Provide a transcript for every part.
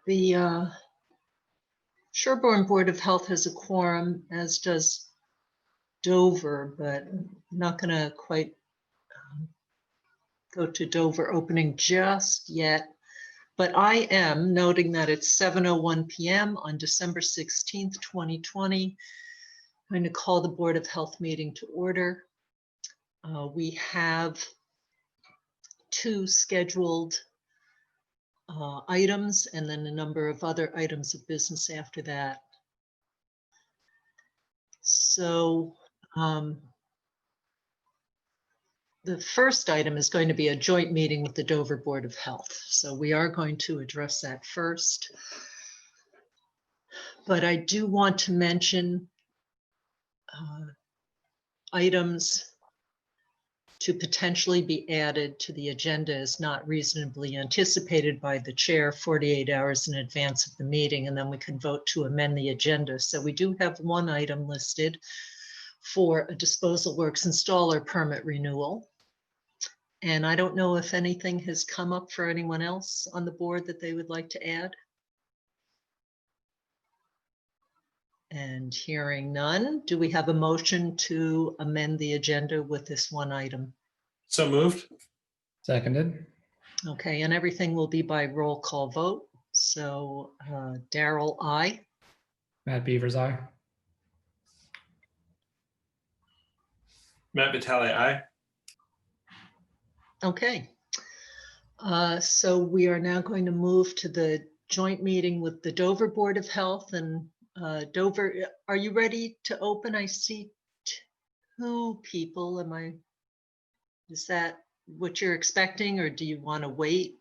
The Sherborne Board of Health has a quorum, as does Dover, but I'm not going to quite go to Dover opening just yet. But I am noting that it's 7:01 p.m. on December 16th, 2020. I'm going to call the Board of Health meeting to order. We have two scheduled items and then a number of other items of business after that. So the first item is going to be a joint meeting with the Dover Board of Health. So we are going to address that first. But I do want to mention items to potentially be added to the agenda as not reasonably anticipated by the chair 48 hours in advance of the meeting, and then we can vote to amend the agenda. So we do have one item listed for a disposal works installer permit renewal. And I don't know if anything has come up for anyone else on the board that they would like to add. And hearing none, do we have a motion to amend the agenda with this one item? So moved. Seconded. Okay, and everything will be by roll call vote. So Daryl, aye. Matt Beavers, aye. Matt Vitale, aye. Okay. So we are now going to move to the joint meeting with the Dover Board of Health. And Dover, are you ready to open? I see two people. Is that what you're expecting, or do you want to wait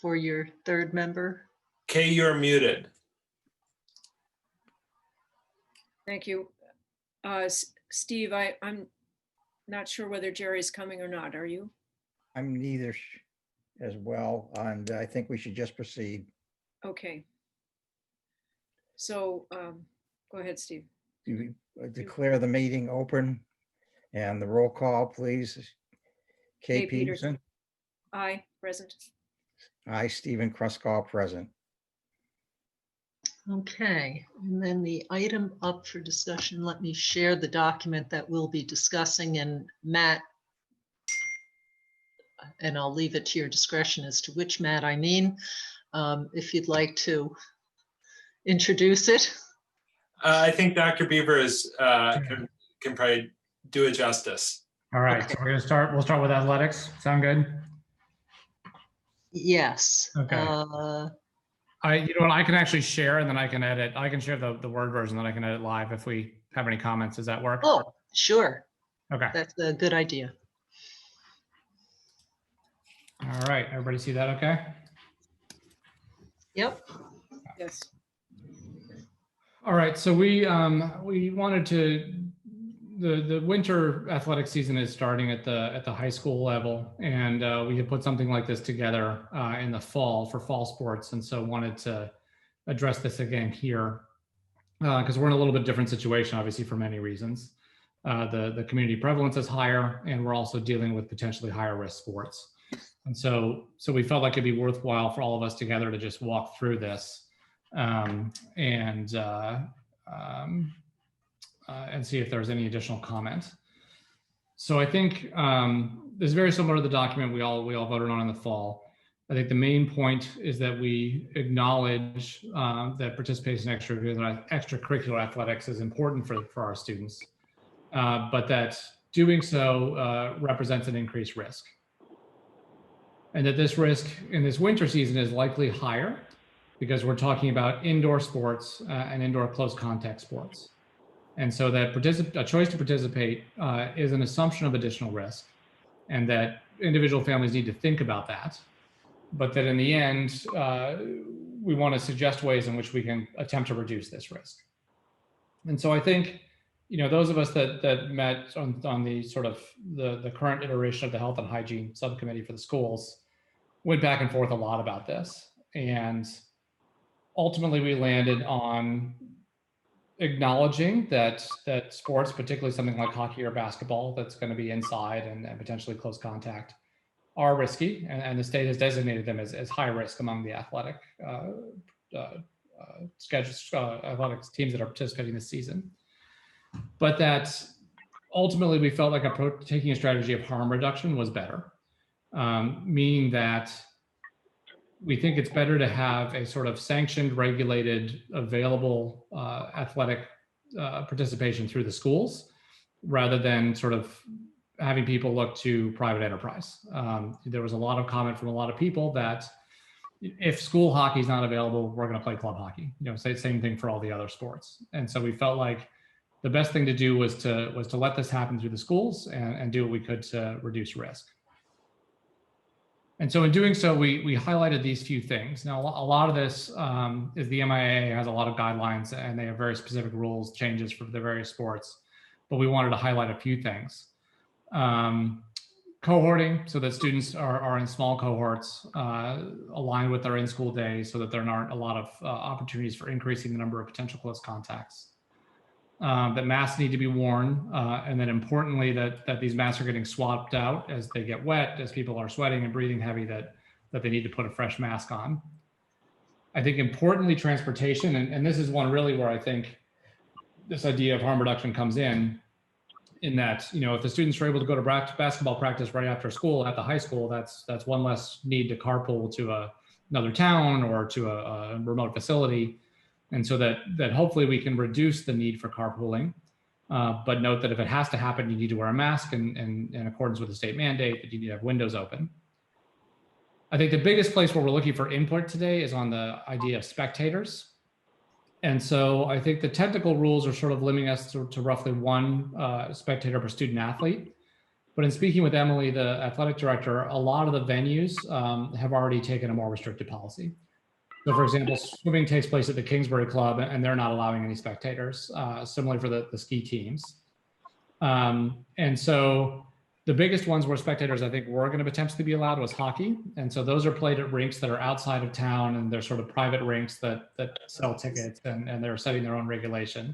for your third member? Kay, you're muted. Thank you. Steve, I'm not sure whether Jerry's coming or not. Are you? I'm neither as well, and I think we should just proceed. Okay. So go ahead, Steve. You declare the meeting open and the roll call, please. Kay Kay Peterson. Peterson. Aye, present. Aye, Stephen Kruskall, present. Okay, and then the item up for discussion, let me share the document that we'll be discussing, and Matt, and I'll leave it to your discretion as to which Matt I mean, if you'd like to introduce it. I think Dr. Beavers can probably do it justice. All right, Okay. so we'll start with athletics. Sound good? Yes. Okay. You know what, I can actually share and then I can edit. I can share the Word version, then I can edit live if we have any comments. Does that work? Oh, sure. Okay. That's a good idea. All right, everybody see that okay? Yep. Yes. All right, so we wanted to, the winter athletic season is starting at the high school level, and we had put something like this together in the fall for fall sports, and so wanted to address this again here because we're in a little bit different situation, obviously, for many reasons. The community prevalence is higher, and we're also dealing with potentially higher risk sports, and so we felt like it'd be worthwhile for all of us together to just walk through this and see if there's any additional comment. So I think this is very similar to the document we all voted on in the fall. I think the main point is that we acknowledge that participation in extracurricular athletics is important for our students, but that doing so represents an increased risk. And that this risk in this winter season is likely higher because we're talking about indoor sports and indoor close contact sports. And so that a choice to participate is an assumption of additional risk, and that individual families need to think about that. But that in the end, we want to suggest ways in which we can attempt to reduce this risk. And so I think, you know, those of us that met on the sort of the current iteration of the Health and Hygiene Subcommittee for the schools went back and forth a lot about this. And ultimately we landed on acknowledging that sports, particularly something like hockey or basketball, that's going to be inside and potentially close contact, are risky, and the state has designated them as high risk among the athletic athletics teams that are participating this season. But that ultimately we felt like taking a strategy of harm reduction was better, meaning that we think it's better to have a sort of sanctioned, regulated, available athletic participation through the schools, rather than sort of having people look to private enterprise. There was a lot of comment from a lot of people that if school hockey is not available, we're going to play club hockey. Same thing for all the other sports. And so we felt like the best thing to do was to let this happen through the schools and do what we could to reduce risk. And so in doing so, we highlighted these few things. Now, a lot of this is the MIAA has a lot of guidelines and they have very specific rules, changes for the various sports, but we wanted to highlight a few things. Cohorting, so that students are in small cohorts, aligned with their in-school days so that there aren't a lot of opportunities for increasing the number of potential close contacts. That masks need to be worn, and then importantly that these masks are getting swapped out as they get wet, as people are sweating and breathing heavy, that they need to put a fresh mask on. I think importantly, transportation, and this is one really where I think this idea of harm reduction comes in that, if the students are able to go to basketball practice right after school at the high school, that's one less need to carpool to another town or to a remote facility. And so that hopefully we can reduce the need for carpooling, but note that if it has to happen, you need to wear a mask and in accordance with the state mandate that you need to have windows open. I think the biggest place where we're looking for input today is on the idea of spectators. And so I think the technical rules are sort of limiting us to roughly one spectator per student athlete. But in speaking with Emily, the athletic director, a lot of the venues have already taken a more restricted policy. So for example, swimming takes place at the Kingsbury Club and they're not allowing any spectators, similarly for the ski teams. And so the biggest ones where spectators I think were going to potentially be allowed was hockey. And so those are played at rinks that are outside of town and they're sort of private rinks that sell tickets and they're setting their own regulation.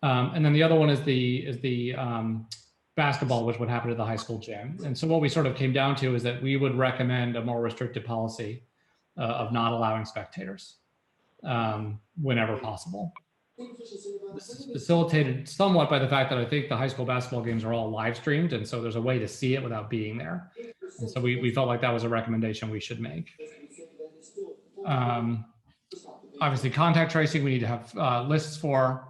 And then the other one is the basketball, which would happen at the high school gym. And so what we sort of came down to is that we would recommend a more restricted policy of not allowing spectators whenever possible. This is facilitated somewhat by the fact that I think the high school basketball games are all live streamed, and so there's a way to see it without being there. And so we felt like that was a recommendation we should make. Obviously, contact tracing we need to have lists for.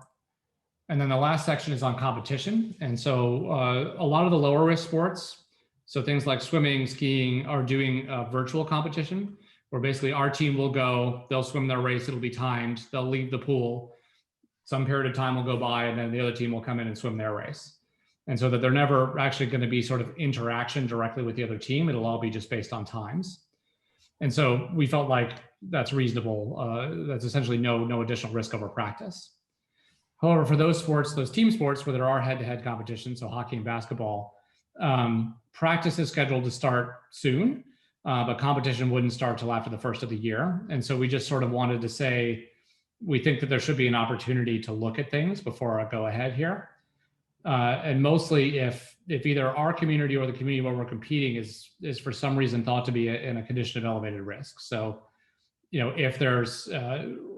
And then the last section is on competition. And so a lot of the lower risk sports, so things like swimming, skiing, are doing virtual competition, where basically our team will go, they'll swim their race, it'll be timed, they'll leave the pool, some period of time will go by, and then the other team will come in and swim their race. And so that they're never actually going to be sort of interaction directly with the other team, it'll all be just based on times. And so we felt like that's reasonable. That's essentially no additional risk over practice. However, for those sports, those team sports where there are head-to-head competitions, so hockey and basketball, practice is scheduled to start soon, but competition wouldn't start till after the first of the year. And so we just sort of wanted to say, we think that there should be an opportunity to look at things before I go ahead here. And mostly if either our community or the community where we're competing is for some reason thought to be in a condition of elevated risk. So, if there's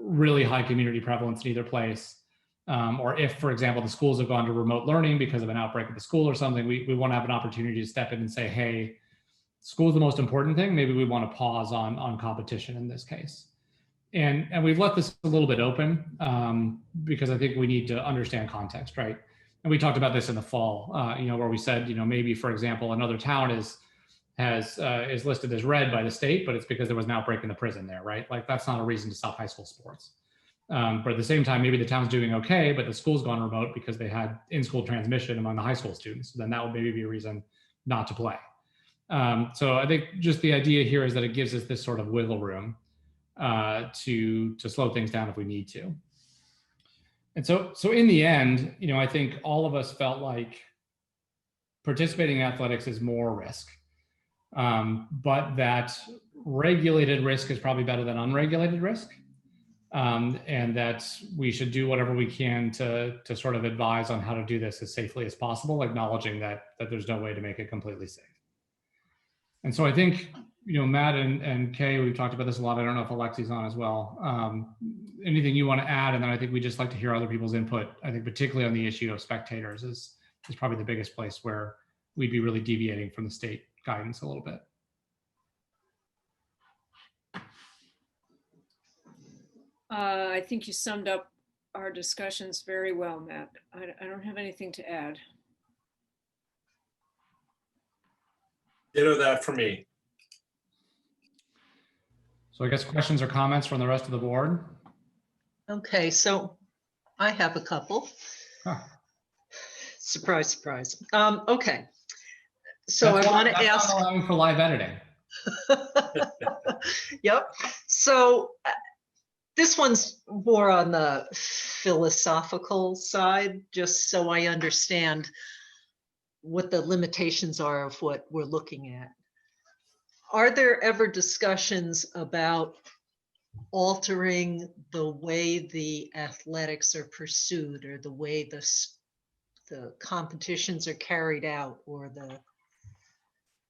really high community prevalence in either place, or if, for example, the schools have gone to remote learning because of an outbreak at the school or something, we want to have an opportunity to step in and say, hey, school's the most important thing. Maybe we want to pause on competition in this case. And we've left this a little bit open because I think we need to understand context, right? And we talked about this in the fall, where we said, maybe, for example, another town is listed as red by the state, but it's because there was an outbreak in the prison there, right? Like that's not a reason to stop high school sports. But at the same time, maybe the town's doing okay, but the school's gone remote because they had in-school transmission among the high school students. Then that would maybe be a reason not to play. So I think just the idea here is that it gives us this sort of wiggle room to slow things down if we need to. And so in the end, I think all of us felt like participating in athletics is more risk, but that regulated risk is probably better than unregulated risk. And that we should do whatever we can to sort of advise on how to do this as safely as possible, acknowledging that there's no way to make it completely safe. And so I think, Matt and Kay, we've talked about this a lot. I don't know if Alexi's on as well. Anything you want to add? And then I think we just like to hear other people's input. I think particularly on the issue of spectators is probably the biggest place where we'd be really deviating from the state guidance a little bit. I think you summed up our discussions very well, Matt. I don't have anything to add. Ditto that for me. So I guess questions or comments from the rest of the board? Okay, so I have a couple. Huh. Surprise, surprise. Okay. So That's I want to that's ask. not allowing for live editing. Yep. So this one's more on the philosophical side, just so I understand what the limitations are of what we're looking at. Are there ever discussions about altering the way the athletics are pursued, or the way the competitions are carried out, or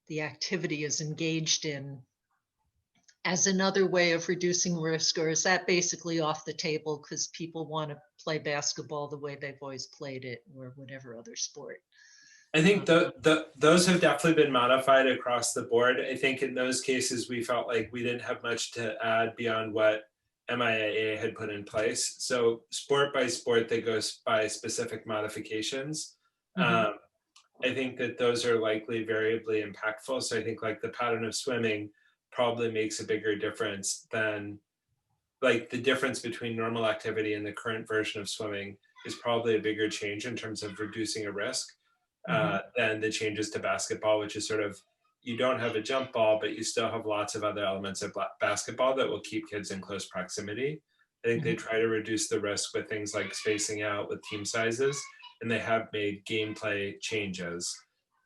the activity is engaged in, as another way of reducing risk? Or is that basically off the table because people want to play basketball the way they've always played it, or whatever other sport? I think those have definitely been modified across the board. I think in those cases, we felt like we didn't have much to add beyond what MIAA had put in place. So sport by sport, they go by specific modifications. Mhm. I think that those are likely variably impactful. So I think like the pattern of swimming probably makes a bigger difference than, like, the difference between normal activity and the current version of swimming is probably a bigger change in terms of reducing a risk than the changes to basketball, which is sort of, you don't have a jump ball, but you still have lots of other elements of basketball that will keep kids in close proximity. I think they try to reduce the risk with things like spacing out with team sizes, and they have made gameplay changes.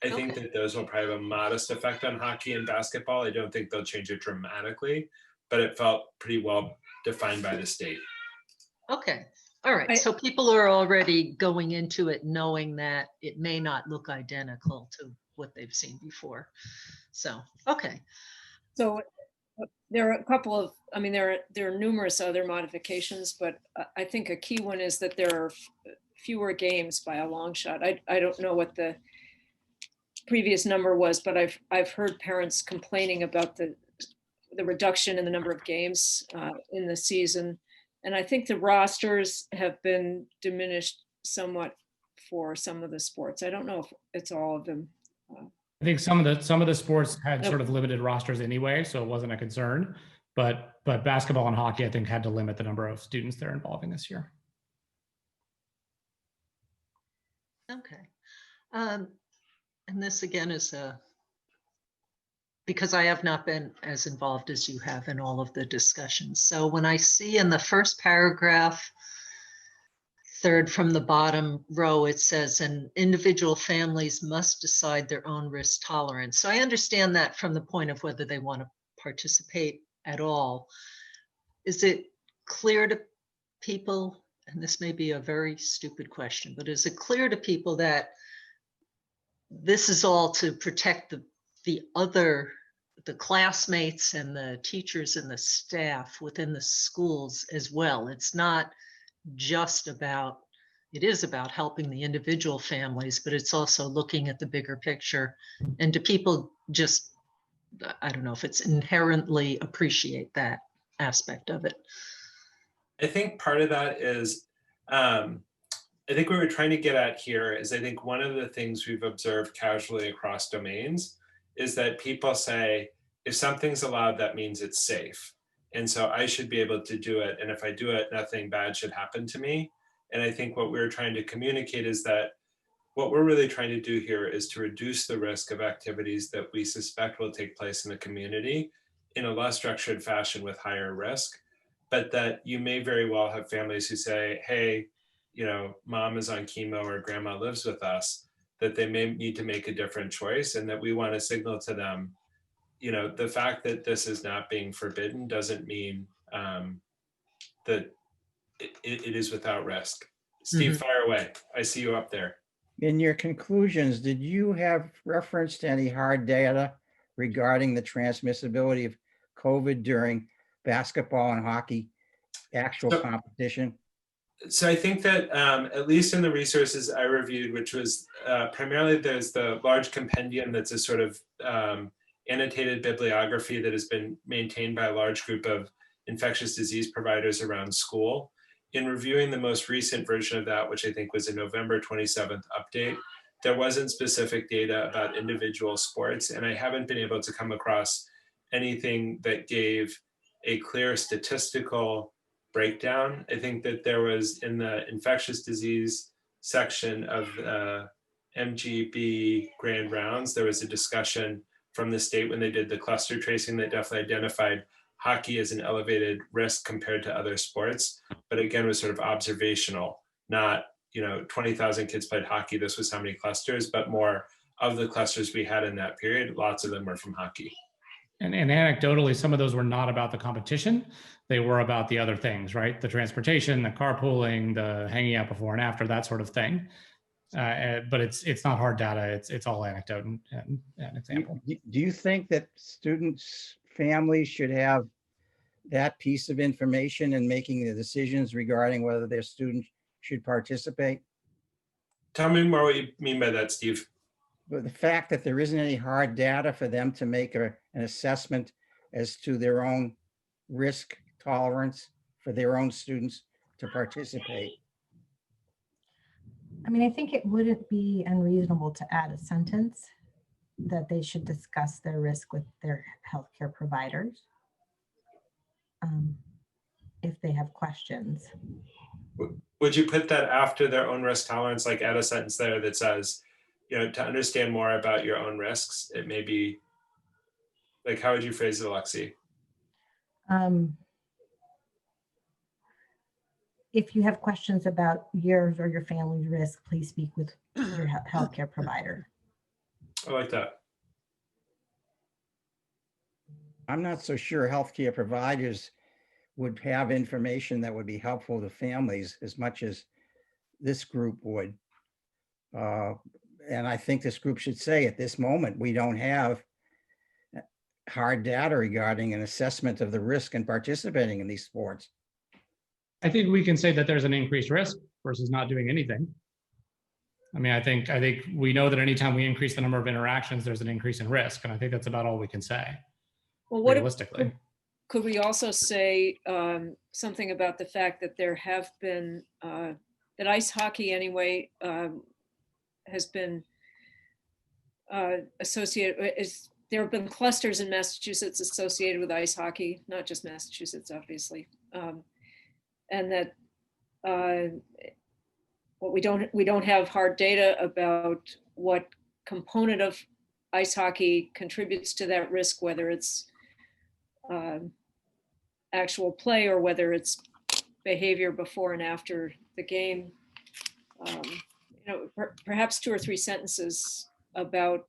I think that those will probably have a modest effect on hockey and basketball. I don't think they'll change it dramatically, but it felt pretty well defined by the state. Okay. All right. So people are already going into it knowing that it may not look identical to what they've seen before. So, okay. So there are a couple of, I mean, there are numerous other modifications, but I think a key one is that there are fewer games by a long shot. I don't know what the previous number was, but I've heard parents complaining about the reduction in the number of games in the season. And I think the rosters have been diminished somewhat for some of the sports. I don't know if it's all of them. I think some of the sports had sort of limited rosters anyway, so it wasn't a concern. But basketball and hockey, I think, had to limit the number of students they're involving this year. Okay. And this again is because I have not been as involved as you have in all of the discussions. So when I see in the first paragraph, third from the bottom row, it says, and individual families must decide their own risk tolerance. So I understand that from the point of whether they want to participate at all. Is it clear to people, and this may be a very stupid question, but is it clear to people that this is all to protect the classmates and the teachers and the staff within the schools as well? It's not just about, it is about helping the individual families, but it's also looking at the bigger picture. And do people just, I don't know if it's inherently appreciate that aspect of it? I think part of that is, I think what we're trying to get at here is, I think one of the things we've observed casually across domains is that people say, if something's allowed, that means it's safe. And so I should be able to do it. And if I do it, nothing bad should happen to me. And I think what we're trying to communicate is that what we're really trying to do here is to reduce the risk of activities that we suspect will take place in the community in a less structured fashion with higher risk. But that you may very well have families who say, hey, mom is on chemo or grandma lives with us, that they may need to make a different choice, and that we want to signal to them, the fact that this is not being forbidden doesn't mean that it is without risk. Steve, fire away. I see you up there. In your conclusions, did you have reference to any hard data regarding the transmissibility of COVID during basketball and hockey actual So- competition? So I think that at least in the resources I reviewed, which was primarily there's the large compendium that's a sort of annotated bibliography that has been maintained by a large group of infectious disease providers around school. In reviewing the most recent version of that, which I think was a November 27th update, there wasn't specific data about individual sports, and I haven't been able to come across anything that gave a clear statistical breakdown. I think that there was in the infectious disease section of the MGB Grand Rounds, there was a discussion from the state when they did the cluster tracing that definitely identified hockey as an elevated risk compared to other sports, but again was sort of observational, not 20,000 kids played hockey, this was how many clusters, but more of the clusters we had in that period, lots of them were from hockey. And anecdotally, some of those were not about the competition. They were about the other things, right? The transportation, the carpooling, the hanging out before and after, that sort of thing. But it's not hard data. It's all anecdote and example. Do you think that students' families should have that piece of information in making the decisions regarding whether their student should participate? Tell me more what you mean by that, Steve. But the fact that there isn't any hard data for them to make an assessment as to their own risk tolerance for their own students to participate. I mean, I think it wouldn't be unreasonable to add a sentence that they should discuss their risk with their healthcare providers if they have questions. Would you put that after their own risk tolerance, like add a sentence there that says, to understand more about your own risks, it may be, like, how would you phrase it, Alexi? If you have questions about yours or your family's risk, please speak with your healthcare provider. I like that. I'm not so sure healthcare providers would have information that would be helpful to families as much as this group would. And I think this group should say at this moment, we don't have hard data regarding an assessment of the risk in participating in these sports. I think we can say that there's an increased risk versus not doing anything. I mean, I think we know that anytime we increase the number of interactions, there's an increase in risk. And I think that's about all we can say. Well, what realistically. could we also say something about the fact that there have been, that ice hockey anyway has been associated, there have been clusters in Massachusetts associated with ice hockey, not just Massachusetts, obviously. And that what we don't have hard data about what component of ice hockey contributes to that risk, whether it's actual play or whether it's behavior before and after the game. Perhaps 2 or 3 sentences about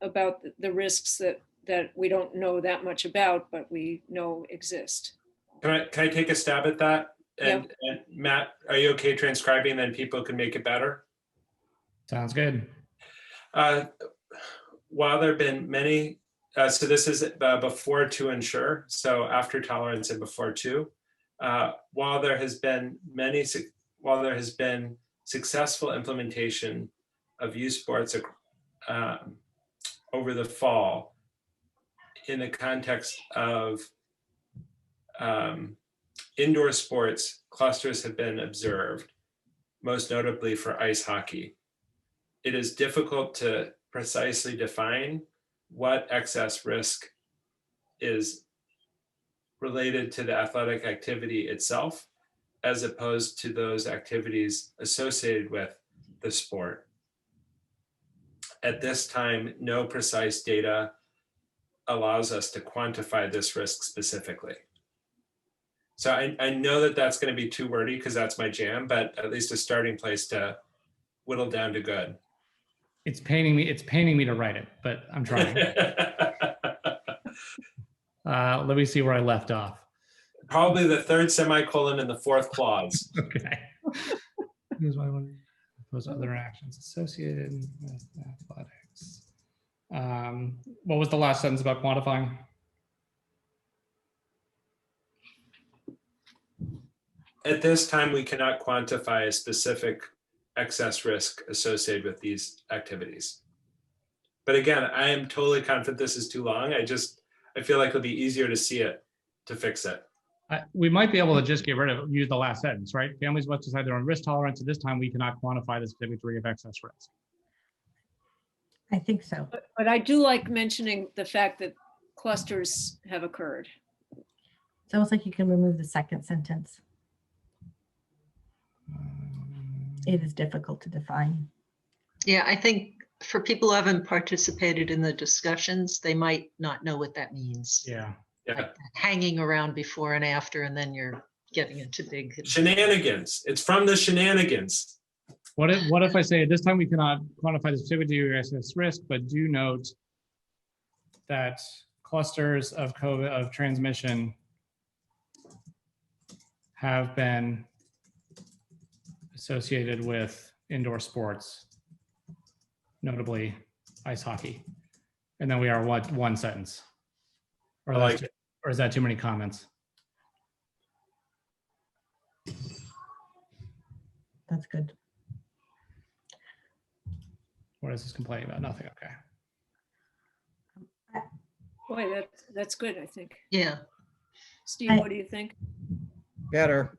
the risks that we don't know that much about, but we know exist. Can I take a stab at that? And Matt, are you okay transcribing? Then people can make it better. Sounds good. While there have been many, so this is before to ensure, so after tolerance and before to. While there has been successful implementation of youth sports over the fall in the context of indoor sports, clusters have been observed, most notably for ice hockey. It is difficult to precisely define what excess risk is related to the athletic activity itself, as opposed to those activities associated with the sport. At this time, no precise data allows us to quantify this risk specifically. So I know that that's going to be too wordy because that's my jam, but at least a starting place to whittle down to good. It's paining me to write it, but I'm trying. Let me see where I left off. Probably the 3rd semicolon and the 4th clause. Okay. Here's why I want to propose other actions associated with athletics. What was the last sentence about quantifying? At this time, we cannot quantify a specific excess risk associated with these activities. But again, I am totally confident this is too long. I feel like it'll be easier to see it, to fix it. We might be able to just use the last sentence, right? Families must decide their own risk tolerance. At this time, we cannot quantify the specific degree of excess risk. I think so. But I do like mentioning the fact that clusters have occurred. It's almost like you can remove the second sentence. It is difficult to define. Yeah, I think for people who haven't participated in the discussions, they might not know what that means. Yeah. Yeah. Like hanging around before and after, and then you're getting into big. Shenanigans. It's from the shenanigans. What if I say at this time we cannot quantify the specific degree of excess risk, but do note that clusters of COVID of transmission have been associated with indoor sports, notably ice hockey. And then we are one sentence. Or, or is that too many comments? That's good. What is this complaining about? Nothing. Okay. Boy, that's good, I think. Yeah. Steve, what do you think? Better.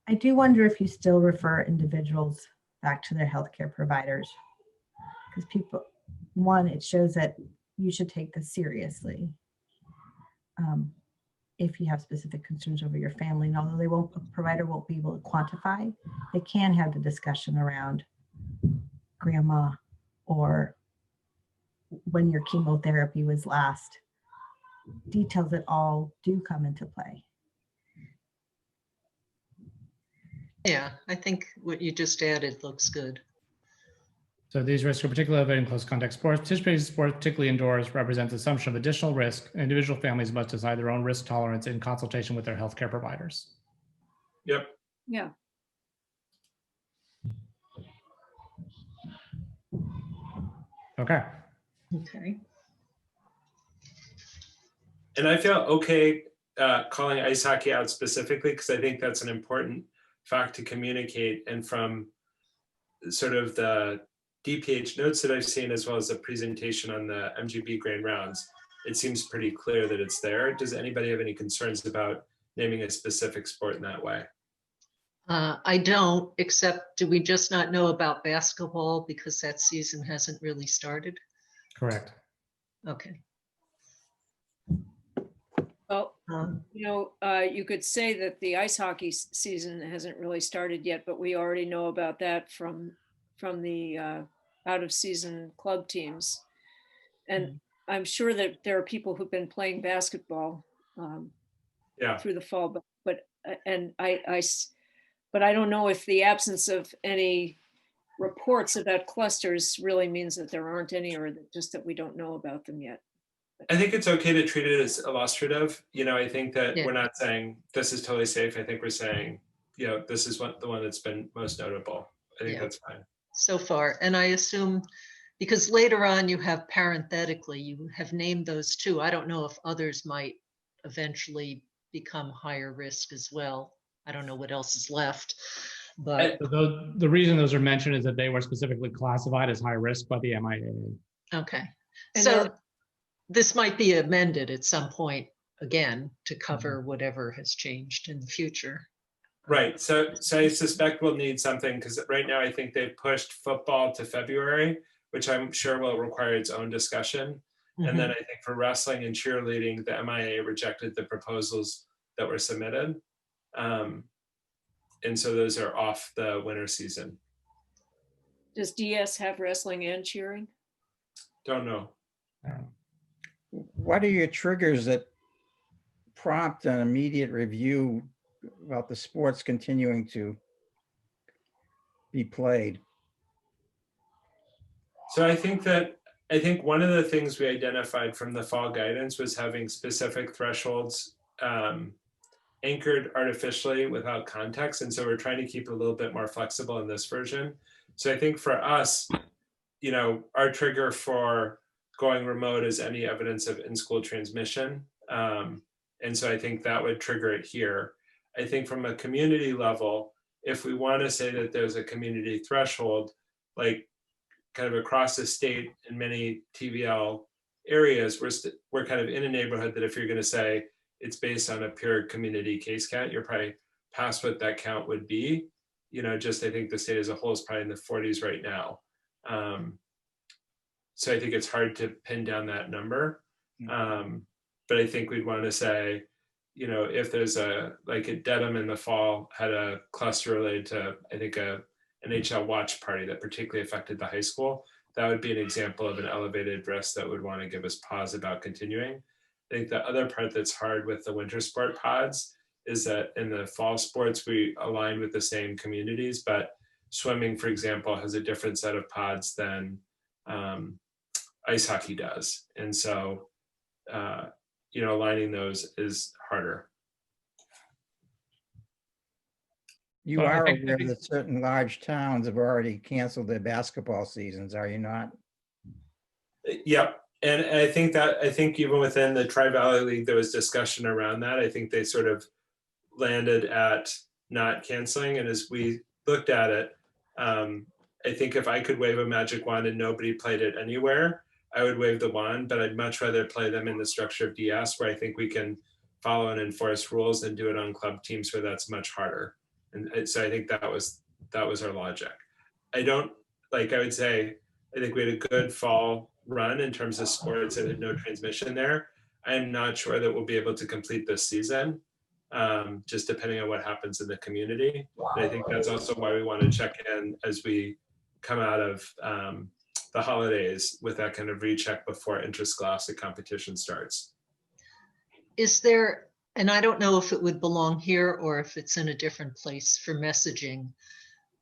I do wonder if you still refer individuals back to their healthcare providers. Because people, one, it shows that you should take this seriously. If you have specific concerns over your family, and although a provider won't be able to quantify, they can have the discussion around grandma or when your chemotherapy was last. Details that all do come into play. Yeah, I think what you just added looks good. So these risks are particularly elevated in close contact sports. Participating in sports, particularly indoors, represents assumption of additional risk. Individual families must decide their own risk tolerance in consultation with their healthcare providers. Yep. Yeah. Okay. Okay. And I feel okay calling ice hockey out specifically because I think that's an important fact to communicate. And from sort of the DPH notes that I've seen, as well as the presentation on the MGB Grand Rounds, it seems pretty clear that it's there. Does anybody have any concerns about naming a specific sport in that way? I don't, except do we just not know about basketball because that season hasn't really started? Correct. Okay. Well, you could say that the ice hockey season hasn't really started yet, but we already know about that from the out of season club teams. And I'm sure that there are people who've been playing basketball through the fall, but I don't know if the absence of any reports about clusters really means that there aren't any, or just that we don't know about them yet. I think it's okay to treat it as illustrative. I think that we're not saying this is totally safe. I think we're saying, this is the one that's been most notable. I think that's fine. So far. And I assume, because later on you have parenthetically, you have named those two. I don't know if others might eventually become higher risk as well. I don't know what else is left. But the reason those are mentioned is that they were specifically classified as high risk by the MIA. Okay. And so this might be amended at some point again to cover whatever has changed in the future. Right. So I suspect we'll need something, because right now I think they've pushed football to February, which I'm sure will require its own discussion. And then I think for wrestling and cheerleading, the MIA rejected the proposals that were submitted. And so those are off the winter season. Does DS have wrestling and cheering? Don't know. What are your triggers that prompt an immediate review about the sports continuing to be played? So I think one of the things we identified from the fall guidance was having specific thresholds anchored artificially without context. And so we're trying to keep it a little bit more flexible in this version. So I think for us, our trigger for going remote is any evidence of in-school transmission. And so I think that would trigger it here. I think from a community level, if we want to say that there's a community threshold, like kind of across the state in many TVL areas, we're kind of in a neighborhood that if you're going to say it's based on a pure community case count, you're probably past what that count would be. Just I think the state as a whole is probably in the 40s right now. So I think it's hard to pin down that number. But I think we'd want to say, if there's like at Dedham in the fall had a cluster related to, I think, a NHL watch party that particularly affected the high school, that would be an example of an elevated risk that would want to give us pause about continuing. I think the other part that's hard with the winter sport pods is that in the fall sports, we align with the same communities, but swimming, for example, has a different set of pods than ice hockey does. And so, aligning those is harder. You But I are think- aware that certain large towns have already canceled their basketball seasons, are you not? Yep. And I think even within the Tri-Valley League, there was discussion around that. I think they sort of landed at not canceling. And as we looked at it, I think if I could wave a magic wand and nobody played it anywhere, I would wave the wand, but I'd much rather play them in the structure of DS where I think we can follow and enforce rules than do it on club teams where that's much harder. And so I think that was our logic. I would say, I think we had a good fall run in terms of sports that had no transmission there. I'm not sure that we'll be able to complete this season, just depending on what happens in the community. And I think that's also why we want to check in as we come out of the holidays with that kind of recheck before interscholastic competition starts. Is there, and I don't know if it would belong here or if it's in a different place for messaging,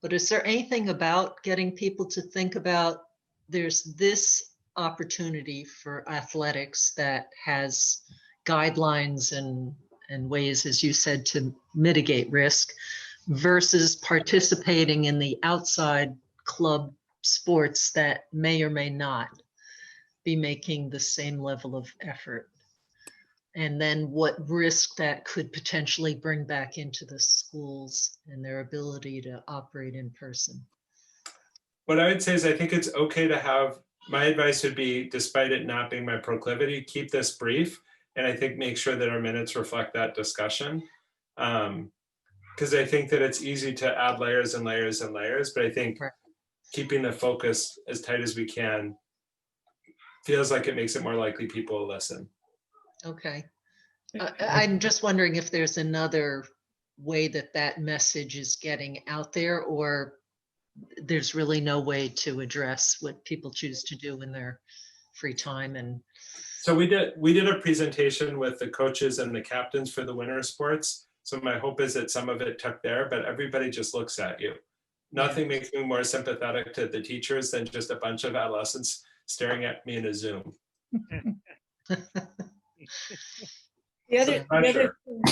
but is there anything about getting people to think about there's this opportunity for athletics that has guidelines and ways, as you said, to mitigate risk versus participating in the outside club sports that may or may not be making the same level of effort? And then what risk that could potentially bring back into the schools and their ability to operate in person. What I would say is I think it's okay to have, my advice would be, despite it not being my proclivity, keep this brief. And I think make sure that our minutes reflect that discussion. Because I think that it's easy to add layers and layers and layers, but I think Right. keeping the focus as tight as we can feels like it makes it more likely people will listen. Okay. I'm just wondering if there's another way that message is getting out there, or there's really no way to address what people choose to do in their free time. And so we did a presentation with the coaches and the captains for the winter sports. So my hope is that some of it took there, but everybody just looks at you. Nothing makes me more sympathetic to the teachers than just a bunch of adolescents staring at me in a Zoom. The other pressure. thing,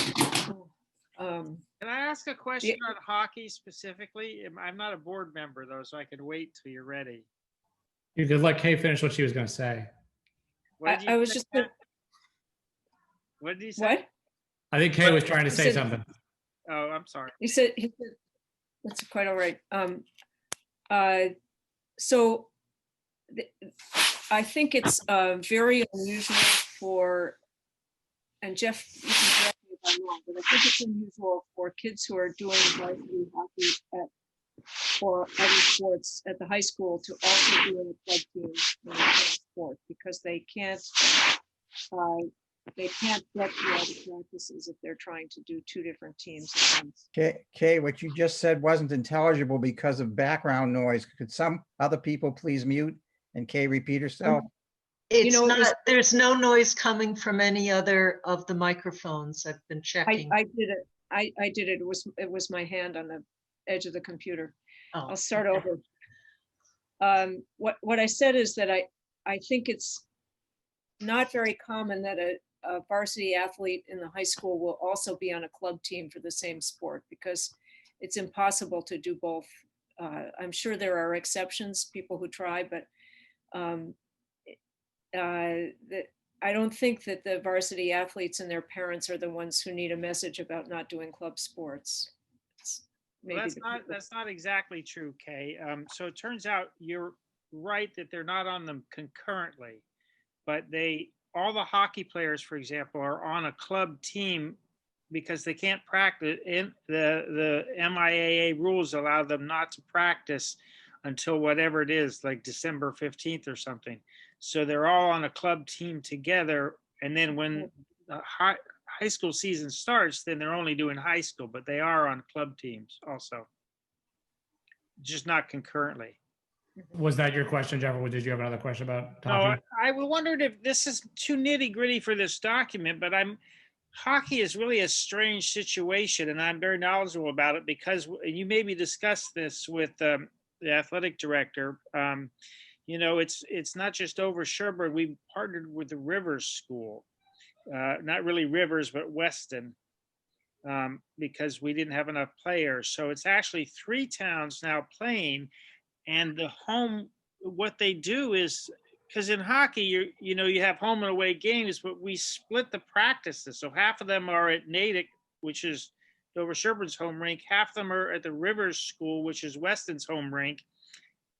Can I ask a question on hockey specifically? I'm not a board member though, so I can wait till you're ready. You could let Kay finish what she was going to say. What did I you was say, just, Matt? What did he say? what? I think Kay was trying to He say said- something. Oh, I'm sorry. He said, that's quite all right. So I think it's very unusual for, and Jeff, you can correct me if I'm wrong, but I think it's unusual for kids who are doing varsity hockey or other sports at the high school to also be in a club team in the same sport, because they can't get to all the practices if they're trying to do two different teams at once. Kay, what you just said wasn't intelligible because of background noise. Could some other people please mute and Kay repeat herself? it's know, it was- not, there's no noise coming from any other of the microphones. I've been checking. I did it. I did it. It was my hand on the edge of the computer. Oh, I'll start okay. over. What I said is that I think it's not very common that a varsity athlete in the high school will also be on a club team for the same sport, because it's impossible to do both I'm sure there are exceptions, people who try, but I don't think that the varsity athletes and their parents are the ones who need a message about not doing club sports. It's Well, maybe the people- that's not exactly true, Kay. So it turns out you're right that they're not on them concurrently, but all the hockey players, for example, are on a club team because they can't practice. In the MIAA rules allow them not to practice until whatever it is, like December 15th or something. So they're all on a club team together. And then when the high school season starts, then they're only doing high school, but they are on club teams also, just not concurrently. Was that your question, Jeff, or did you have another question about No, hockey? I wondered if this is too nitty gritty for this document, but hockey is really a strange situation, and I'm very knowledgeable about it because you maybe discussed this with the athletic director. It's not just over Sherborn. We partnered with the Rivers School, not really Rivers, but Weston, because we didn't have enough players. So it's actually 3 towns now playing, and what they do is, because in hockey, you have home and away games, but we split the practices. So half of them are at Natick, which is Dover Sherborn's home rink. Half of them are at the Rivers School, which is Weston's home rink.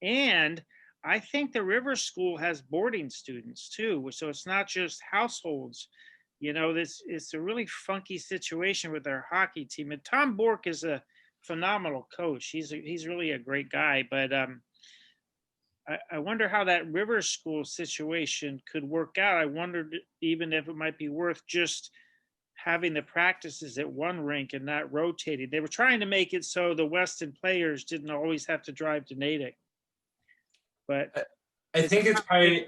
And I think the Rivers School has boarding students too. So it's not just households. It's a really funky situation with our hockey team. And Tom Bork is a phenomenal coach. He's really a great guy, but I wonder how that Rivers School situation could work out. I wondered even if it might be worth just having the practices at one rink and not rotating. They were trying to make it so the Weston players didn't always have to drive to Natick. But I think it's probably,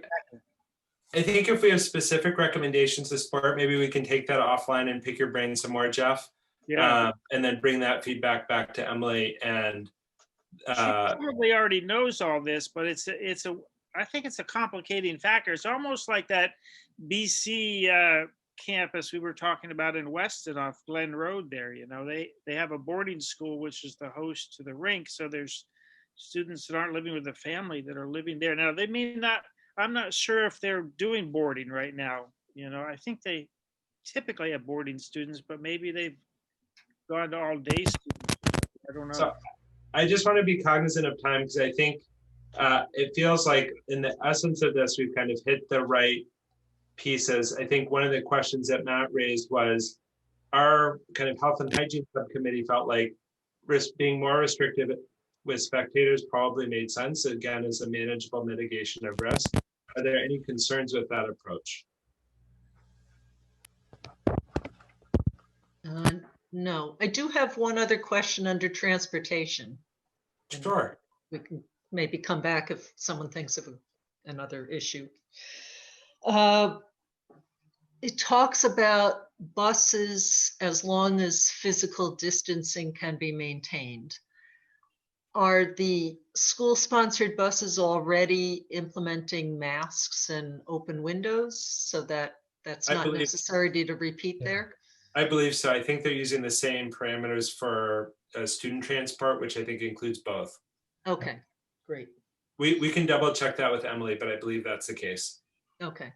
I think if we have specific recommendations to support, maybe we can take that offline and pick your brain some more, Jeff. yeah, And then bring that feedback back to Emily. And she probably already knows all this, but I think it's a complicating factor. It's almost like that BC campus we were talking about in Weston off Glen Road there. They have a boarding school, which is the host to the rink. So there's students that aren't living with the family that are living there. Now, they may not, I'm not sure if they're doing boarding right now. I think they typically have boarding students, but maybe they've gone to all day students. I don't know. So I just want to be cognizant of time because I think it feels like in the essence of this, we've kind of hit the right pieces. I think one of the questions that Matt raised was our kind of health and hygiene subcommittee felt like being more restrictive with spectators probably made sense, again, as a manageable mitigation of risk. Are there any concerns with that approach? No, I do have one other question under transportation. Sure. We can maybe come back if someone thinks of another issue. It talks about buses as long as physical distancing can be maintained. Are the school-sponsored buses already implementing masks and open windows so that that's not necessary to repeat there? I believe so. I think they're using the same parameters for student transport, which I think includes both. Okay, great. We can double check that with Emily, but I believe that's the case. Okay.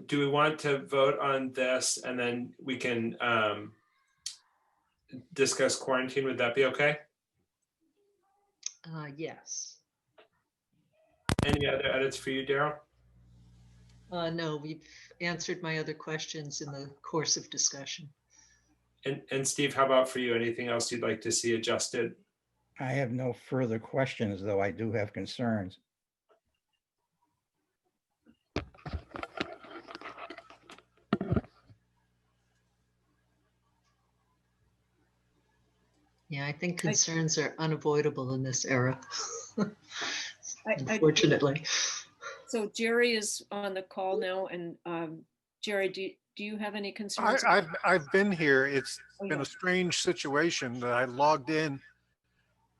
Do we want to vote on this and then we can discuss quarantine? Would that be okay? Yes. Any other edits for you, Daryl? No, we've answered my other questions in the course of discussion. And Steve, how about for you? Anything else you'd like to see adjusted? I have no further questions, though I do have concerns. Yeah, I think concerns are unavoidable in this era, I- unfortunately. So Jerry is on the call now, and Jerry, do you have any concerns? I've been here. It's Oh, been yeah. a strange situation that I logged in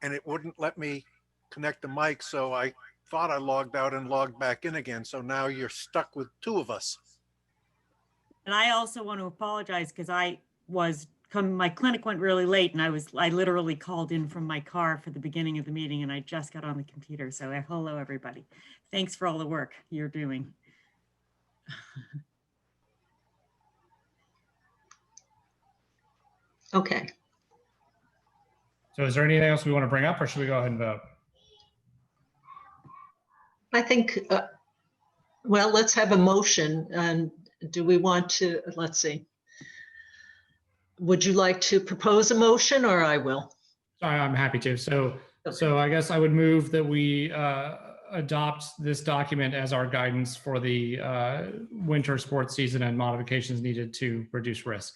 and it wouldn't let me connect the mic. So I thought I logged out and logged back in again. So now you're stuck with 2 of us. And I also want to apologize because I was my clinic went really late and I literally called in from my car for the beginning of the meeting and I just got on the computer. So hello, everybody. Thanks for all the work you're doing. Okay. So is there anything else we want to bring up or should we go ahead and vote? I think, well, let's have a motion. And do we want to, let's see. Would you like to propose a motion or I will? I'm happy to. So Okay. I guess I would move that we adopt this document as our guidance for the winter sports season and modifications needed to reduce risk.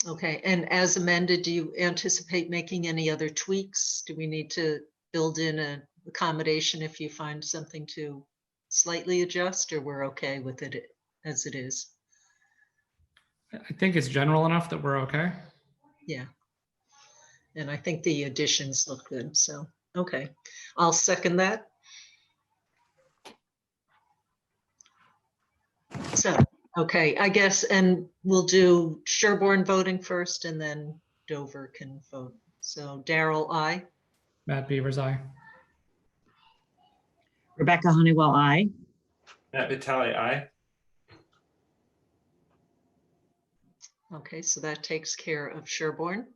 Okay, and as amended, do you anticipate making any other tweaks? Do we need to build in an accommodation if you find something to slightly adjust, or we're okay with it as it is? I think it's general enough that we're okay. Yeah. And I think the additions look good, so, okay. I'll second that. So, okay, I guess, and we'll do Sherborne voting first and then Dover can vote. So Daryl, aye. Matt Beavers, aye. Rebecca Honeywell, aye. Matt Vitale, aye. Okay, so that takes care of Sherborne.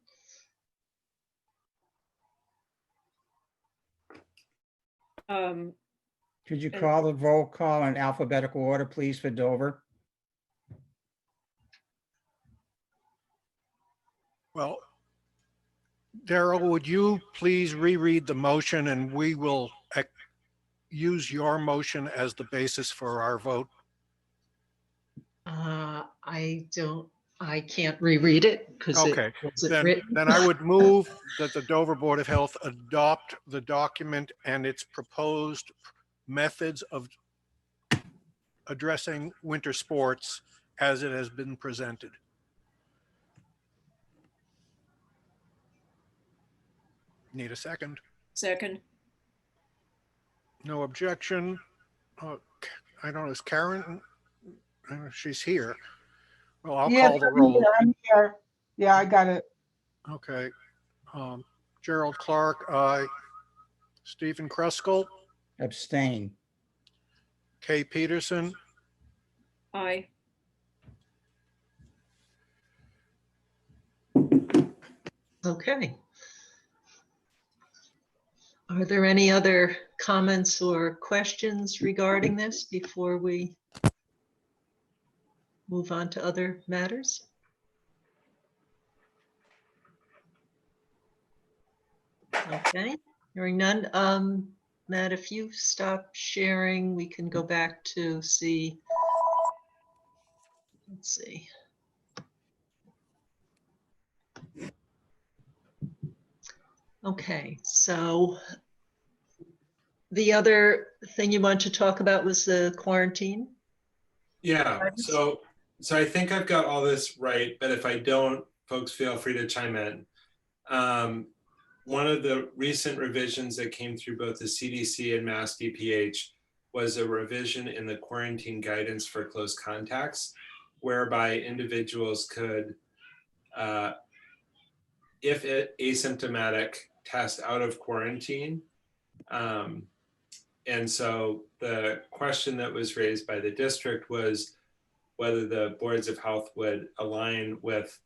Could you call the roll call in alphabetical order, please, for Dover? Well, Daryl, would you please reread the motion and we will use your motion as the basis for our vote? I can't reread it because Okay, it wasn't then written. I would move that the Dover Board of Health adopt the document and its proposed methods of addressing winter sports as it has been presented. Need a second? Second. No objection. I don't know, is Karen? She's here. Well, I'll Yes, call the I'm roll. here, I'm here. Yeah, I got it. Okay. Gerald Clark, aye. Stephen Kruskal, Abstain. Kay Peterson, Aye. Okay. Are there any other comments or questions regarding this before we move on to other matters? Okay, hearing none. Matt, if you stop sharing, we can go back to see. Let's see. Okay, so the other thing you want to talk about was the quarantine? Yeah, so I think I've got all this right, but if I don't, folks feel free to chime in. One of the recent revisions that came through both the CDC and Mass DPH was a revision in the quarantine guidance for close contacts, whereby individuals could, if asymptomatic, test out of quarantine. And so the question that was raised by the district was whether the boards of health would align with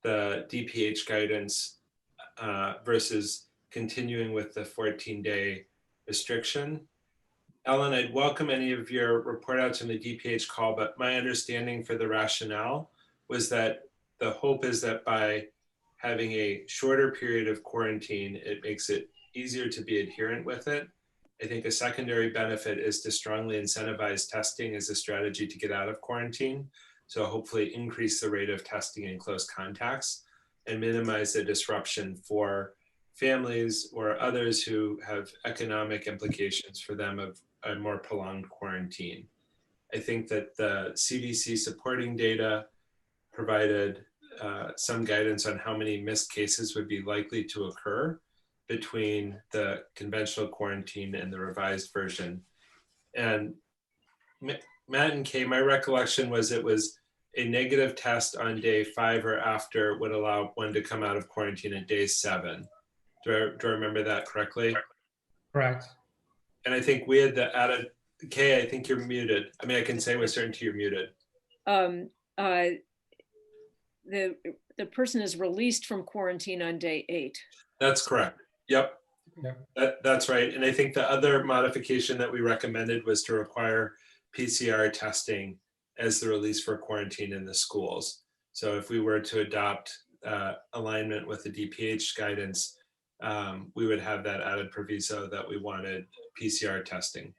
the DPH guidance versus continuing with the 14-day restriction. Ellen, I'd welcome any of your report outs from the DPH call, but my understanding for the rationale was that the hope is that by having a shorter period of quarantine, it makes it easier to be adherent with it. I think a secondary benefit is to strongly incentivize testing as a strategy to get out of quarantine. So hopefully increase the rate of testing in close contacts and minimize the disruption for families or others who have economic implications for them of a more prolonged quarantine. I think that the CDC supporting data provided some guidance on how many missed cases would be likely to occur between the conventional quarantine and the revised version. And Matt and Kay, my recollection was it was a negative test on day 5 or after would allow one to come out of quarantine at day 7. Do I remember that correctly? Correct. And I think we had the added, Kay, I think you're muted. I mean, I can say with certainty you're muted. The person is released from quarantine on day 8. That's correct. Yep. Yeah. That's right. And I think the other modification that we recommended was to require PCR testing as the release for quarantine in the schools. So if we were to adopt alignment with the DPH guidance, we would have that added proviso that we wanted PCR testing.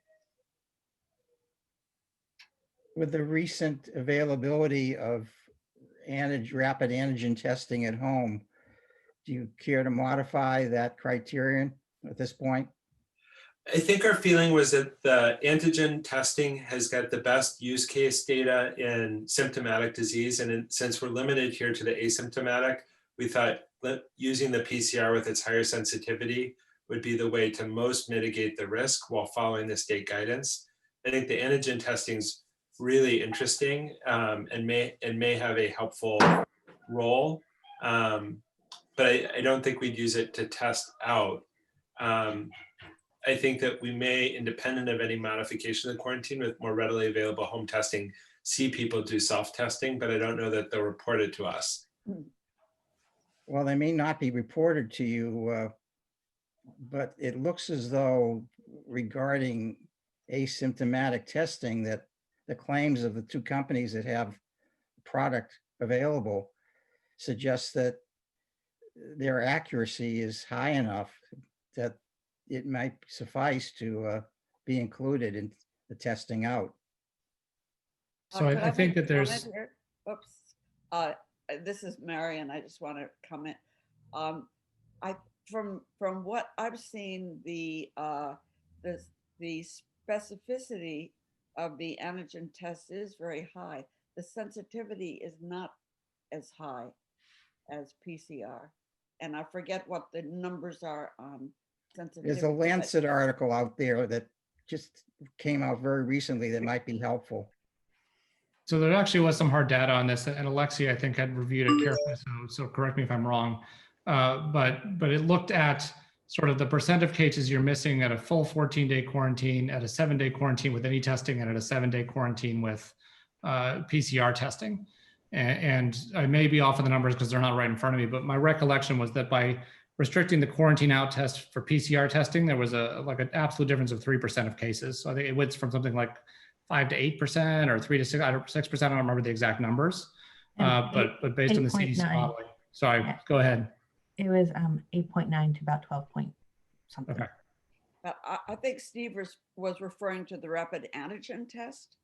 With the recent availability of rapid antigen testing at home, do you care to modify that criterion at this point? I think our feeling was that the antigen testing has got the best use case data in symptomatic disease. And since we're limited here to the asymptomatic, we thought using the PCR with its higher sensitivity would be the way to most mitigate the risk while following the state guidance. I think the antigen testing is really interesting and may have a helpful role. But I don't think we'd use it to test out. I think that we may, independent of any modification of the quarantine with more readily available home testing, see people do self-testing, but I don't know that they'll report it to us. Well, they may not be reported to you, but it looks as though regarding asymptomatic testing that the claims of the 2 companies that have product available suggests that their accuracy is high enough that it might suffice to be included in the testing out. So I think that there's. Oops. This is Marion. I just want to comment. From what I've seen, the specificity of the antigen test is very high. The sensitivity is not as high as PCR, and I forget what the numbers are on sensitivity. There's a Lancet article out there that just came out very recently that might be helpful. So there actually was some hard data on this, and Alexia, I think, had reviewed it carefully. So correct me if I'm wrong, but it looked at sort of the percent of cases you're missing at a full 14-day quarantine, at a 7-day quarantine with any testing, and at a 7-day quarantine with PCR testing. And I may be off of the numbers because they're not right in front of me, but my recollection was that by restricting the quarantine out test for PCR testing, there was like an absolute difference of 3% of cases. So I think it went from something like 5 to 8% or 3 to 6%. I don't remember the exact numbers, but based on the CDC modeling. Sorry, go ahead. It was 8.9 to about 12 point something. Okay. I think Steve was referring to the rapid antigen test.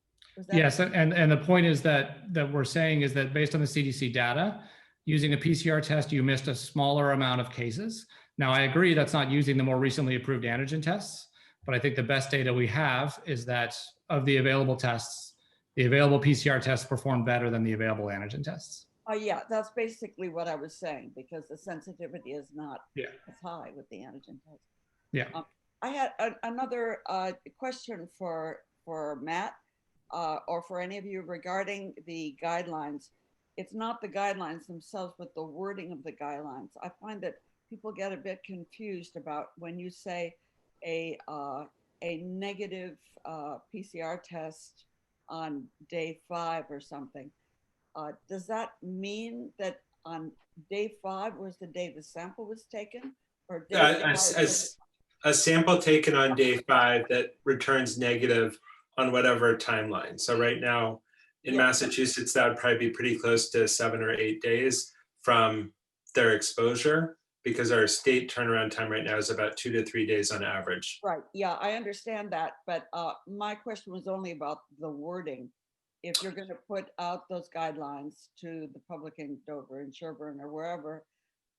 Yes, and the point is that we're saying is that based on the CDC data, using a PCR test, you missed a smaller amount of cases. Now, I agree that's not using the more recently approved antigen tests, but I think the best data we have is that of the available tests, the available PCR tests perform better than the available antigen tests. Yeah, that's basically what I was saying, because the sensitivity is not as high with the antigen test. Yeah. I had another question for Matt or for any of you regarding the guidelines. It's not the guidelines themselves, but the wording of the guidelines. I find that people get a bit confused about when you say a negative PCR test on day 5 or something. Does that mean that on day 5 was the day the sample was taken? Or a sample taken on day 5 that returns negative on whatever timeline. So right now in Massachusetts, that would probably be pretty close to 7 or 8 days from their exposure, because our state turnaround time right now is about 2 to 3 days on average. Right. Yeah, I understand that. But my question was only about the wording. If you're going to put out those guidelines to the public in Dover and Sherborn or wherever,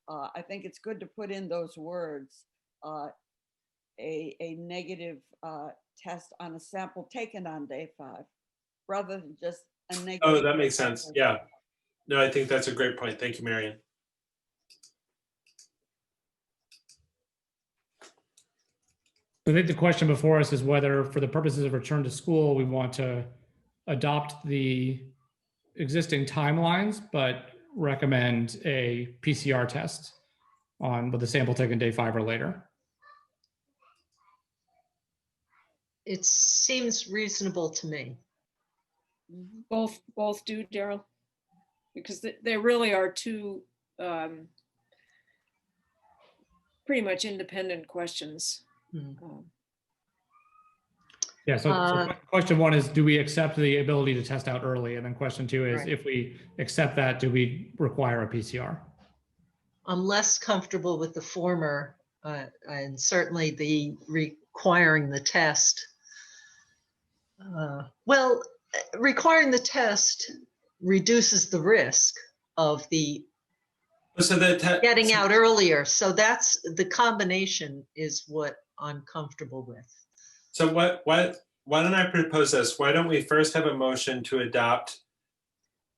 I think it's good to put in those words, a negative test on a sample taken on day 5, rather than just a negative. Oh, that makes sense. Yeah. No, I think that's a great point. Thank you, Marion. I think the question before us is whether, for the purposes of return to school, we want to adopt the existing timelines, but recommend a PCR test with the sample taken day 5 or later. It seems reasonable to me. Both do, Daryl? Because they really are two pretty much independent questions. Yeah, so question 1 is, do we accept the ability to test out early? And then question 2 is, Right. if we accept that, do we require a PCR? I'm less comfortable with the former, and certainly the requiring the test. Well, requiring the test reduces the risk of the getting out earlier. So that's the combination is what I'm comfortable with. So why don't I propose this? Why don't we first have a motion to adopt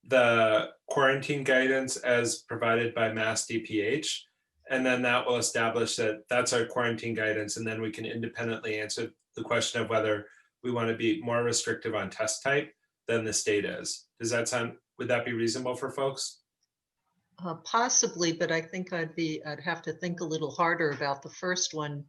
the quarantine guidance as provided by Mass DPH, and then that will establish that that's our quarantine guidance, and then we can independently answer the question of whether we want to be more restrictive on test type than the state is. Does that sound, would that be reasonable for folks? Possibly, but I think I'd have to think a little harder about the first one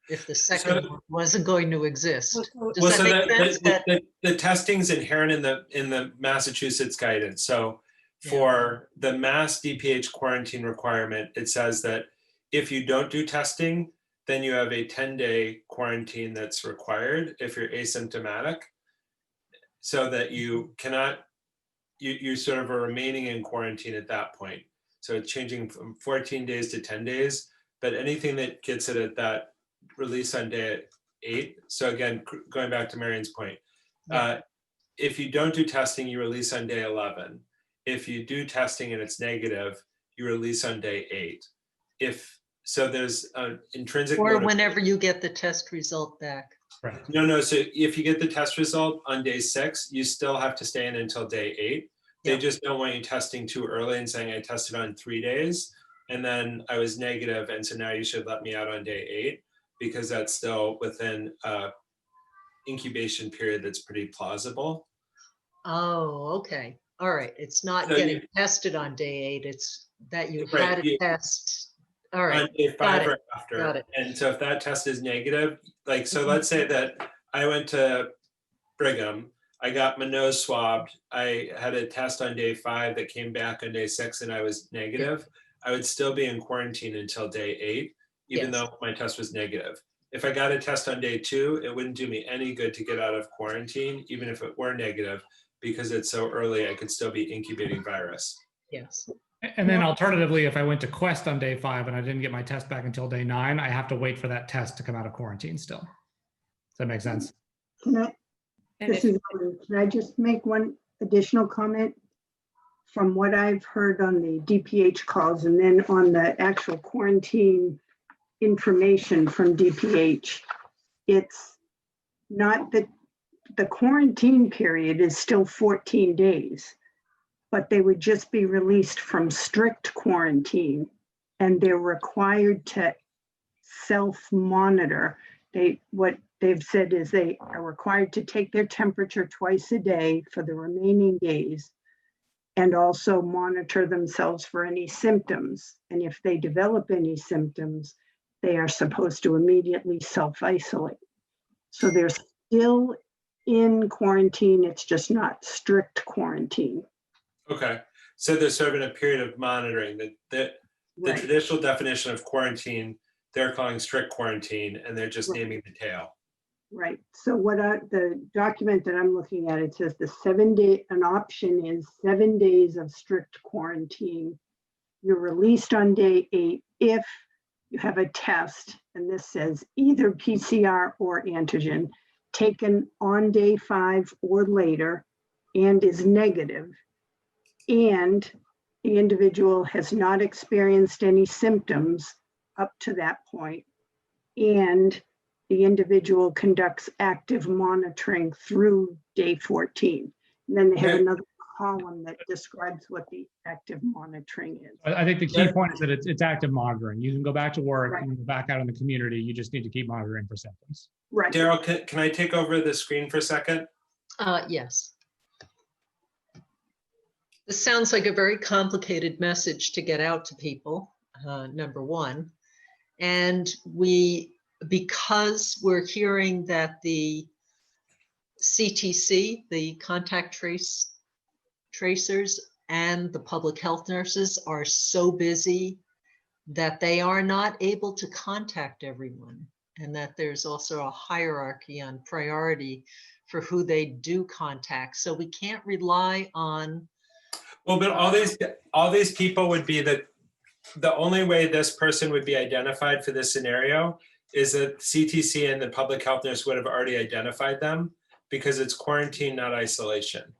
if the second one wasn't going to exist. Does that make sense? The testing's inherent in the Massachusetts guidance. So for the Mass DPH quarantine requirement, it says that if you don't do testing, then you have a 10-day quarantine that's required if you're asymptomatic, so that you cannot, you sort of are remaining in quarantine at that point. So it's changing from 14 days to 10 days, but anything that gets it at that release on day 8. So again, going back to Marion's point, if you don't do testing, you release on day 11. If you do testing and it's negative, you release on day 8. So there's an intrinsic or whenever you get the test result back. Right. No. So if you get the test result on day 6, you still have to stay in until day 8. They just don't want you testing too early and saying I tested on 3 days and then I was negative, and so now you should let me out on day 8, because that's still within incubation period that's pretty plausible. Oh, okay. All right. It's not getting tested on day 8. It's that you had a test. All right. On day 5 or after. Got it. And so if that test is negative, like, so let's say that I went to Brigham, I got my nose swabbed, I had a test on day 5 that came back on day 6 and I was negative, I would still be in quarantine until day 8, even though my test was negative. If I got a test on day 2, it wouldn't do me any good to get out of quarantine, even if it were negative, because it's so early, I could still be incubating virus. Yes. And then alternatively, if I went to Quest on day 5 and I didn't get my test back until day 9, I have to wait for that test to come out of quarantine still. Does that make sense? Can I just make one additional comment? From what I've heard on the DPH calls and then on the actual quarantine information from DPH, it's not that the quarantine period is still 14 days, but they would just be released from strict quarantine and they're required to self-monitor. What they've said is they are required to take their temperature twice a day for the remaining days and also monitor themselves for any symptoms. And if they develop any symptoms, they are supposed to immediately self-isolate. So they're still in quarantine, it's just not strict quarantine. Okay, so they're sort of in a period of monitoring. The traditional definition of quarantine, they're calling strict quarantine, and they're just naming the tail. Right. So the document that I'm looking at, it says the 7-day, an option is 7 days of strict quarantine. You're released on day 8 if you have a test, and this says either PCR or antigen, taken on day 5 or later and is negative, and the individual has not experienced any symptoms up to that point, and the individual conducts active monitoring through day 14. And then they have another column that describes what the active monitoring is. I think the key point is that it's active monitoring. You can go back to work, you can go back out in the community. You just need to keep monitoring for symptoms. Right. Daryl, can I take over the screen for a second? Yes. This sounds like a very complicated message to get out to people, number one. And because we're hearing that the CTC, the contact tracers, and the public health nurses are so busy that they are not able to contact everyone, and that there's also a hierarchy on priority for who they do contact. So we can't rely on. Well, but all these people would be the only way this person would be identified for this scenario is that CTC and the public health nurse would have already identified them, because it's quarantine, not isolation.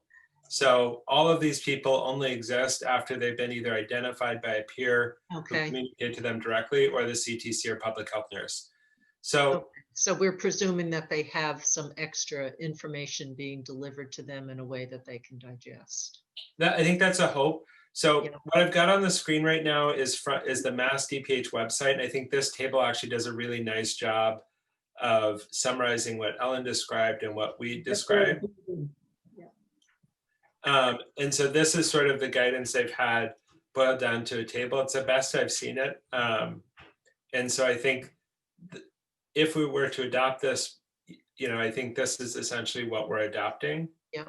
So all of these people only exist after they've been either identified by a peer who communicated to them directly, or the CTC or public health nurse. So we're presuming that they have some extra information being delivered to them in a way that they can digest. I think that's a hope. So what I've got on the screen right now is the Mass DPH website. And I think this table actually does a really nice job of summarizing what Ellen described and what we described. And so this is sort of the guidance they've had boiled down to a table. It's the best I've seen it. And so I think if we were to adopt this, I think this is essentially what we're adopting. Yeah.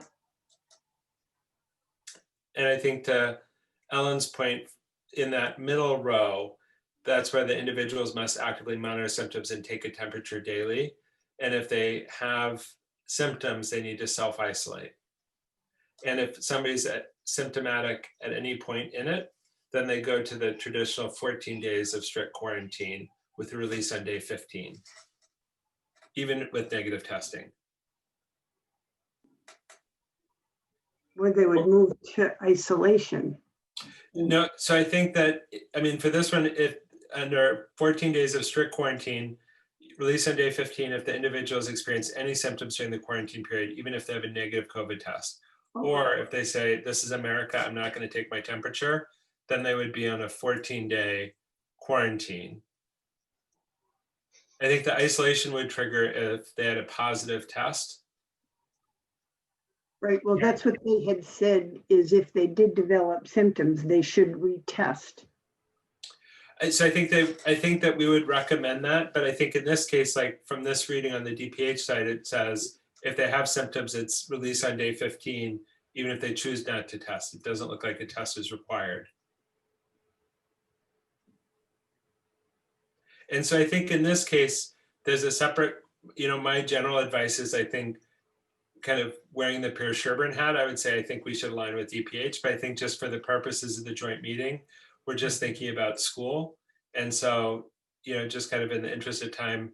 And I think to Ellen's point, in that middle row, that's where the individuals must actively monitor symptoms and take a temperature daily. And if they have symptoms, they need to self-isolate. And if somebody's symptomatic at any point in it, then they go to the traditional 14 days of strict quarantine with a release on day 15, even with negative testing. Where they would move to isolation. No, so I think that, for this one, if under 14 days of strict quarantine, release on day 15 if the individuals experience any symptoms during the quarantine period, even if they have a negative COVID test. Or if they say, this is America, I'm not going to take my temperature, then they would be on a 14-day quarantine. I think the isolation would trigger if they had a positive test. Right, well, that's what they had said, is if they did develop symptoms, they should retest. So I think that we would recommend that, but I think in this case, like from this reading on the DPH side, it says if they have symptoms, it's release on day 15, even if they choose not to test. It doesn't look like a test is required. And so I think in this case, there's a separate, my general advice is, I think, kind of wearing the Piers Sherborn hat, I would say I think we should align with DPH, but I think just for the purposes of the joint meeting, we're just thinking about school. And so, just kind of in the interest of time,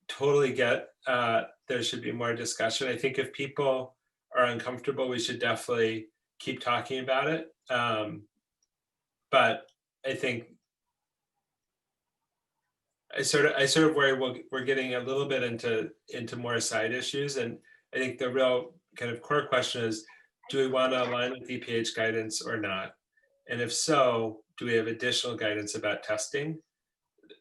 totally get there should be more discussion. I think if people are uncomfortable, we should definitely keep talking about it. But I think I sort of worry we're getting a little bit into more side issues. And I think the real kind of core question is, do we want to align with DPH guidance or not? And if so, do we have additional guidance about testing,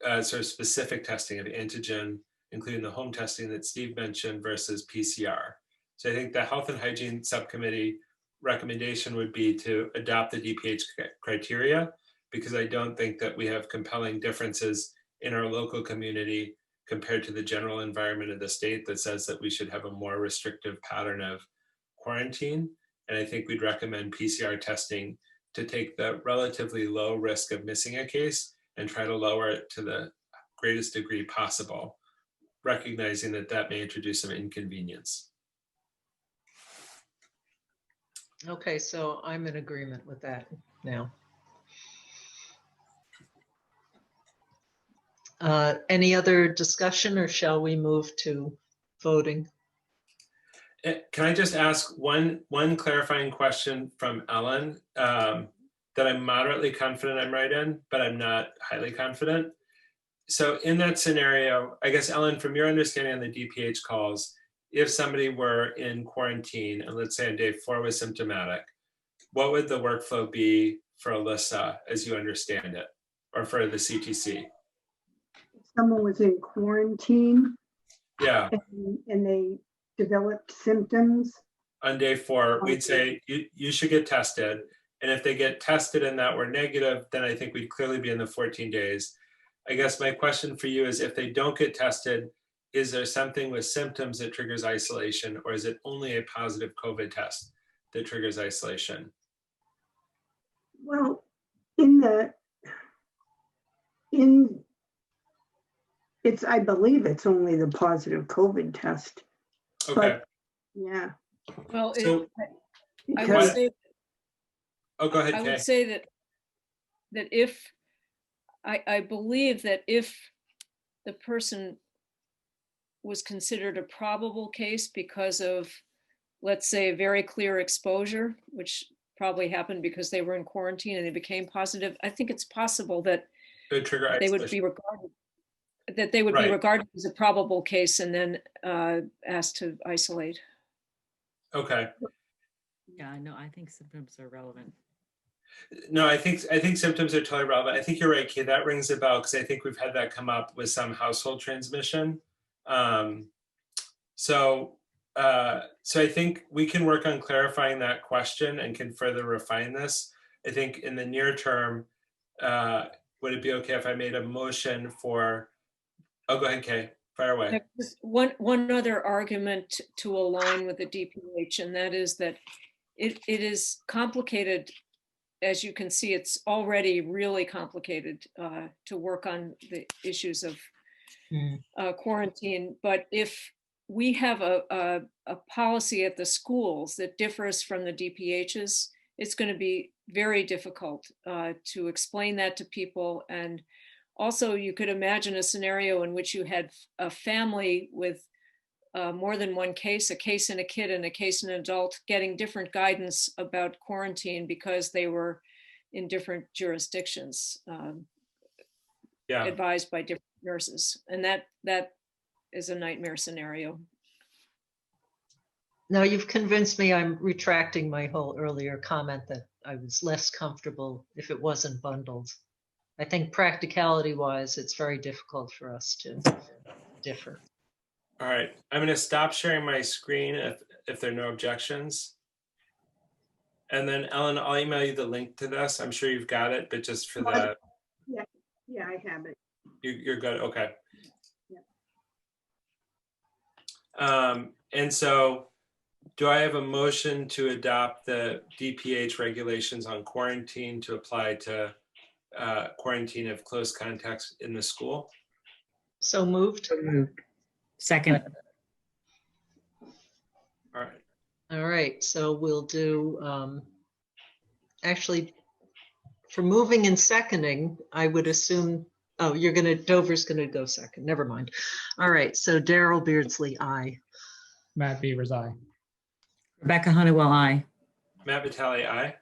sort of specific testing of antigen, including the home testing that Steve mentioned versus PCR? So I think the Health and Hygiene Subcommittee recommendation would be to adopt the DPH criteria, because I don't think that we have compelling differences in our local community compared to the general environment of the state that says that we should have a more restrictive pattern of quarantine. And I think we'd recommend PCR testing to take the relatively low risk of missing a case and try to lower it to the greatest degree possible, recognizing that that may introduce some inconvenience. Okay, so I'm in agreement with that now. Any other discussion, or shall we move to voting? Can I just ask one clarifying question from Ellen that I'm moderately confident I'm right in, but I'm not highly confident? So in that scenario, I guess, Ellen, from your understanding on the DPH calls, if somebody were in quarantine and let's say on day 4 was symptomatic, what would the workflow be for Alyssa as you understand it, or for the CTC? Someone was in quarantine. Yeah. And they developed symptoms. on day 4, we'd say you should get tested. And if they get tested and that were negative, then I think we'd clearly be in the 14 days. I guess my question for you is, if they don't get tested, is there something with symptoms that triggers isolation, or is it only a positive COVID test that triggers isolation? Well, I believe it's only the positive COVID test. Okay. But, yeah. Well, So, I because- would say, oh, go ahead, I Kay. would say that if, I believe that if the person was considered a probable case because of, let's say, very clear exposure, which probably happened because they were in quarantine and they became positive, I think it's possible that It would trigger they would isolation. be regarded, that they would be Right. regarded as a probable case and then asked to isolate. Okay. Yeah, no, I think symptoms are relevant. No, I think symptoms are totally relevant. I think you're right, Kay. That rings a bell because I think we've had that come up with some household transmission. So I think we can work on clarifying that question and can further refine this. I think in the near term, would it be okay if I made a motion for? Oh, go ahead, Kay. Fire away. One other argument to align with the DPH, and that is that it is complicated. As you can see, it's already really complicated to work on the issues of quarantine. But if we have a policy at the schools that differs from the DPH's, it's going to be very difficult to explain that to people. And also, you could imagine a scenario in which you had a family with more than one case, a case in a kid and a case in an adult, getting different guidance about quarantine because they were in different jurisdictions, advised by different nurses. And that is a nightmare scenario. Now you've convinced me. I'm retracting my whole earlier comment that I was less comfortable if it wasn't bundled. I think practicality wise, it's very difficult for us to differ. All right, I'm going to stop sharing my screen if there are no objections. And then Ellen, I'll email you the link to this. I'm sure you've got it, but just for the. Yeah, I have it. You're good, okay. Yeah. And so do I have a motion to adopt the DPH regulations on quarantine to apply to quarantine of close contacts in the school? So moved. Second. All right. All right, so we'll do, actually, for moving and seconding, I would assume, oh, Dover's gonna go second, never mind. All right, so Daryl Beardsley, aye. Matt Beavers, aye. Rebecca Honeywell, aye. Matt Vitale, aye.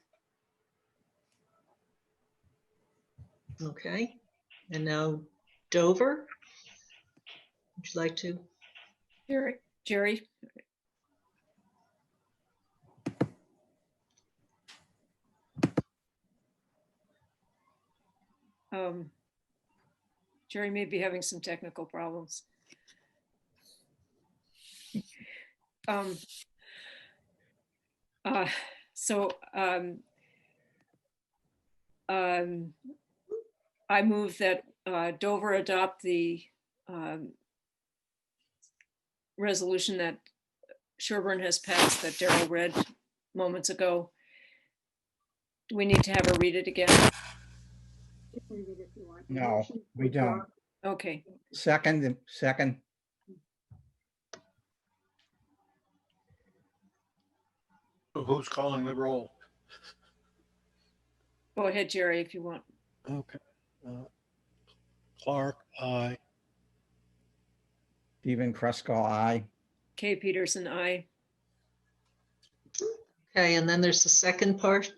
Okay, and now Dover. Would you like to? Jerry? Jerry may be having some technical problems. I move that Dover adopt the resolution that Sherborn has passed that Daryl read moments ago. Do we need to have her read it again? No, we don't. Okay. Second. Who's calling the roll? Go ahead, Jerry, if you want. Okay. Clark, aye. Stephen Kruskal, aye. Kay Peterson, aye. Okay, and then there's the second part.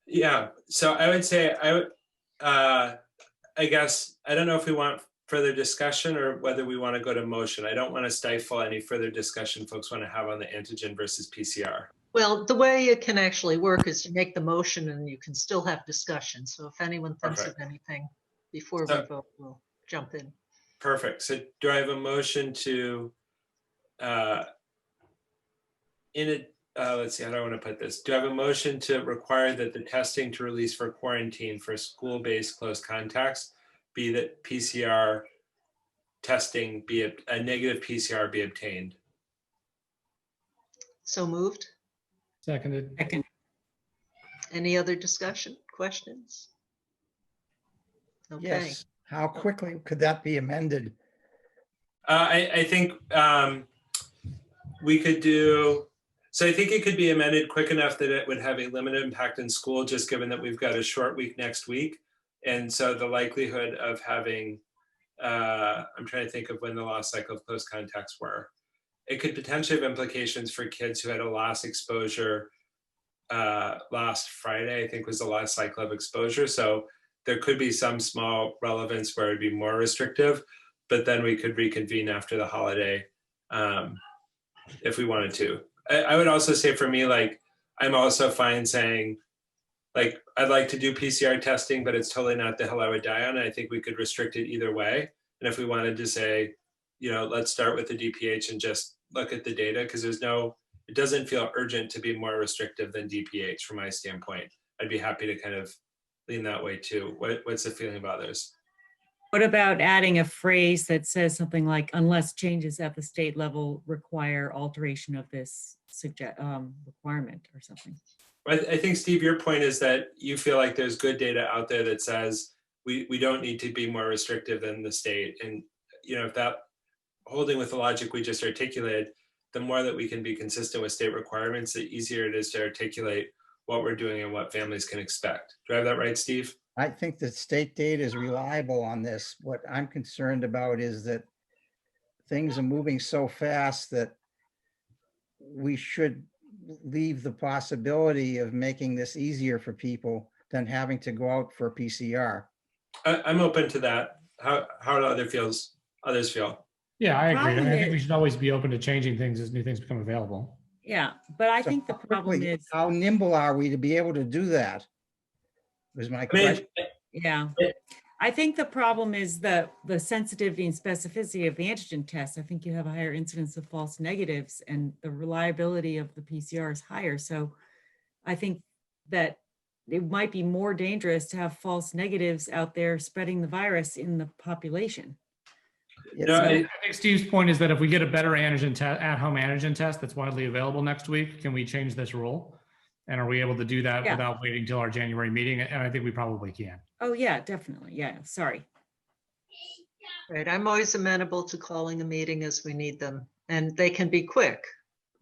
Yeah, so I would say, I guess, I don't know if we want further discussion or whether we want to go to motion. I don't want to stifle any further discussion folks want to have on the antigen versus PCR. Well, the way it can actually work is to make the motion and you can still have discussion. So if anyone thinks of anything before we vote, we'll jump in. Perfect. So do I have a motion to let's see, how do I want to put this? Do I have a motion to require that the testing to release for quarantine for school-based close contacts be that PCR testing be a negative PCR be obtained? So moved. Seconded. Second. Any other discussion, questions? Okay. Yes. How quickly could that be amended? I think we could do, so I think it could be amended quick enough that it would have a limited impact in school, just given that we've got a short week next week. And so the likelihood of having, I'm trying to think of when the last cycle of close contacts were. It could potentially have implications for kids who had a last exposure last Friday, I think was the last cycle of exposure. So there could be some small relevance where it'd be more restrictive, but then we could reconvene after the holiday if we wanted to. I would also say for me, like, I'm also fine saying, like, I'd like to do PCR testing, but it's totally not the hill I would die on. I think we could restrict it either way. And if we wanted to say, you know, let's start with the DPH and just look at the data, because it doesn't feel urgent to be more restrictive than DPH from my standpoint. I'd be happy to kind of lean that way too. What's the feeling of others? What about adding a phrase that says something like, unless changes at the state level require alteration of this requirement or something? I think, Steve, your point is that you feel like there's good data out there that says we don't need to be more restrictive than the state. And, you know, if that holding with the logic we just articulated, the more that we can be consistent with state requirements, the easier it is to articulate what we're doing and what families can expect. Do I have that right, Steve? I think that state data is reliable on this. What I'm concerned about is that things are moving so fast that we should leave the possibility of making this easier for people than having to go out for a PCR. I'm open to that. How do others feel? Yeah, I agree. I Problem mean, I think we is- should always be open to changing things as new things become available. Yeah, but I So think the how problem quickly- is, How nimble are we to be able to do that? Was my I mean, question. yeah. I think the problem is the sensitivity and specificity of the antigen test. I think you have a higher incidence of false negatives and the reliability of the PCR is higher. So I think that it might be more dangerous to have false negatives out there spreading the virus in the population. It's No, not- I think Steve's point is that if we get a better antigen test, at-home antigen test that's widely available next week, can we change this rule? And are we able to do that Yeah. without waiting till our January meeting? And I think we probably can. Oh, yeah, definitely. Yeah, sorry. Right, I'm always amenable to calling a meeting as we need them, and they can be quick.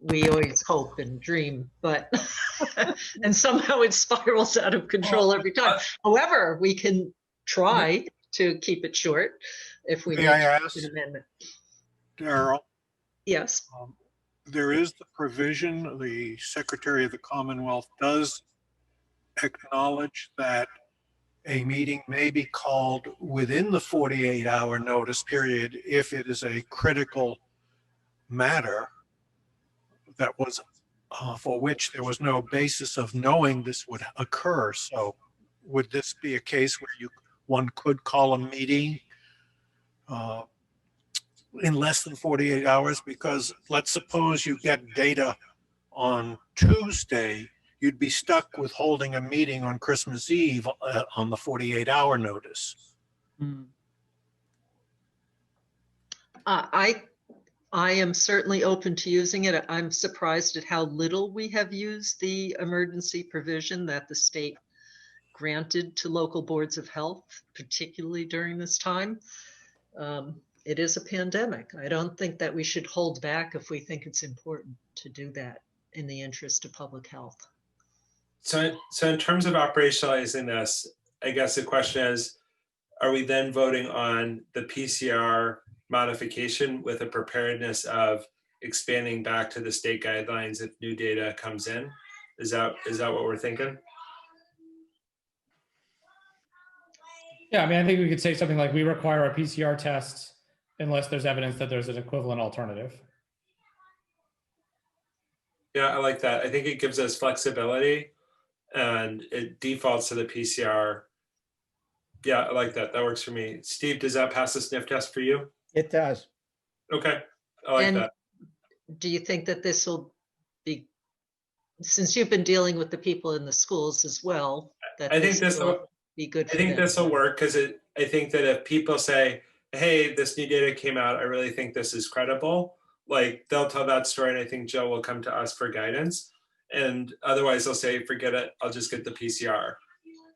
We always hope and dream, but, and somehow it spirals out of control every time. However, we can try to keep it short if we May need I to ask? make an amendment. Daryl, Yes, there is the provision, the Secretary of the Commonwealth does acknowledge that a meeting may be called within the 48-hour notice period if it is a critical matter that was for which there was no basis of knowing this would occur. So would this be a case where one could call a meeting in less than 48 hours? Because let's suppose you get data on Tuesday, you'd be stuck with holding a meeting on Christmas Eve on the 48-hour notice. Mm. I am certainly open to using it. I'm surprised at how little we have used the emergency provision that the state granted to local boards of health, particularly during this time. It is a pandemic. I don't think that we should hold back if we think it's important to do that in the interest of public health. So in terms of operationalizing this, I guess the question is, are we then voting on the PCR modification with a preparedness of expanding back to the state guidelines if new data comes in? Is that what we're thinking? Yeah, I mean, I think we could say something like we require a PCR test unless there's evidence that there's an equivalent alternative. Yeah, I like that. I think it gives us flexibility and it defaults to the PCR. Yeah, I like that. That works for me. Steve, does that pass the sniff test for you? It does. Okay, I like And that. do you think that this will be, since you've been dealing with the people in the schools as well, that I think this will will, be good I for think them. this will work because I think that if people say, hey, this new data came out, I really think this is credible, like they'll tell that story and I think Joe will come to us for guidance. And otherwise they'll say, forget it, I'll just get the PCR.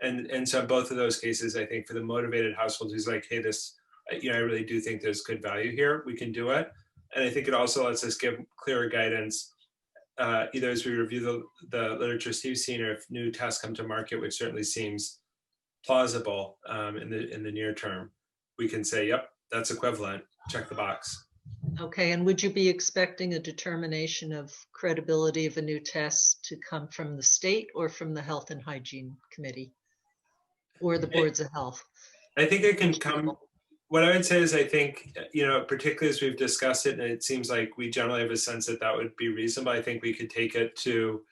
And so in both of those cases, I think for the motivated household who's like, hey, this, I really do think there's good value here, we can do it. And I think it also lets us give clearer guidance, either as we review the literature Steve's seen, or if new tests come to market, which certainly seems plausible in the near term, we can say, yep, that's equivalent, check the box. Okay, and would you be expecting a determination of credibility of a new test to come from the state or from the Health and Hygiene Committee or the boards of health? I think it can come, what I would say is I think, particularly as we've discussed it, and it seems like we generally have a sense that that would be reasonable. I think we could take it to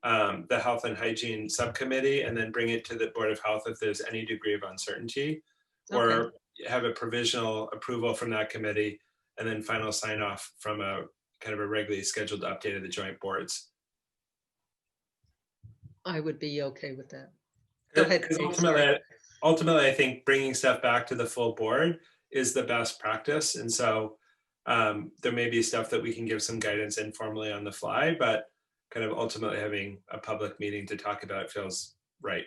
the Health and Hygiene Subcommittee and then bring it to the Board of Health if there's any degree of uncertainty, or have a provisional approval from that committee and then final sign off from a kind of a regularly scheduled update of the joint boards. I would be okay with that. Go ahead. Because Dave, ultimately, I think bringing stuff back to the full board is the best practice. And so there may be stuff that we can give some guidance informally on the fly, but kind of ultimately having a public meeting to talk about it feels right.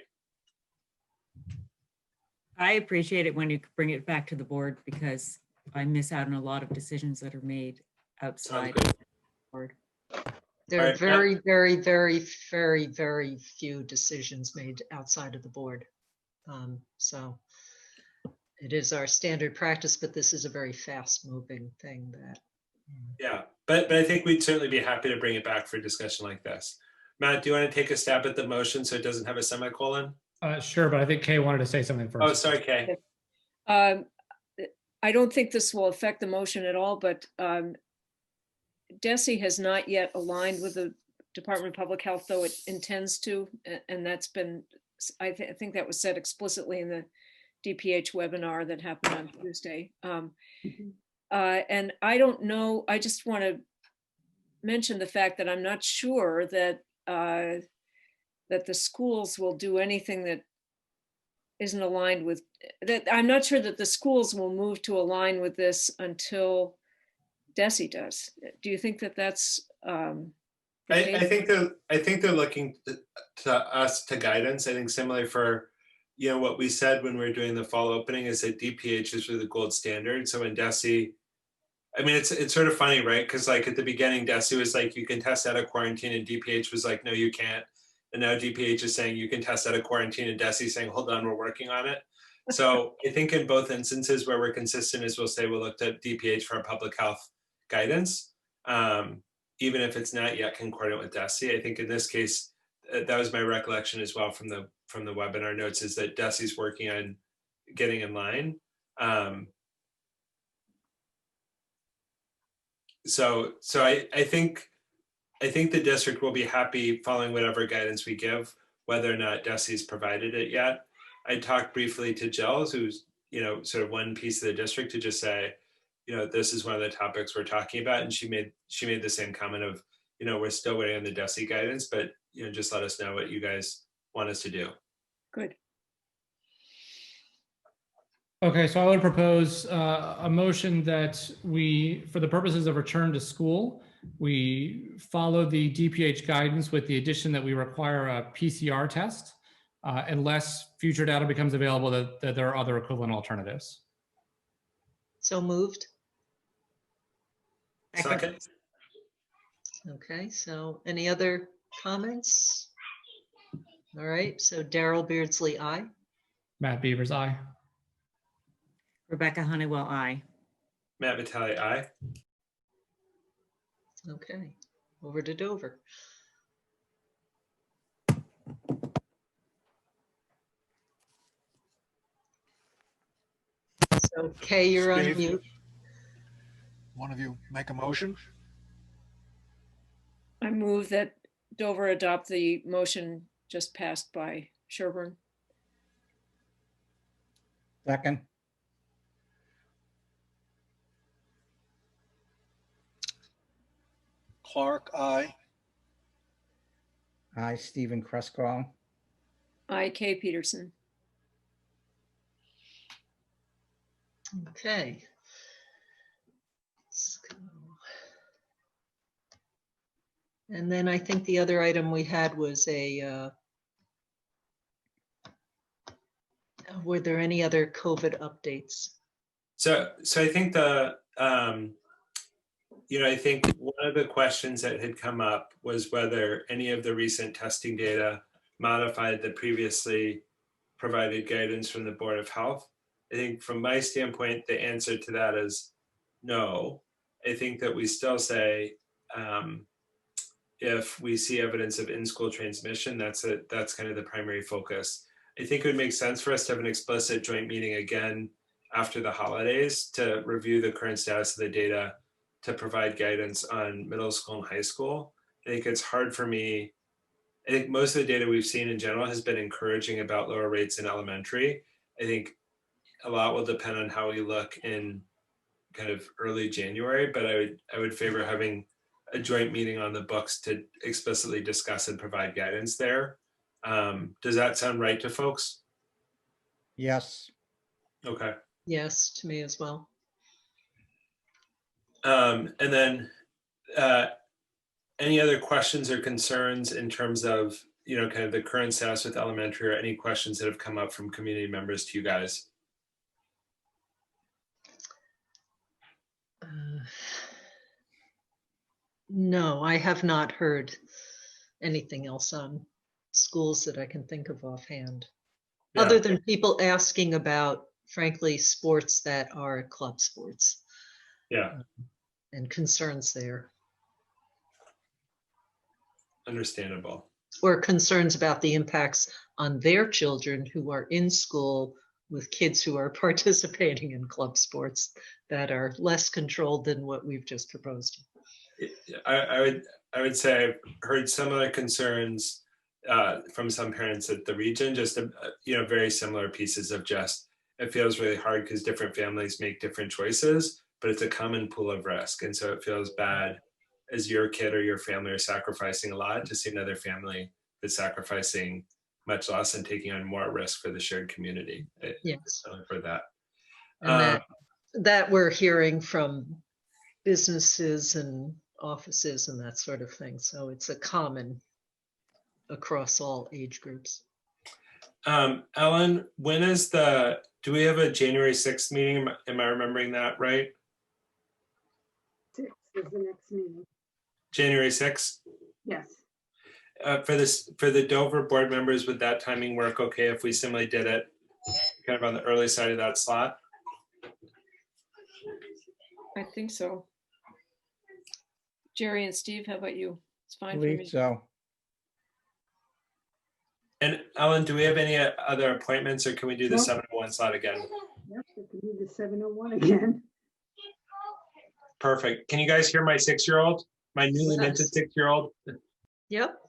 I appreciate it when you bring it back to the board because I miss out on a lot of decisions that are made outside of the board. there are All right, very, very, very, very, very few decisions made outside of the board. So it is our standard practice, but this is a very fast moving thing that. Yeah, but I think we'd certainly be happy to bring it back for a discussion like this. Matt, do you want to take a stab at the motion so it doesn't have a semicolon? Sure, but I think Kay wanted to say something first. Oh, sorry, Kay. I don't think this will affect the motion at all, but DESE has not yet aligned with the Department of Public Health, though it intends to, and that's been, I think that was said explicitly in the DPH webinar that happened on Tuesday. And I don't know, I just want to mention the fact that I'm not sure that that the schools will do anything that isn't aligned with that. I'm not sure that the schools will move to align with this until DESE does. Do you think that that's I think they're looking to us to guidance. I think similarly for what we said when we were doing the fall opening is that DPH is really the gold standard. So in DESE, I mean it's sort of funny, right? Because like at the beginning, DESE was like you can test out of quarantine, and DPH was like no, you can't. And now DPH is saying you can test out of quarantine, and DESE saying hold on, we're working on it. So I think in both instances where we're consistent is we'll say we'll look at DPH for our public health guidance, even if it's not yet concordant with DESE. I think in this case, that was my recollection as well from the webinar notes, is that DESE is working on getting in line. So I think the district will be happy following whatever guidance we give, whether or not DESE's provided it yet. I talked briefly to Jill, who's sort of one piece of the district, to just say, this is one of the topics we're talking about, and she made the same comment of, we're still waiting on the DESE guidance, but just let us know what you guys want us to do. good? Okay, so I would propose a motion that we, for the purposes of return to school, we follow the DPH guidance with the addition that we require a PCR test unless future data becomes available that there are other equivalent alternatives. So moved. Second. Okay, so any other comments? All right, so Daryl Beardsley, aye. Matt Beavers, aye. Rebecca Honeywell, aye. Matt Vitale, aye. Okay, over to Dover. So Kay, you're on Steve? mute. One of you make a motion? I move that Dover adopt the motion just passed by Sherborn. Second, Clark, aye. I, Stephen Kruskall. I.K. Peterson. Okay. Let's go. And then I think the other item we had was were there any other COVID updates? So I think I think one of the questions that had come up was whether any of the recent testing data modified the previously provided guidance from the Board of Health. I think from my standpoint, the answer to that is no. I think that we still say if we see evidence of in-school transmission, that's kind of the primary focus. I think it would make sense for us to have an explicit joint meeting again after the holidays to review the current status of the data, to provide guidance on middle school and high school. I think it's hard for me. I think most of the data we've seen in general has been encouraging about lower rates in elementary. I think a lot will depend on how we look in kind of early January, but I would favor having a joint meeting on the books to explicitly discuss and provide guidance there. Does that sound right to folks? Yes. Okay. Yes, to me as well. And then any other questions or concerns in terms of, kind of the current status with elementary, or any questions that have come up from community members to you guys? No, I have not heard anything else on schools that I can think of offhand. Yeah. Other than people asking about, frankly, sports that are club sports. Yeah. And concerns there. Understandable. Or concerns about the impacts on their children who are in school with kids who are participating in club sports that are less controlled than what we've just proposed. I would say I've heard similar concerns from some parents at the region, just very similar pieces of just, it feels really hard because different families make different choices, but it's a common pool of risk. And so it feels bad as your kid or your family are sacrificing a lot to see another family that's sacrificing much less and taking on more risk for the shared community. Yes. For that. And that we're hearing from businesses and offices and that sort of thing. So it's a common across all age groups. Ellen, when is do we have a January 6th meeting? Am I remembering that right? 6th is the next meeting. January 6th? Yes. For the Dover board members, would that timing work okay if we similarly did it kind of on the early side of that slot? I think so. Jerry and Steve, how about you? It's I fine for me. believe so. And Ellen, do we have any other appointments, or can we do the No. 7:01 slot again? Yep, we can do the 7:01 again. Perfect. Can you guys hear my 6-year-old? My newly minted Yes. 6-year-old? Yep.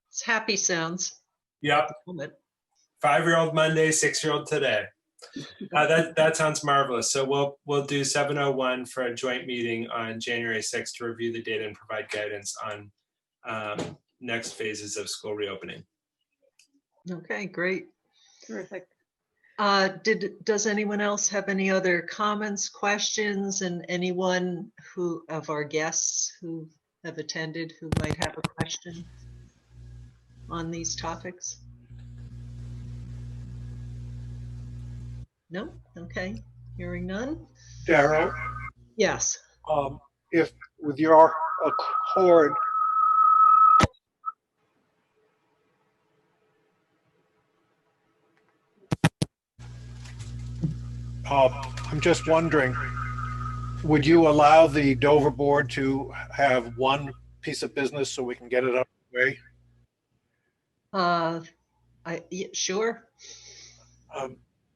It's happy sounds. Yep. 5-year-old Monday, 6-year-old today. That sounds marvelous. So we'll do 7:01 for a joint meeting on January 6th to review the data and provide guidance on next phases of school reopening. Okay, great. Terrific. Does anyone else have any other comments, questions, and anyone who of our guests who have attended who might have a question on these topics? No? Okay, hearing none. Daryl, Yes. if with your accord, I'm just wondering, would you allow the Dover board to have one piece of business so we can get it up the way? Yeah, sure.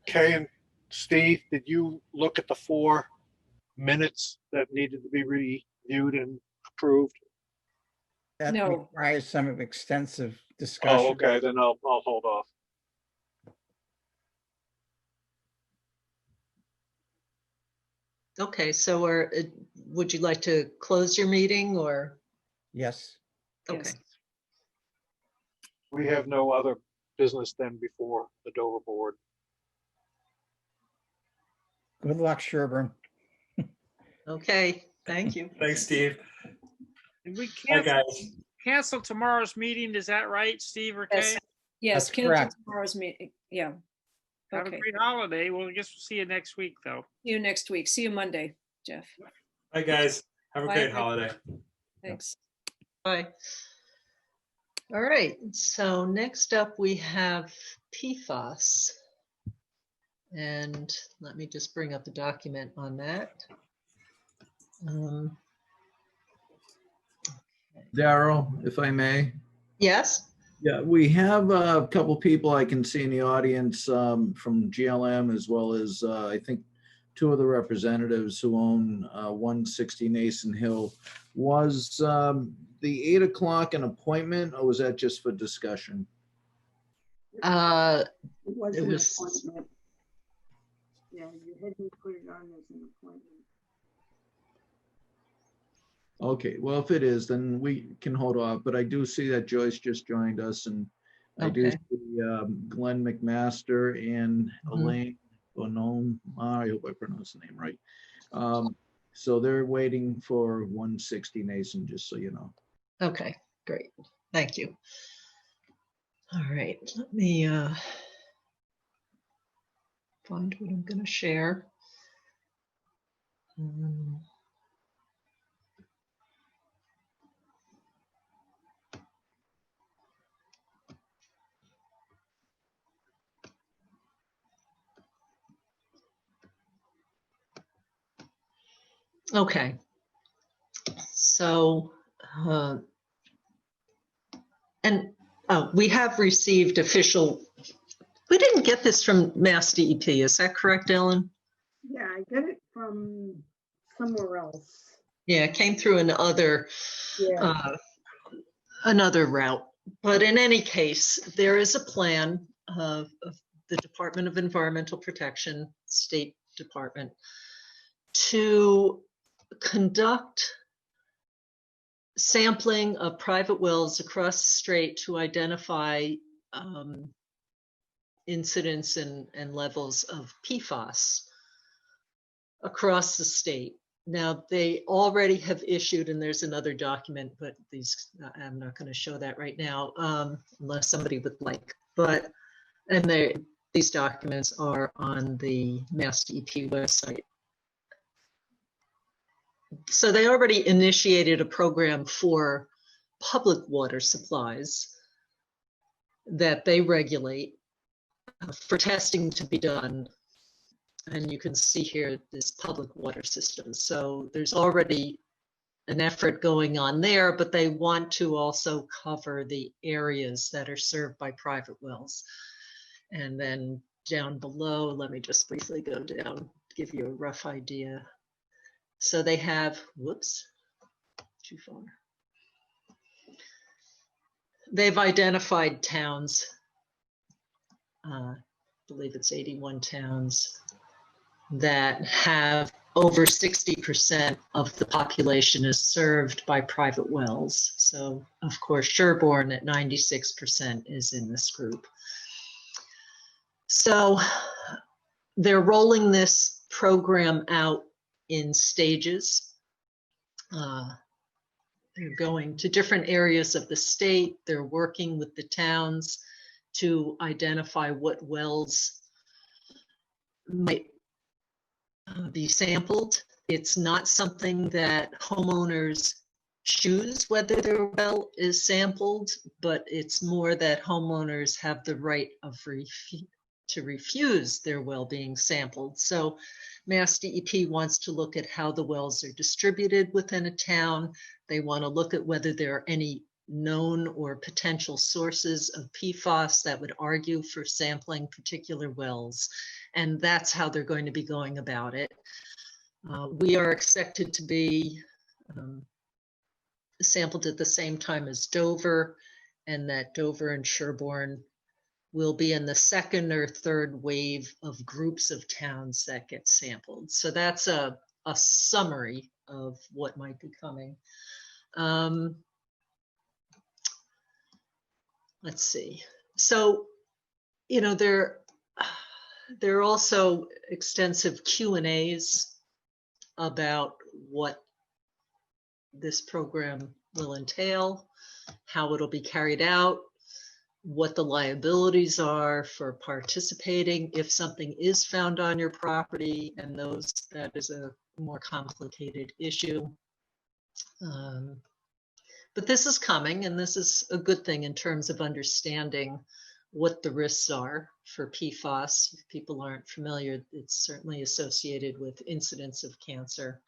Kay and Steve, did you look at the 4 minutes that needed to be reviewed and approved? That No. requires some extensive discussion. Oh, okay, then I'll hold off. Okay, so would you like to close your meeting or? Yes. Okay. Yes. We have no other business then before the Dover board. Good luck, Sherburne. Okay, thank you. Thanks, Steve. Did we Bye, guys. cancel tomorrow's meeting? Is that right, Steve or Kay? Yes. Yes, That's cancel correct. tomorrow's meeting. Yeah. Have Okay. a great holiday. Well, I guess we'll see you next week, though. See you next week. See you Monday, Jeff. Bye, guys. Have a Bye, great everyone. holiday. Thanks. Bye. All right, so next up we have PFAS. And let me just bring up the document on that. Darrell, if I may. Yes? Yeah, we have a couple people I can see in the audience from GLM, as well as I think two of the representatives who own 160 Nason Hill. Was the 8 o'clock an appointment, or was that just for discussion? It was It an was- appointment. Yeah, you hadn't put it on as an appointment. Okay, well, if it is, then we can hold off, but I do see that Joyce just joined us, and I do Okay. see Glenn McMaster and Mhm. Elaine Bonom. I hope I pronounced the name right. So they're waiting for 160 Nason, just so you know. Okay, great. Thank you. All right, let me find what I'm going to share. Okay. So, we have received official, we didn't get this from Mass DEP, is that correct, Ellen? Yeah, I got it from somewhere else. Yeah, it came through another route. But in any case, there is a plan of the Department of Environmental Protection, State Department, to conduct sampling of private wells across the state to identify incidents and levels of PFAS across the state. Now, they already have issued, and there's another document, but I'm not going to show that right now, unless somebody would like. But, these documents are on the Mass DEP website. So they already initiated a program for public water supplies that they regulate for testing to be done. And you can see here this public water system. So there's already an effort going on there, but they want to also cover the areas that are served by private wells. And then down below, let me just briefly go down, give you a rough idea. So they have, whoops, too far. They've identified towns, I believe it's 81 towns, that have over 60% of the population is served by private wells. So of course, Sherborn at 96% is in this group. So they're rolling this program out in stages. They're going to different areas of the state. They're working with the towns to identify what wells might be sampled. It's not something that homeowners choose whether their well is sampled, but it's more that homeowners have the right to refuse their well being sampled. So Mass DEP wants to look at how the wells are distributed within a town. They want to look at whether there are any known or potential sources of PFAS that would argue for sampling particular wells. And that's how they're going to be going about it. We are expected to be sampled at the same time as Dover, and that Dover and Sherborn will be in the second or third wave of groups of towns that get sampled. So that's a summary of what might be coming. let's see. So, you know, there are also extensive Q&As about what this program will entail, how it'll be carried out, what the liabilities are for participating if something is found on your property, and that is a more complicated issue. But this is coming, and this is a good thing in terms of understanding what the risks are for PFAS. If people aren't familiar, it's certainly associated with incidence of cancer.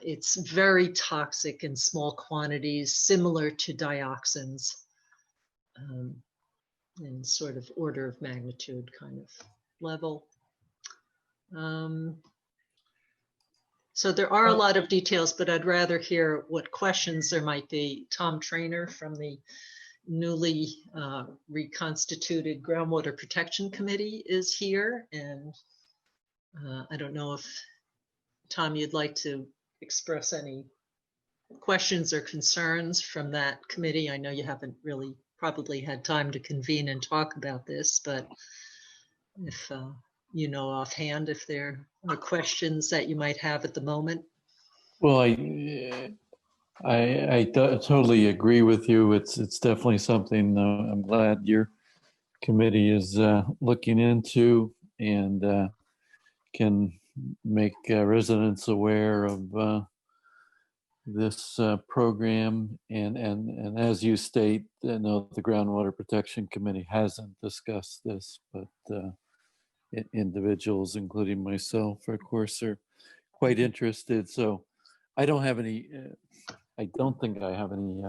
It's very toxic in small quantities, similar to dioxins, in sort of order of magnitude kind of level. So there are a lot of details, but I'd rather hear what questions there might be. Tom Trainer from the newly reconstituted Groundwater Protection Committee is here. And I don't know if, Tom, you'd like to express any questions or concerns from that committee. I know you haven't really probably had time to convene and talk about this, but if you know offhand if there are questions that you might have at the moment. Well, I totally agree with you. It's definitely something I'm glad your committee is looking into and can make residents aware of this program. And as you state, no, the Groundwater Protection Committee hasn't discussed this, but individuals, including myself, of course, are quite interested. So I don't have any, I don't think I have any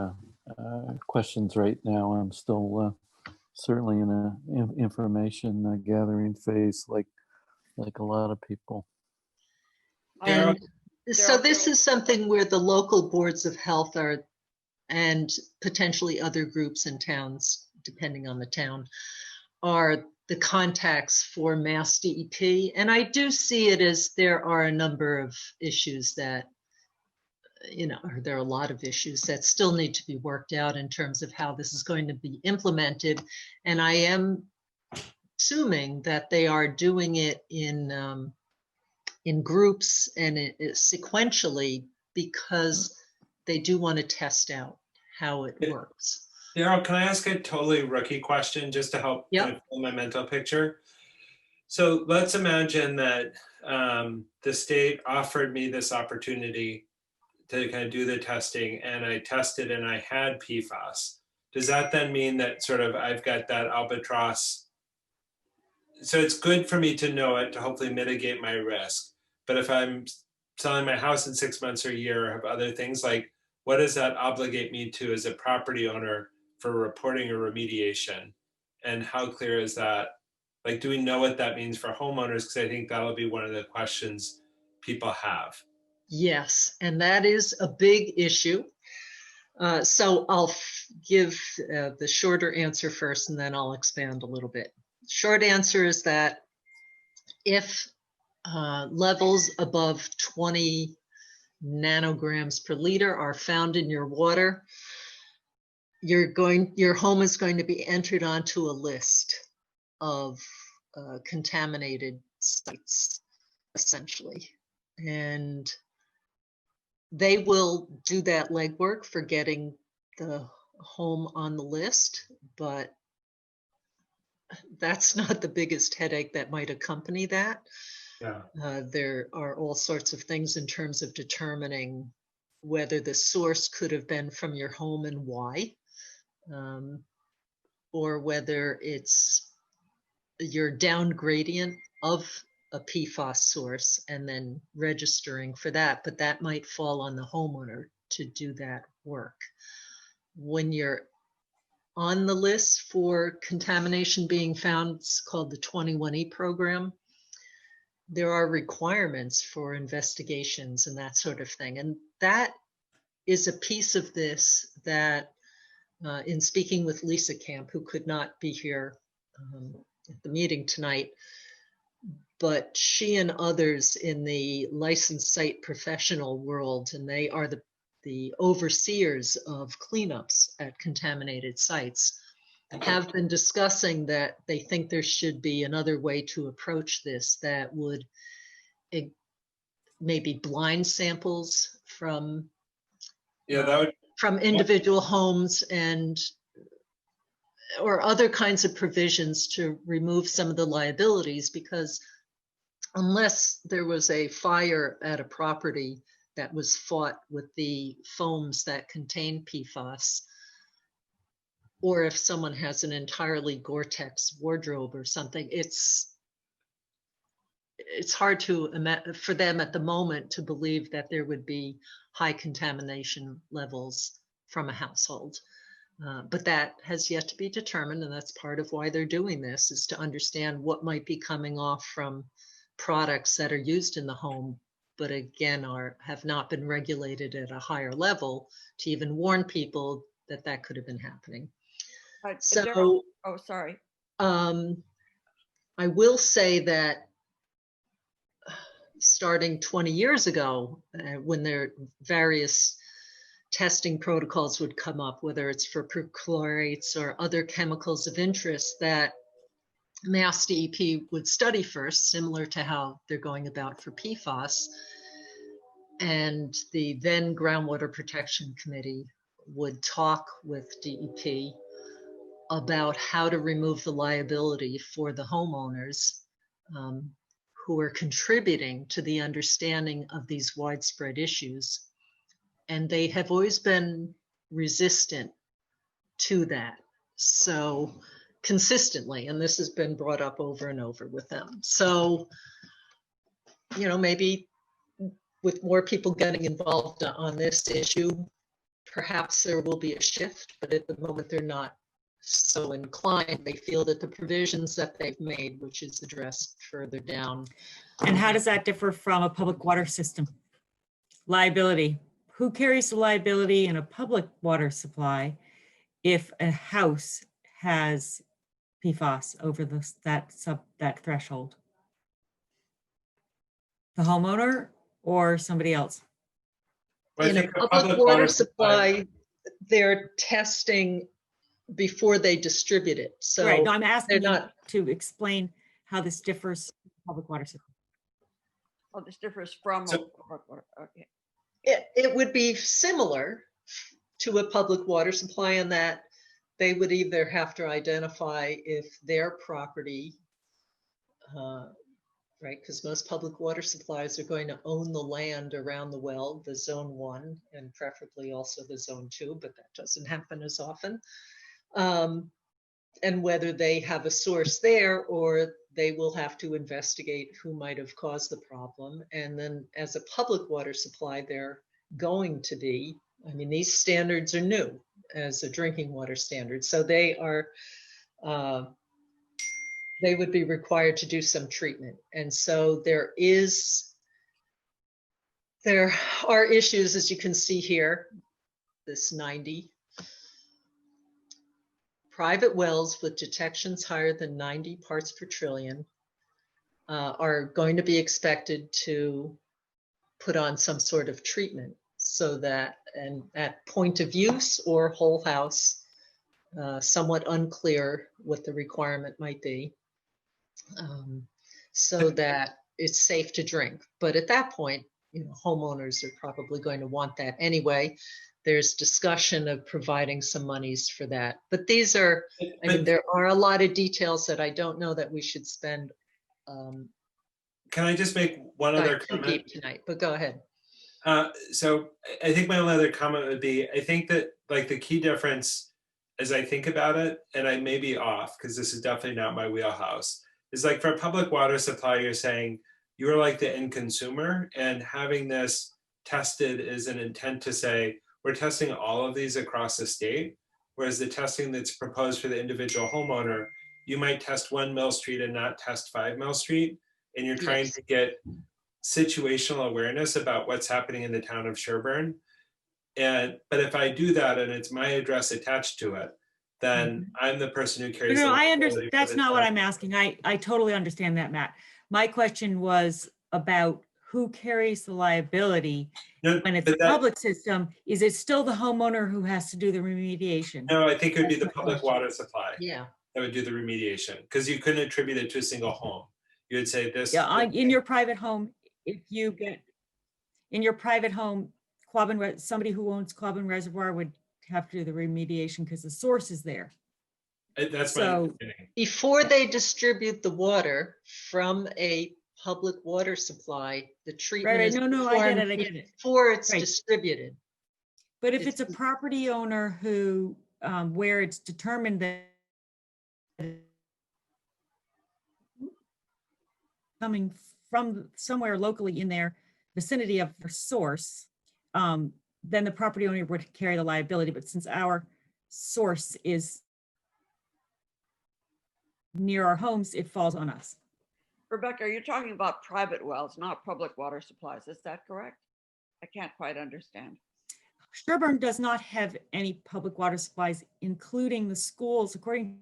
questions right now. I'm still certainly in an information gathering phase like a lot of people. And so this is something where the local boards of health are, and potentially other groups in towns, depending on the town, are the contacts for Mass DEP. And I do see it as there are a number of issues that, you know, there are a lot of issues that still need to be worked out in terms of how this is going to be implemented. And I am assuming that they are doing it in groups and sequentially, because they do want to test out how it works. Daryl, can I ask a totally rookie question just to help kind of fill my mental picture? So let's imagine that the state offered me this opportunity to kind of do the testing, and I tested and I had PFAS. Does that then mean that sort of I've got that albatross? So it's good for me to know it to hopefully mitigate my risk. But if I'm selling my house in 6 months or a year or have other things, like what does that obligate me to as a property owner for reporting or remediation? And how clear is that? Like, do we know what that means for homeowners? Because I think that'll be one of the questions people have. Yes, and that is a big issue. So I'll give the shorter answer first, and then I'll expand a little bit. Short answer is that if levels above 20 nanograms per liter are found in your water, your home is going to be entered onto a list of contaminated sites, essentially. And they will do that legwork for getting the home on the list, but that's not the biggest headache that might accompany that. Yeah. There are all sorts of things in terms of determining whether the source could have been from your home and why, or whether it's your down gradient of a PFAS source and then registering for that, but that might fall on the homeowner to do that work. When you're on the list for contamination being found, it's called the 21E program. There are requirements for investigations and that sort of thing. And that is a piece of this that in speaking with Lisa Camp, who could not be here at the meeting tonight, but she and others in the licensed site professional world, and they are the overseers of cleanups at contaminated sites have been discussing that they think there should be another way to approach this that would maybe blind samples from from individual homes and or other kinds of provisions to remove some of the liabilities, because unless there was a fire at a property that was fought with the foams that contain PFAS, or if someone has an entirely Gore-Tex wardrobe or something, it's hard for them at the moment to believe that there would be high contamination levels from a household. But that has yet to be determined, and that's part of why they're doing this, is to understand what might be coming off from products that are used in the home, but again have not been regulated at a higher level to even warn people that that could have been happening. So, oh, sorry. I will say that starting 20 years ago, when there various testing protocols would come up, whether it's for perchlorates or other chemicals of interest, that Mass DEP would study first, similar to how they're going about for PFAS. And the then Groundwater Protection Committee would talk with DEP about how to remove the liability for the homeowners who are contributing to the understanding of these widespread issues. And they have always been resistant to that. So consistently, and this has been brought up over and over with them. So, you know, maybe with more people getting involved on this issue, perhaps there will be a shift, but at the moment they're not so inclined. They feel that the provisions that they've made, which is addressed further down. And how does that differ from a public water system? Liability. Who carries the liability in a public water supply if a house has PFAS over that threshold? The homeowner or somebody else? Well, in a public water supply, they're testing before they distribute it. So right. No, I'm asking you not to explain how this differs from public water system. Oh, this differs from So, public water. Okay. It would be similar to a public water supply in that they would either have to identify if their property, right, because most public water supplies are going to own the land around the well, the zone 1, and preferably also the zone 2, but that doesn't happen as often. And whether they have a source there or they will have to investigate who might have caused the problem. And then as a public water supply, they're going to be, I mean, these standards are new as a drinking water standard. So they are, they would be required to do some treatment. And so there are issues, as you can see here, this 90. Private wells with detections higher than 90 parts per trillion are going to be expected to put on some sort of treatment, so that, and at point of use or whole house, somewhat unclear what the requirement might be, so that it's safe to drink. But at that point, you know, homeowners are probably going to want that anyway. There's discussion of providing some monies for that. But these are, I mean, there are a lot of details that I don't know that we should spend. Can I just make one other comment? Deep tonight, but go ahead. So I think my only other comment would be, I think that like the key difference as I think about it, and I may be off because this is definitely not my wheelhouse, is like for a public water supply, you're saying you're like the end consumer, and having this tested is an intent to say, we're testing all of these across the state, whereas the testing that's proposed for the individual homeowner, you might test 1 Mill Street and not test 5 Mill Street, and you're trying to get situational awareness about what's happening in the town of Sherborn. But if I do that and it's my address attached to it, then I'm the person who carries. No, I understand. That's not what I'm asking. I totally understand that, Matt. My question was about who carries the liability No, when it's but a that- public system? Is it still the homeowner who has to do the remediation? No, I think it would be That's the my public question. water supply Yeah. that would do the remediation, because you couldn't attribute it to a single home. You would say this. Yeah, in your private home, if you get, in your private home, somebody who owns Quabbin Reservoir would have to do the remediation because the source is there. That's my So- understanding. Before they distribute the water from a public water supply, the treatment Right, is no, I get performed it, I get it. before it's Right. distributed. But if It's- it's a property owner who, where it's determined that coming from somewhere locally in their vicinity of their source, then the property owner would carry the liability. But since our source is near our homes, it falls on us. Rebecca, you're talking about private wells, not public water supplies. Is that correct? I can't quite understand. Sherborn does not have any public water supplies, including the schools, according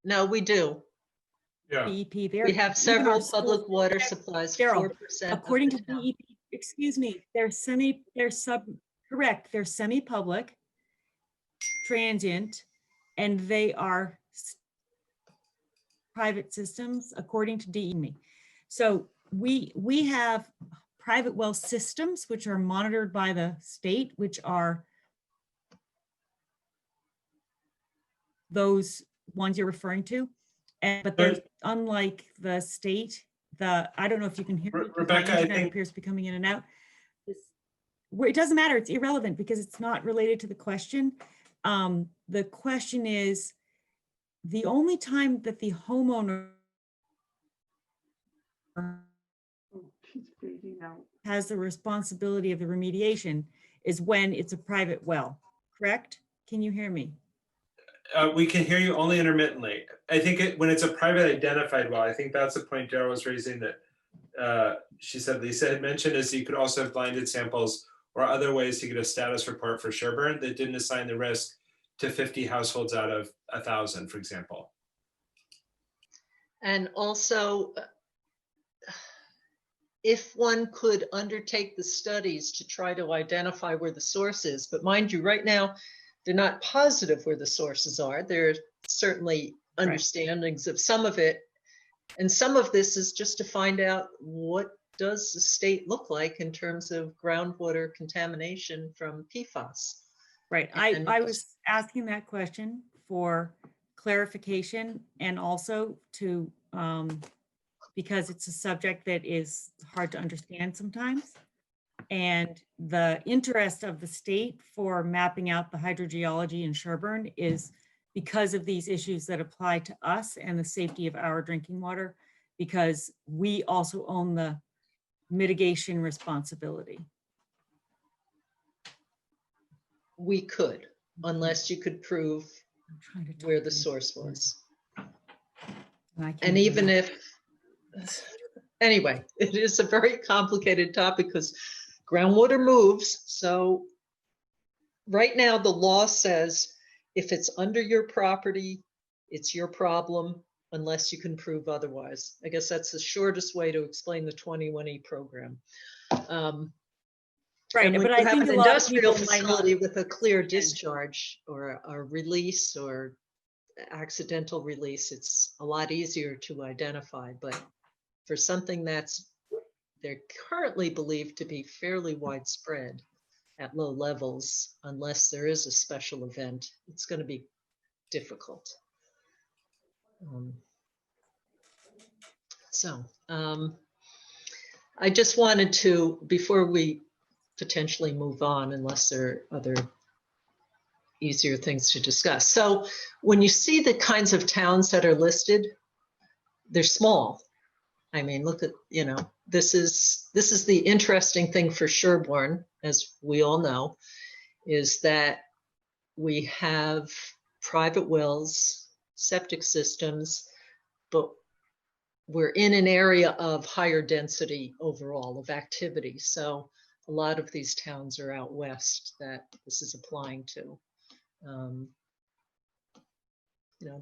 No, we do. Yeah. to DEP. There, We have even several our schools- public water supplies, Daryl, 4% of according the to town. DEP, excuse me, they're correct, they're semi-public, transient, and they are private systems according to DEP. So we have private well systems, which are monitored by the state, which are those ones you're referring to. But they're unlike the state, I don't know if you can hear me, because my Rebecca, I internet think- appears to be coming in and out. It doesn't matter, it's irrelevant because it's not related to the question. The question is, the only time that the homeowner She's fading out. has the responsibility of the remediation is when it's a private well, correct? Can you hear me? We can hear you only intermittently. I think when it's a private identified well, I think that's the point Daryl was raising that she said Lisa had mentioned, is you could also have blinded samples or other ways to get a status report for Sherborn that didn't assign the risk to 50 households out of 1,000, for example. And also, if one could undertake the studies to try to identify where the source is, but mind you, right now, they're not positive where the sources are. There are certainly understandings of some of it. And some of this is just to find out, what does the state look like in terms of groundwater contamination from PFAS? Right, And- I was asking that question for clarification and also to, because it's a subject that is hard to understand sometimes. And the interest of the state for mapping out the hydrogeology in Sherborn is because of these issues that apply to us and the safety of our drinking water, because we also own the mitigation responsibility. We could, unless you could prove I'm trying to talk where to the you. source was. And I can't And even hear. if, anyway, it is a very complicated topic because groundwater moves. So right now, the law says if it's under your property, it's your problem unless you can prove otherwise. I guess that's the shortest way to explain the 21E program. Right, And when but you I have think an a lot of industrial people might not. facility with a clear discharge or a release or accidental release, it's a lot easier to identify. But for something that's they're currently believed to be fairly widespread at low levels, unless there is a special event, it's going to be difficult. I just wanted to, before we potentially move on, unless there are other easier things to discuss. So when you see the kinds of towns that are listed, they're small. I mean, look at, this is the interesting thing for Sherborn, as we all know, is that we have private wells, septic systems, but we're in an area of higher density overall of activity. So a lot of these towns are out west that this is applying to.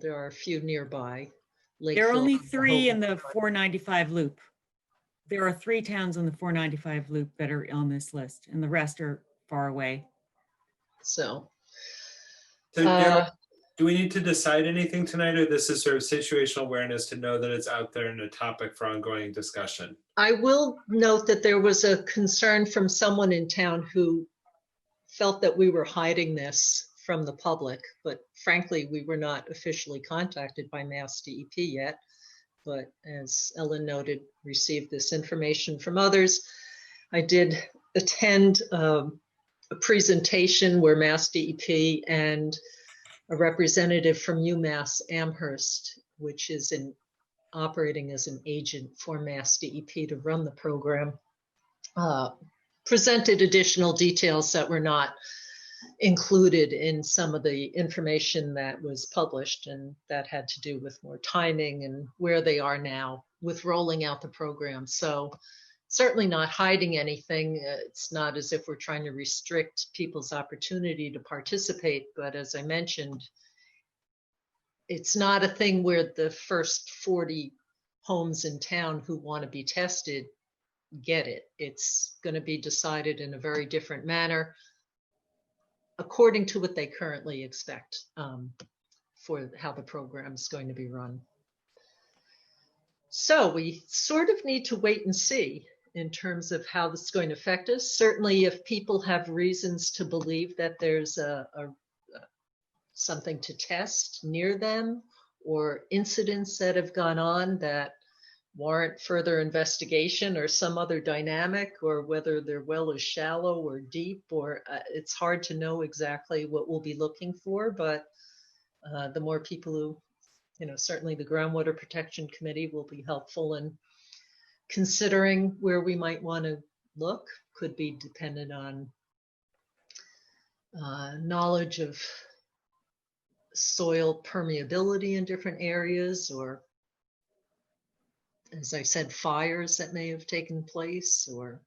There are a few nearby. There are only Lakeville, 3 in the Rehoboth. 495 loop. there are 3 towns on the 495 loop that are on this list, and the rest are far away. So, So Daryl, do we need to decide anything tonight, or this is sort of situational awareness to know that it's out there and a topic for ongoing discussion? I will note that there was a concern from someone in town who felt that we were hiding this from the public, but frankly, we were not officially contacted by Mass DEP yet. But as Ellen noted, received this information from others. I did attend a presentation where Mass DEP and a representative from UMass Amherst, which is operating as an agent for Mass DEP to run the program, presented additional details that were not included in some of the information that was published, and that had to do with more timing and where they are now with rolling out the program. So certainly not hiding anything. It's not as if we're trying to restrict people's opportunity to participate, but as I mentioned, it's not a thing where the first 40 homes in town who want to be tested get it. It's going to be decided in a very different manner according to what they currently expect for how the program is going to be run. So we sort of need to wait and see in terms of how this is going to affect us. Certainly, if people have reasons to believe that there's something to test near them, or incidents that have gone on that warrant further investigation, or some other dynamic, or whether their well is shallow or deep, or it's hard to know exactly what we'll be looking for. But the more people who, certainly the Groundwater Protection Committee will be helpful in considering where we might want to look. Could be dependent on knowledge of soil permeability in different areas, or, as I said, fires that may have taken place, or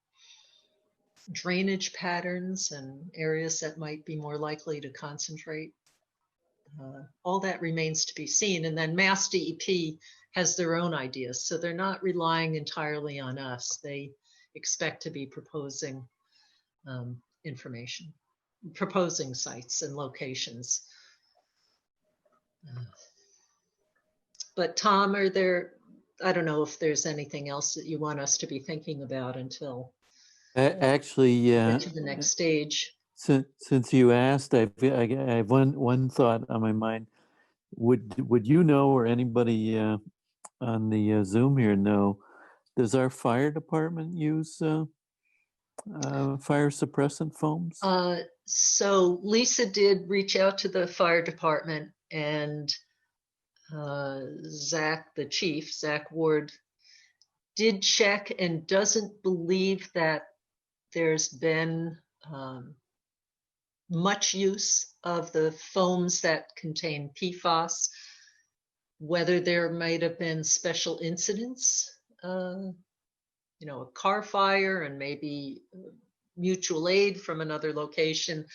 drainage patterns and areas that might be more likely to concentrate. All that remains to be seen. And then Mass DEP has their own ideas, so they're not relying entirely on us. They expect to be proposing information, proposing sites and locations. But Tom, I don't know if there's anything else that you want us to be thinking about until Actually, we get to the next stage. since you asked, I have one thought on my mind. Would you know, or anybody on the Zoom here know, does our fire department use fire suppressant foams? So Lisa did reach out to the fire department, and Zach, the chief, Zach Ward, did check and doesn't believe that there's been much use of the foams that contain PFAS. Whether there might have been special incidents, a car fire and maybe mutual aid from another location.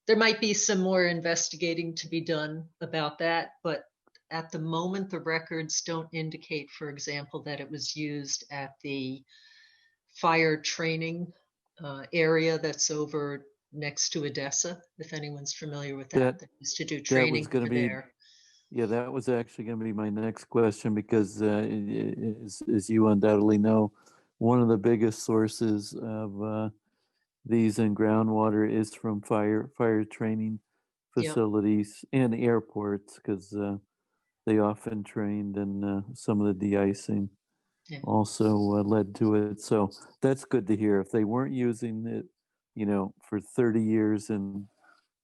There might be some more investigating to be done about that, but at the moment, the records don't indicate, for example, that it was used at the fire training area that's over next to Odessa, if anyone's familiar with that. That used to do training over there. Yeah, that was actually going to be my next question, because as you undoubtedly know, one of the biggest sources of these in groundwater is from fire training facilities and airports, because they often trained, and some of the de-icing also led to it. So that's good to hear. If they weren't using it, for 30 years in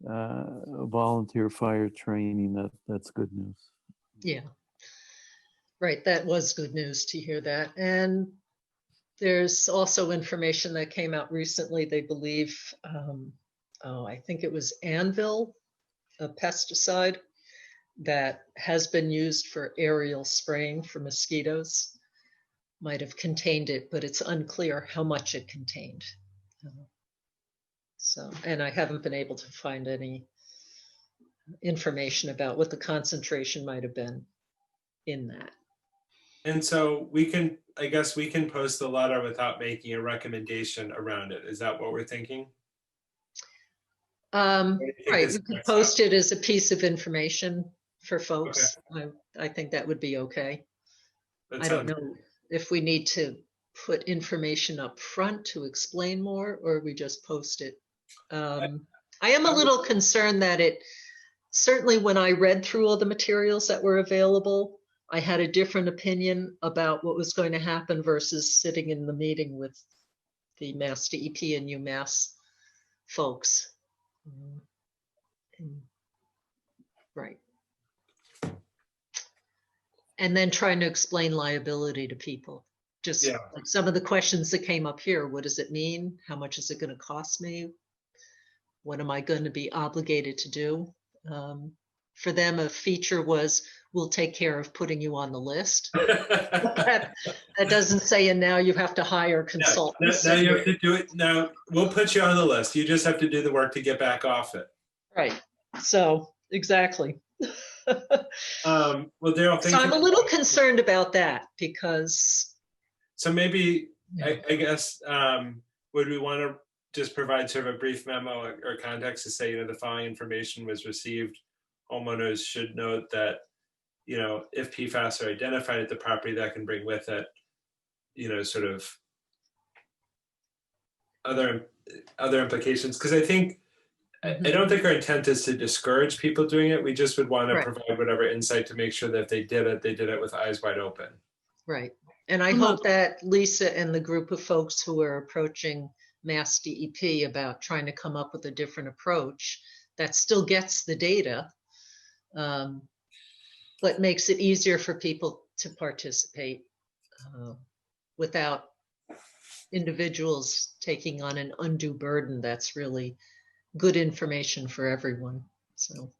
volunteer fire training, that's good news. Yeah, right. That was good news to hear that. And there's also information that came out recently. They believe, I think it was Anvil, a pesticide that has been used for aerial spraying for mosquitoes, might have contained it, but it's unclear how much it contained. And I haven't been able to find any information about what the concentration might have been in that. And so we can, I guess we can post the letter without making a recommendation around it. Is that what we're thinking? Right, is we the could next post step? it as a piece of information for folks. I think that would be okay. That I don't sounds- know if we need to put information up front to explain more, or we just post it. I am a little concerned that certainly when I read through all the materials that were available, I had a different opinion about what was going to happen versus sitting in the meeting with the Mass DEP and UMass folks. Right. And then trying to explain liability to people. Just Yeah. like some of the questions that came up here. What does it mean? How much is it going to cost me? What am I going to be obligated to do? For them, a feature was, we'll take care of putting you on the list. that doesn't say, and now you have to hire consultants. Now you have to do it. Now we'll put you on the list. You just have to do the work to get back off it. Right. So exactly. Well, Daryl, so I'm a little concerned about that because. So maybe, Yeah. I guess, would we want to just provide sort of a brief memo or context to say, you know, the following information was received. Homeowners should note that, you know, if PFAS are identified at the property, that can bring with it, you know, sort of other implications. Because I think, I don't think our intent is to discourage people doing it. We just would want to provide whatever insight to make sure that if they did it with eyes wide open. Right. And I hope that Lisa and the group of folks who are approaching Mass DEP about trying to come up with a different approach that still gets the data, but makes it easier for people to participate without individuals taking on an undue burden. That's really good information for everyone. So.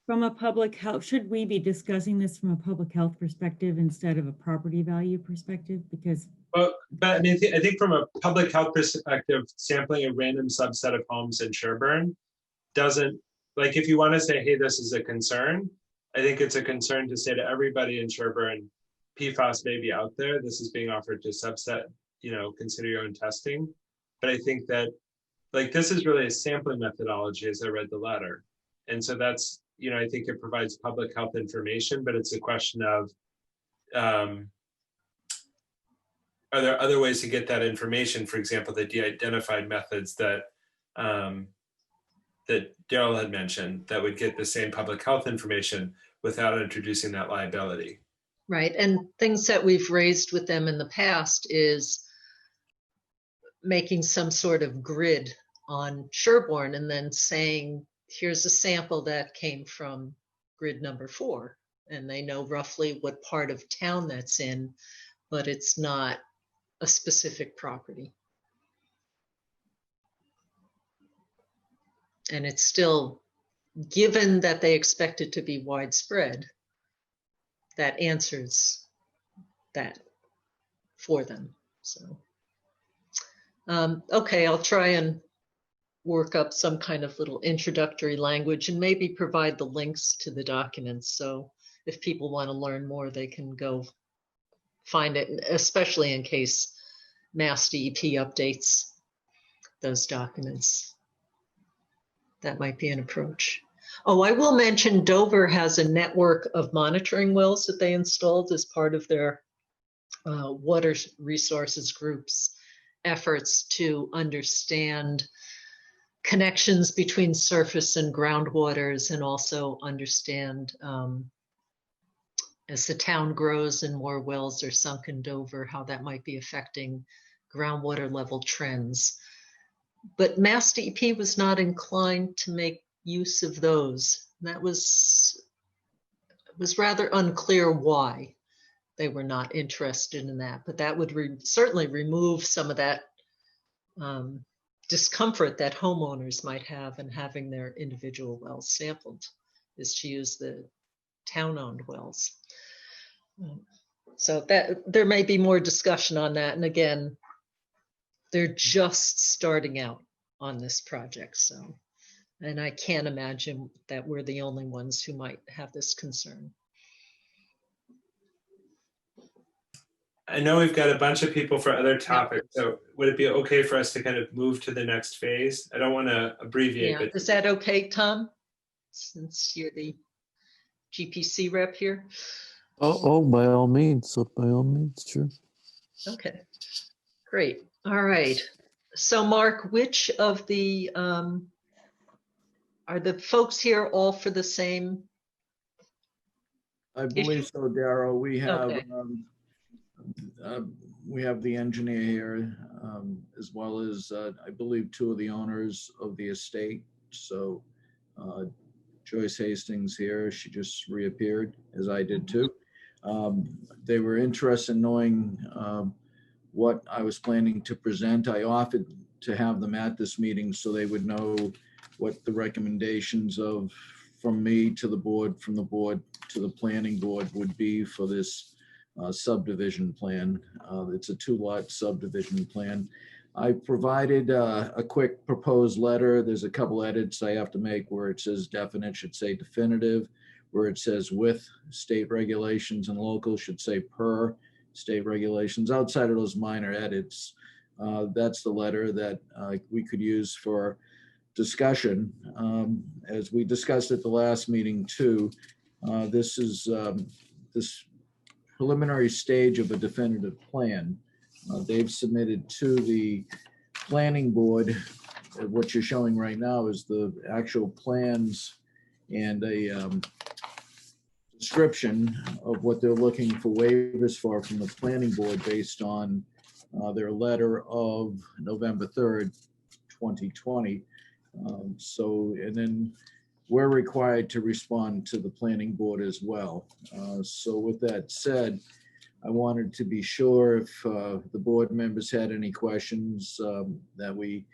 From a public health, should we be discussing this from a public health perspective instead of a property value perspective? Because but I mean, I think from a public health perspective, sampling a random subset of homes in Sherborn doesn't, like, if you want to say, hey, this is a concern, I think it's a concern to say to everybody in Sherborn, PFAS may be out there. This is being offered to subset, you know, consider your own testing. But I think that, like, this is really a sampling methodology as I read the letter. And so that's, you know, I think it provides public health information, but it's a question of, are there other ways to get that information? For example, the de-identified methods that that Daryl had mentioned that would get the same public health information without introducing that liability. Right, and things that we've raised with them in the past is making some sort of grid on Sherborn and then saying, here's a sample that came from grid number 4. And they know roughly what part of town that's in, but it's not a specific property. And it's still, given that they expect it to be widespread, that answers that for them. So, okay, I'll try and work up some kind of little introductory language and maybe provide the links to the documents. So if people want to learn more, they can go find it, especially in case Mass DEP updates those documents. That might be an approach. Oh, I will mention Dover has a network of monitoring wells that they installed as part of their water resources group's efforts to understand connections between surface and groundwaters, and also understand as the town grows and more wells are sunk in Dover, how that might be affecting groundwater level trends. But Mass DEP was not inclined to make use of those. That was rather unclear why they were not interested in that, but that would certainly remove some of that discomfort that homeowners might have in having their individual wells sampled, is to use the town-owned wells. So that there may be more discussion on that. And again, they're just starting out on this project. So, and I can't imagine that we're the only ones who might have this concern. I know we've got a bunch of people for other topics, so would it be okay for us to kind of move to the next phase? I don't want to abbreviate, Yeah, but is that okay, Tom? Since you're the GPC rep here? Oh, by all means, sure. Okay, great. All right. So Mark, which of the, are the folks here all for the same? I believe so, Darrell. Okay. We have the engineer here, as well as, I believe, two of the owners of the estate. So Joyce Hastings here, she just reappeared, as I did too. They were interested in knowing what I was planning to present. I offered to have them at this meeting so they would know what the recommendations from me to the board, from the board to the planning board would be for this subdivision plan. It's a 2-lot subdivision plan. I provided a quick proposed letter. There's a couple edits I have to make where it says definite should say definitive, where it says with state regulations and local should say per state regulations. Outside of those minor edits, that's the letter that we could use for discussion. As we discussed at the last meeting too, this is this preliminary stage of a definitive plan. They've submitted to the planning board. What you're showing right now is the actual plans and a description of what they're looking for waivers for from the planning board based on their letter of November 3rd, 2020. And then we're required to respond to the planning board as well. So with that said, I wanted to be sure if the board members had any questions that we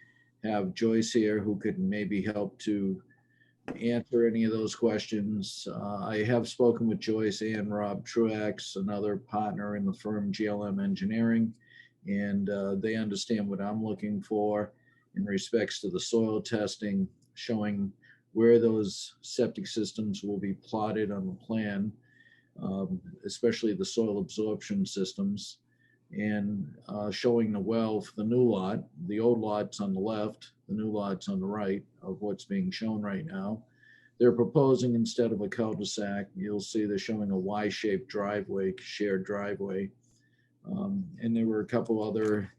have Joyce here who could maybe help to answer any of those questions. I have spoken with Joyce and Rob Truax, another partner in the firm GLM Engineering, and they understand what I'm looking for in respects to the soil testing, showing where those septic systems will be plotted on the plan, especially the soil absorption systems, and showing the well for the new lot. The old lot's on the left, the new lot's on the right of what's being shown right now. They're proposing, instead of a cul-de-sac, you'll see they're showing a Y-shaped driveway, shared driveway. And there were a couple other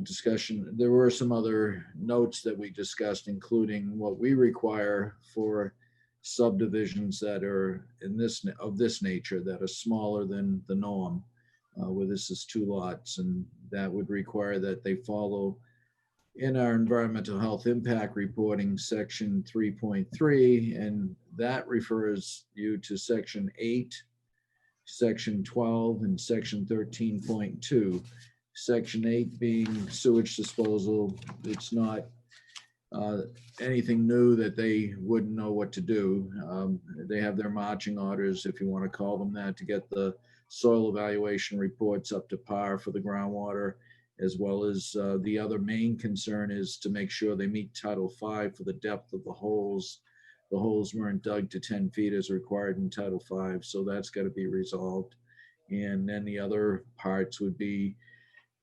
discussion. There were some other notes that we discussed, including what we require for subdivisions that are of this nature, that are smaller than the norm, where this is 2 lots, and that would require that they follow in our environmental health impact reporting section 3.3, and that refers you to section 8, section 12, and section 13.2. Section 8 being sewage disposal. It's not anything new that they wouldn't know what to do. They have their marching orders, if you want to call them that, to get the soil evaluation reports up to par for the groundwater, as well as the other main concern is to make sure they meet Title V for the depth of the holes. The holes weren't dug to 10 feet as required in Title V, so that's got to be resolved. And then the other parts would be,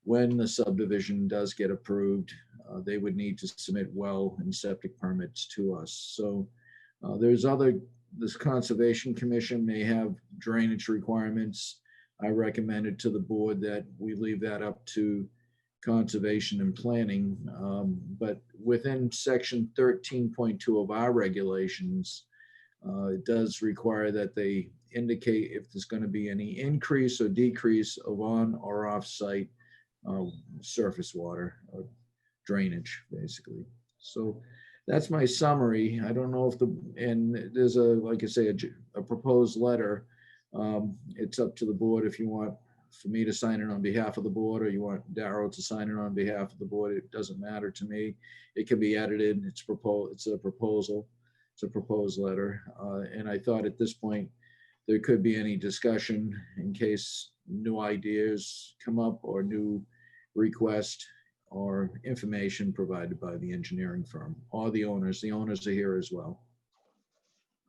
when the subdivision does get approved, they would need to submit well and septic permits to us. So this Conservation Commission may have drainage requirements. I recommended to the board that we leave that up to Conservation and Planning. But within section 13.2 of our regulations, it does require that they indicate if there's going to be any increase or decrease of on or off-site surface water or drainage, basically. So that's my summary. I don't know if and there's like I say, a proposed letter. It's up to the board if you want for me to sign it on behalf of the board, or you want Darrell to sign it on behalf of the board. It doesn't matter to me. It can be edited. It's a proposal. It's a proposed letter. And I thought at this point, there could be any discussion in case new ideas come up or new request or information provided by the engineering firm or the owners. The owners are here as well.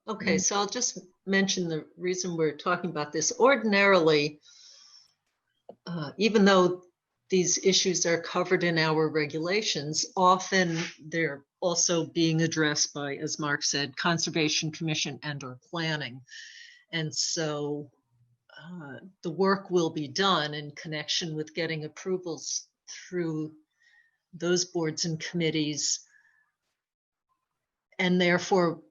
Okay, so I'll just mention the reason we're talking about this. Ordinarily, even though these issues are covered in our regulations, often they're also being addressed by, as Mark said, Conservation Commission and/or planning. And so the work will be done in connection with getting approvals through those boards and committees. And therefore,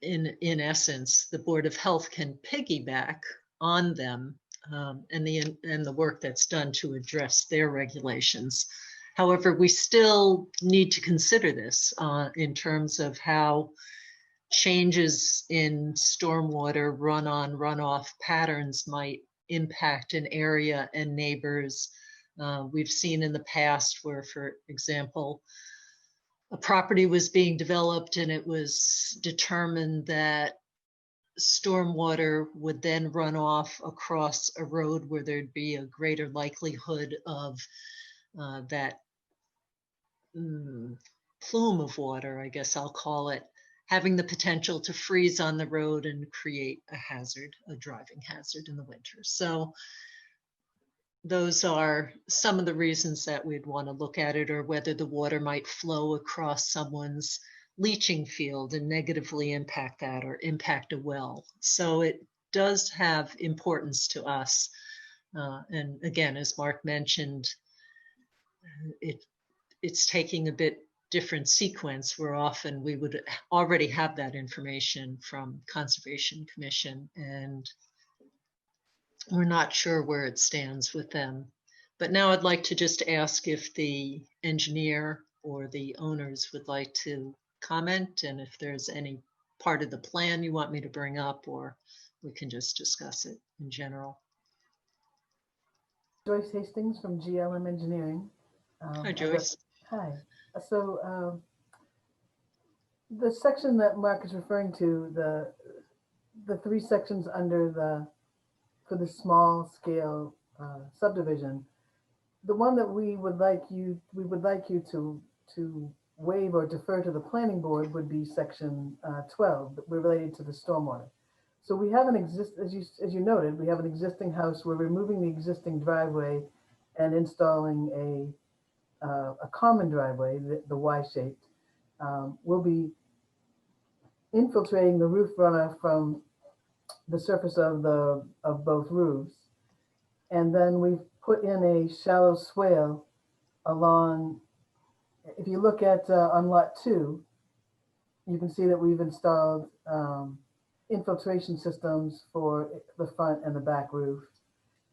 in essence, the Board of Health can piggyback on them and the work that's done to address their regulations. However, we still need to consider this in terms of how changes in stormwater run-on, runoff patterns might impact an area and neighbors. We've seen in the past where, for example, a property was being developed and it was determined that stormwater would then run off across a road where there'd be a greater likelihood of that plume of water, I guess I'll call it, having the potential to freeze on the road and create a hazard, a driving hazard in the winter. So those are some of the reasons that we'd want to look at it, or whether the water might flow across someone's leaching field and negatively impact that or impact a well. So it does have importance to us. And again, as Mark mentioned, it's taking a bit different sequence where often we would already have that information from Conservation Commission, and we're not sure where it stands with them. But now I'd like to just ask if the engineer or the owners would like to comment, and if there's any part of the plan you want me to bring up, or we can just discuss it in general. Joyce Hastings from GLM Engineering. Hi, Joyce. Hi. So the section that Mark is referring to, the three sections under for the small scale subdivision, the one that we would like you to waive or defer to the planning board would be section 12, that we're related to the stormwater. So we have as you noted, we have an existing house. We're removing the existing driveway and installing a common driveway, the Y-shaped. We'll be infiltrating the roof runoff from the surface of both roofs. And then we've put in a shallow swale along. If you look at on lot 2, you can see that we've installed infiltration systems for the front and the back roof.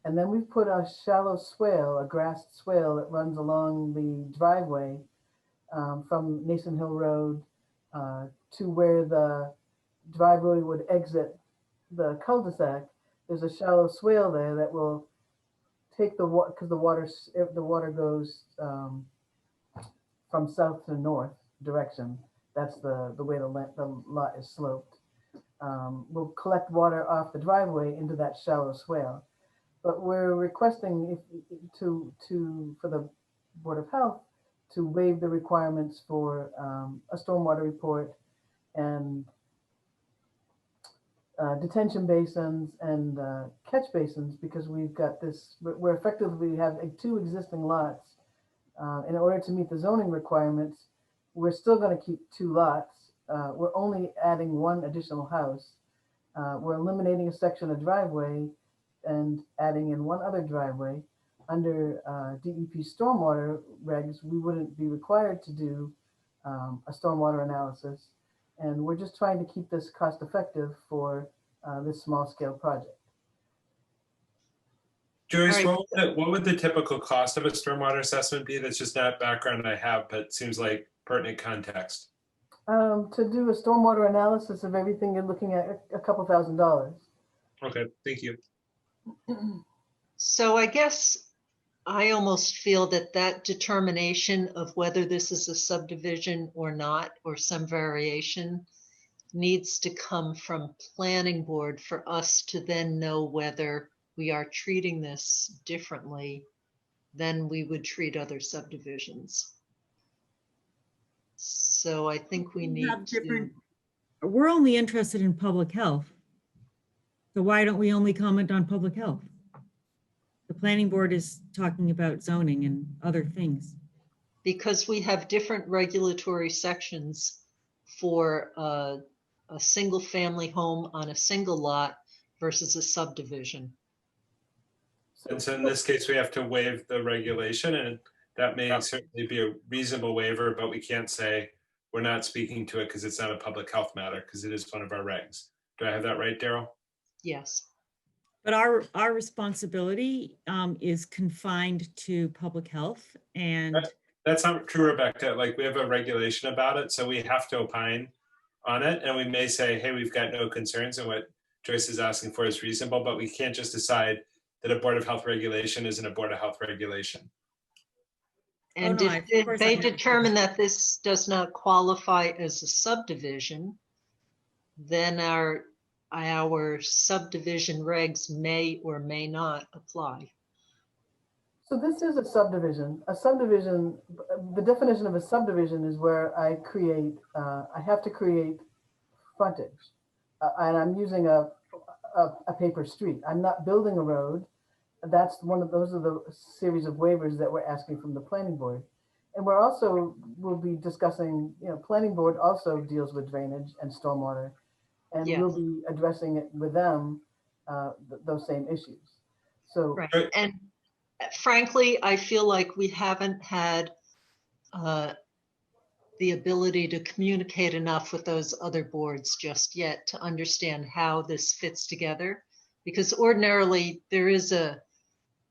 And then we've put a shallow swale, a grassed swale that runs along the driveway from Nason Hill Road to where the driveway would exit the cul-de-sac. There's a shallow swale there that will take the water, because the water goes from south to north direction. That's the way the lot is sloped. We'll collect water off the driveway into that shallow swale. But we're requesting for the Board of Health to waive the requirements for a stormwater report and detention basins and catch basins, because we've got this, we're effectively have 2 existing lots. In order to meet the zoning requirements, we're still going to keep 2 lots. We're only adding 1 additional house. We're eliminating a section of driveway and adding in 1 other driveway. Under DEP stormwater regs, we wouldn't be required to do a stormwater analysis. And we're just trying to keep this cost effective for this small scale project. Joyce, what would the typical cost of a stormwater assessment be? That's just not background I have, but seems like pertinent context. To do a stormwater analysis of everything, you're looking at a couple $1,000s. Okay, thank you. So I guess I almost feel that determination of whether this is a subdivision or not, or some variation, needs to come from planning board for us to then know whether we are treating this differently than we would treat other subdivisions. So I think we need to. We're only interested in public health. So why don't we only comment on public health? The planning board is talking about zoning and other things. Because we have different regulatory sections for a single family home on a single lot versus a subdivision. And so in this case, we have to waive the regulation, and that may certainly be a reasonable waiver, but we can't say we're not speaking to it because it's not a public health matter, because it is one of our regs. Do I have that right, Daryl? Yes. But our responsibility is confined to public health, and That's not true, Rebecca. Like, we have a regulation about it, so we have to opine on it, and we may say, hey, we've got no concerns, and what Joyce is asking for is reasonable, but we can't just decide that a Board of Health regulation isn't a Board of Health regulation. And no, if they determine that this does not qualify as a subdivision, then our subdivision regs may or may not apply. So this is a subdivision. A subdivision, the definition of a subdivision is where I have to create frontage. And I'm using a paper street. I'm not building a road. Those are the series of waivers that we're asking from the planning board. And we'll be discussing, planning board also deals with drainage and stormwater, and Yes. we'll be addressing it with them, those same issues. So, Right. And frankly, I feel like we haven't had the ability to communicate enough with those other boards just yet to understand how this fits together. Because ordinarily there is a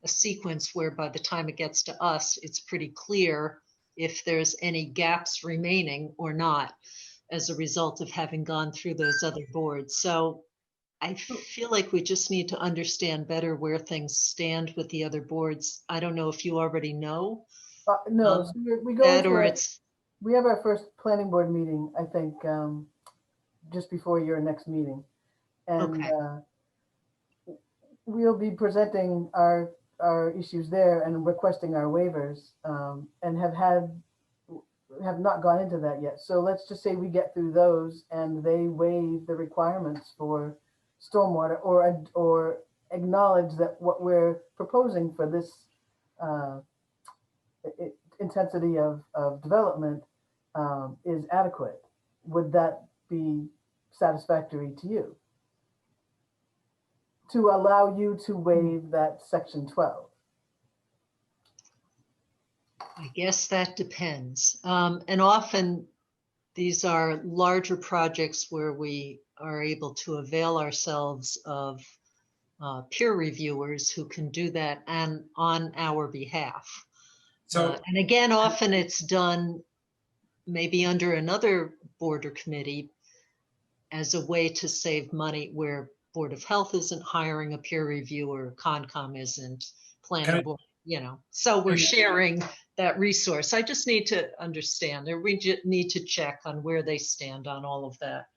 sequence where by the time it gets to us, it's pretty clear if there's any gaps remaining or not as a result of having gone through those other boards. So I feel like we just need to understand better where things stand with the other boards. I don't know if you already know. no, so we go That into or our- it's, we have our first planning board meeting, I think, just before your next meeting. And we'll be presenting our issues there and requesting our waivers, and have not gone into that yet. So let's just say we get through those and they waive the requirements for stormwater or acknowledge that what we're proposing for this intensity of development is adequate. Would that be satisfactory to you? To allow you to waive that section 12? I guess that depends. And often these are larger projects where we are able to avail ourselves of peer reviewers who can do that and on our behalf. So, and again, often it's done maybe under another board or committee as a way to save money where Board of Health isn't hiring a peer reviewer, Concom isn't, planning board, so we're sharing that resource. I just need to understand, or we just need to check on where they stand on all of that.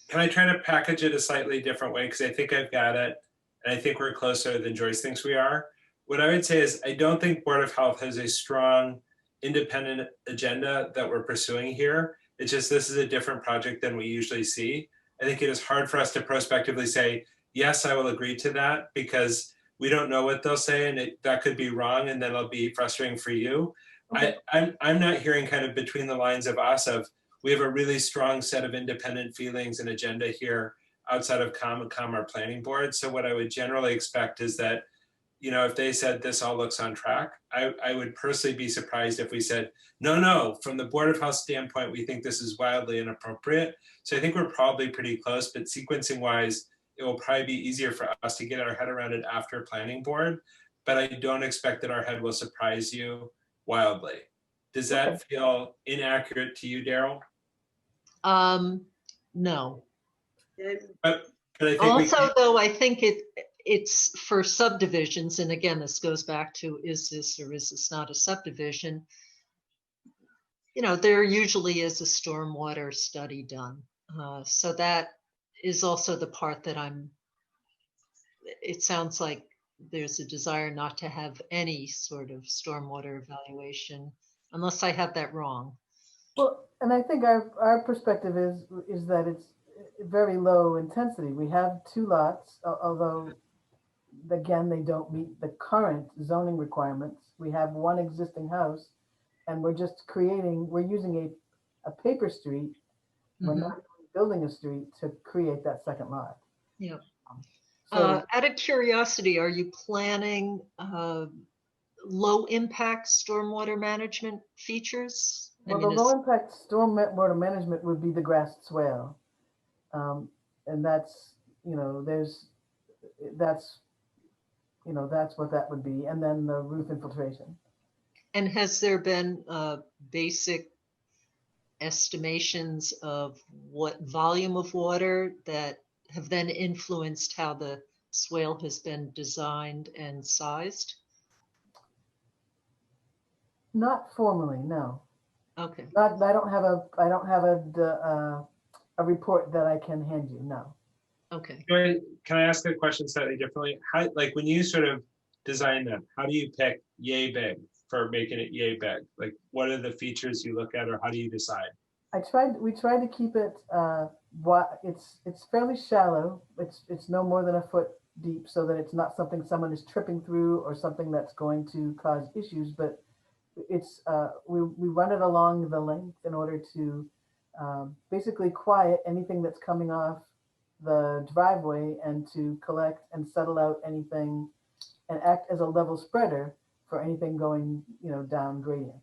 can I try to package it a slightly different way? Because I think I've got it, and I think we're closer than Joyce thinks we are. What I would say is I don't think Board of Health has a strong independent agenda that we're pursuing here. It's just this is a different project than we usually see. I think it is hard for us to prospectively say, yes, I will agree to that, because we don't know what they'll say, and that could be wrong, and then it'll be frustrating for you. Okay. I'm not hearing kind of between the lines of us of we have a really strong set of independent feelings and agenda here outside of COM our planning board. So what I would generally expect is that, if they said this all looks on track, I would personally be surprised if we said, no, from the Board of Health standpoint, we think this is wildly inappropriate. So I think we're probably pretty close, but sequencing wise, it will probably be easier for us to get our head around it after planning board, but I don't expect that our head will surprise you wildly. Does that feel inaccurate to you, Daryl? No. But I think also, though, I think it's for subdivisions, and again, this goes back to, is this or is this not a subdivision? There usually is a stormwater study done. So that is also the part that it sounds like there's a desire not to have any sort of stormwater evaluation, unless I have that wrong. Well, and I think our perspective is that it's very low intensity. We have 2 lots, although again, they don't meet the current zoning requirements. We have one existing house and we're just creating, we're using a paper street. We're not building a street to create that second lot. Yeah. So Out of curiosity, are you planning low impact stormwater management features? well, the low impact stormwater management would be the grassed swale. And that's, you know, that's what that would be. And then the roof infiltration. And has there been basic estimations of what volume of water that have then influenced how the swale has been designed and sized? Not formally, no. Okay. I don't have a report that I can hand you, no. Okay. Can I ask a question slightly differently? How, like when you sort of design them, how do you pick yay big for making it yay big? Like what are the features you look at, or how do you decide? We tried to keep it it's fairly shallow. It's no more than a foot deep, so that it's not something someone is tripping through or something that's going to cause issues, but it's we run it along the length in order to basically quiet anything that's coming off the driveway and to collect and settle out anything and act as a level spreader for anything going, you know, down gradient.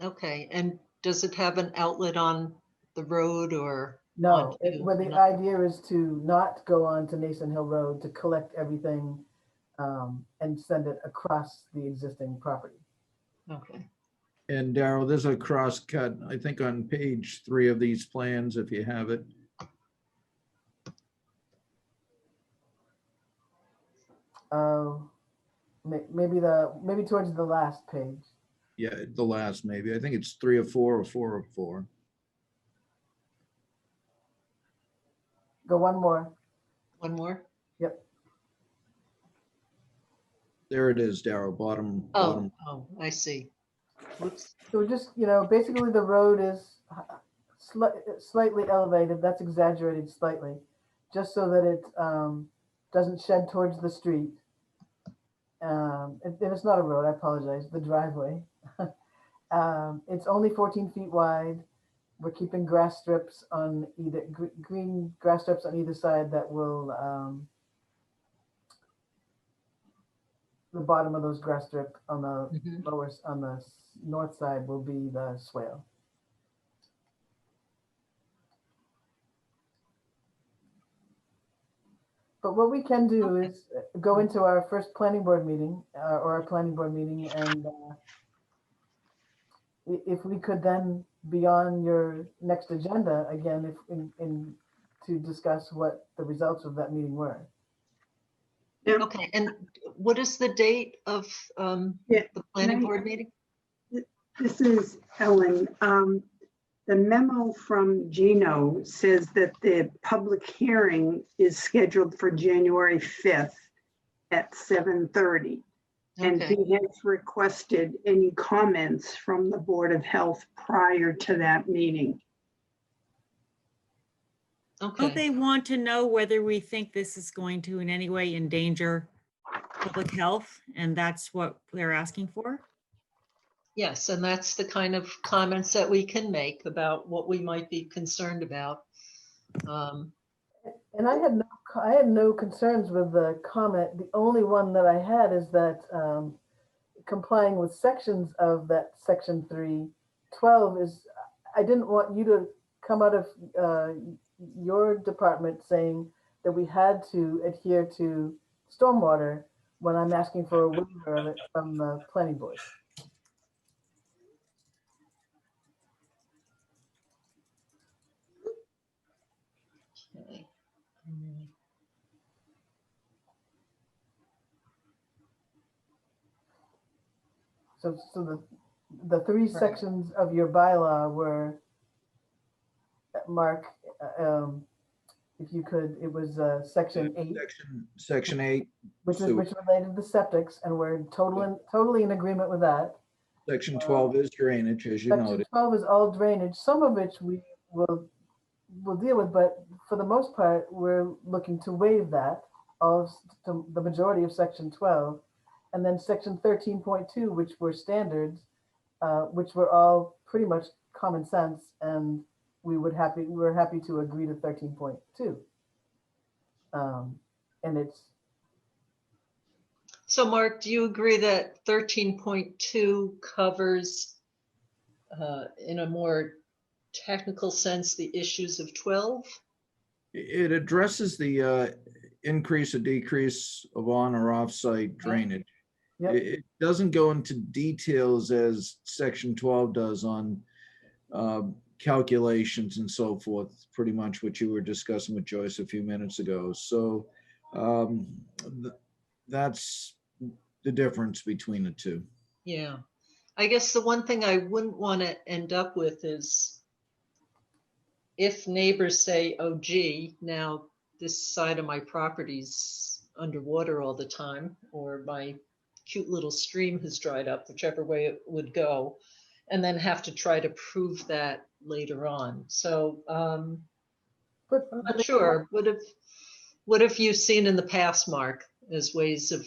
Okay. And does it have an outlet on the road or? No, where the idea is to not go on to Nason Hill Road to collect everything and send it across the existing property. Okay. And Darryl, there's a cross cut, I think on page 3 of these plans, if you have it. Maybe towards the last page. Yeah, the last maybe. I think it's 3 of 4 or 4 of 4. Go one more. One more? Yep. There it is, Darryl, bottom. Oh, I see. Whoops. So just, you know, basically the road is slightly elevated. That's exaggerated slightly, just so that it doesn't shed towards the street. And it's not a road, I apologize, the driveway. It's only 14 feet wide. We're keeping grass strips on either green grass strips on either side that will the bottom of those grass strip on the on the north side will be the swale. But what we can do is go into our first planning board meeting or our planning board meeting, and if we could then be on your next agenda again, to discuss what the results of that meeting were. Okay, and what is the date of the planning board meeting? This is Ellen. The memo from Gino says that the public hearing is scheduled for January 5th at 7:30. And Okay. he has requested any comments from the Board of Health prior to that meeting. Okay. Don't they want to know whether we think this is going to in any way endanger public health? And that's what they're asking for? Yes, and that's the kind of comments that we can make about what we might be concerned about. And I had no concerns with the comment. The only one that I had is that complying with sections of that section 312 is, I didn't want you to come out of your department saying that we had to adhere to stormwater when I'm asking for a waiver of it from the planning board. Okay. So the 3 sections of your bylaw were, Mark, if you could, it was section 8. Section 8. Which related to septics, and we're totally in agreement with that. Section 12 is drainage, as you Section noted. 12 is all drainage, some of which we will we'll deal with, but for the most part, we're looking to waive that of the majority of section 12. And then section 13.2, which were standards, which were all pretty much common sense, and we're happy to agree to 13.2. And it's, So Mark, do you agree that 13.2 covers, in a more technical sense, the issues of 12? It addresses the increase or decrease of on or off-site drainage. yep. It doesn't go into details as section 12 does on calculations and so forth, pretty much what you were discussing with Joyce a few minutes ago. So that's the difference between the two. Yeah. I guess the one thing I wouldn't want to end up with is if neighbors say, oh, gee, now this side of my property's underwater all the time, or my cute little stream has dried up, whichever way it would go, and then have to try to prove that later on. So I'm not sure. What have you seen in the past, Mark, as ways of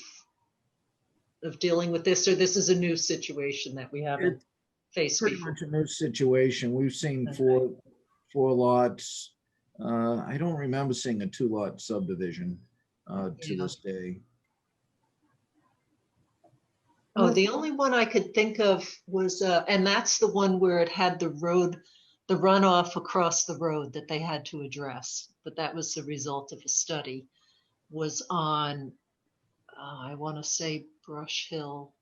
dealing with this, or this is a new situation that we haven't faced Pretty before? much a new situation. We've seen Okay. four lots. I don't remember seeing a 2-lot subdivision to Yeah. this day. Oh, the only one I could think of was, and that's the one where it had the road, the runoff across the road that they had to address. But that was the result of a study, was on, I want to say Brush Hill.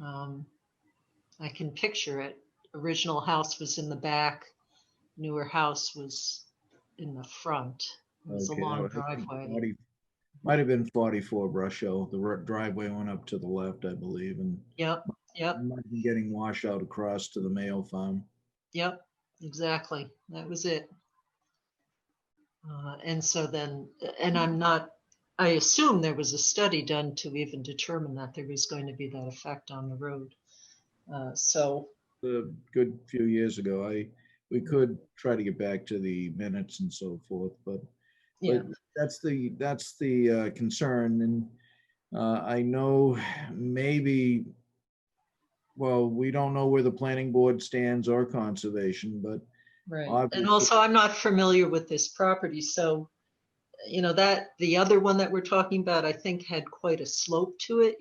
I can picture it. Original house was in the back. Newer house was in the front. It was Okay, a long I think driveway. might have been 44 Brush Hill. The driveway went up to the left, I believe, and Yep, yep, might have been getting washed out across to the Mayo farm. yep, exactly. That was it. And so then, and I assume there was a study done to even determine that there was going to be that effect on the road. So, A good few years ago, we could try to get back to the minutes and so forth, but yeah, that's the concern. And I know maybe, well, we don't know where the planning board stands or conservation, but right. And obviously, also, I'm not familiar with this property, so that the other one that we're talking about, I think had quite a slope to it,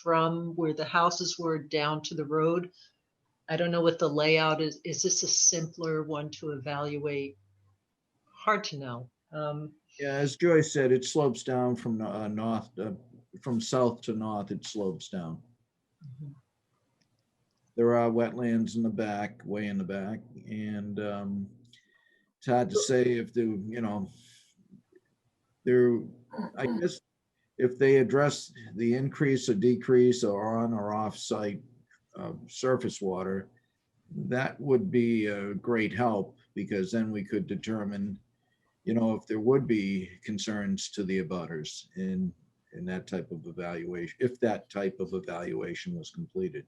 from where the houses were down to the road. I don't know what the layout is. Is this a simpler one to evaluate? Hard to know. yeah, as Joyce said, it slopes down from north, from south to north, it slopes down. Mhm. There are wetlands in the back, way in the back, and it's hard to say if I guess if they address the increase or decrease or on or off site surface water, that would be a great help, because then we could determine, if there would be concerns to the abutters in that type of evaluation, if that type of evaluation was completed.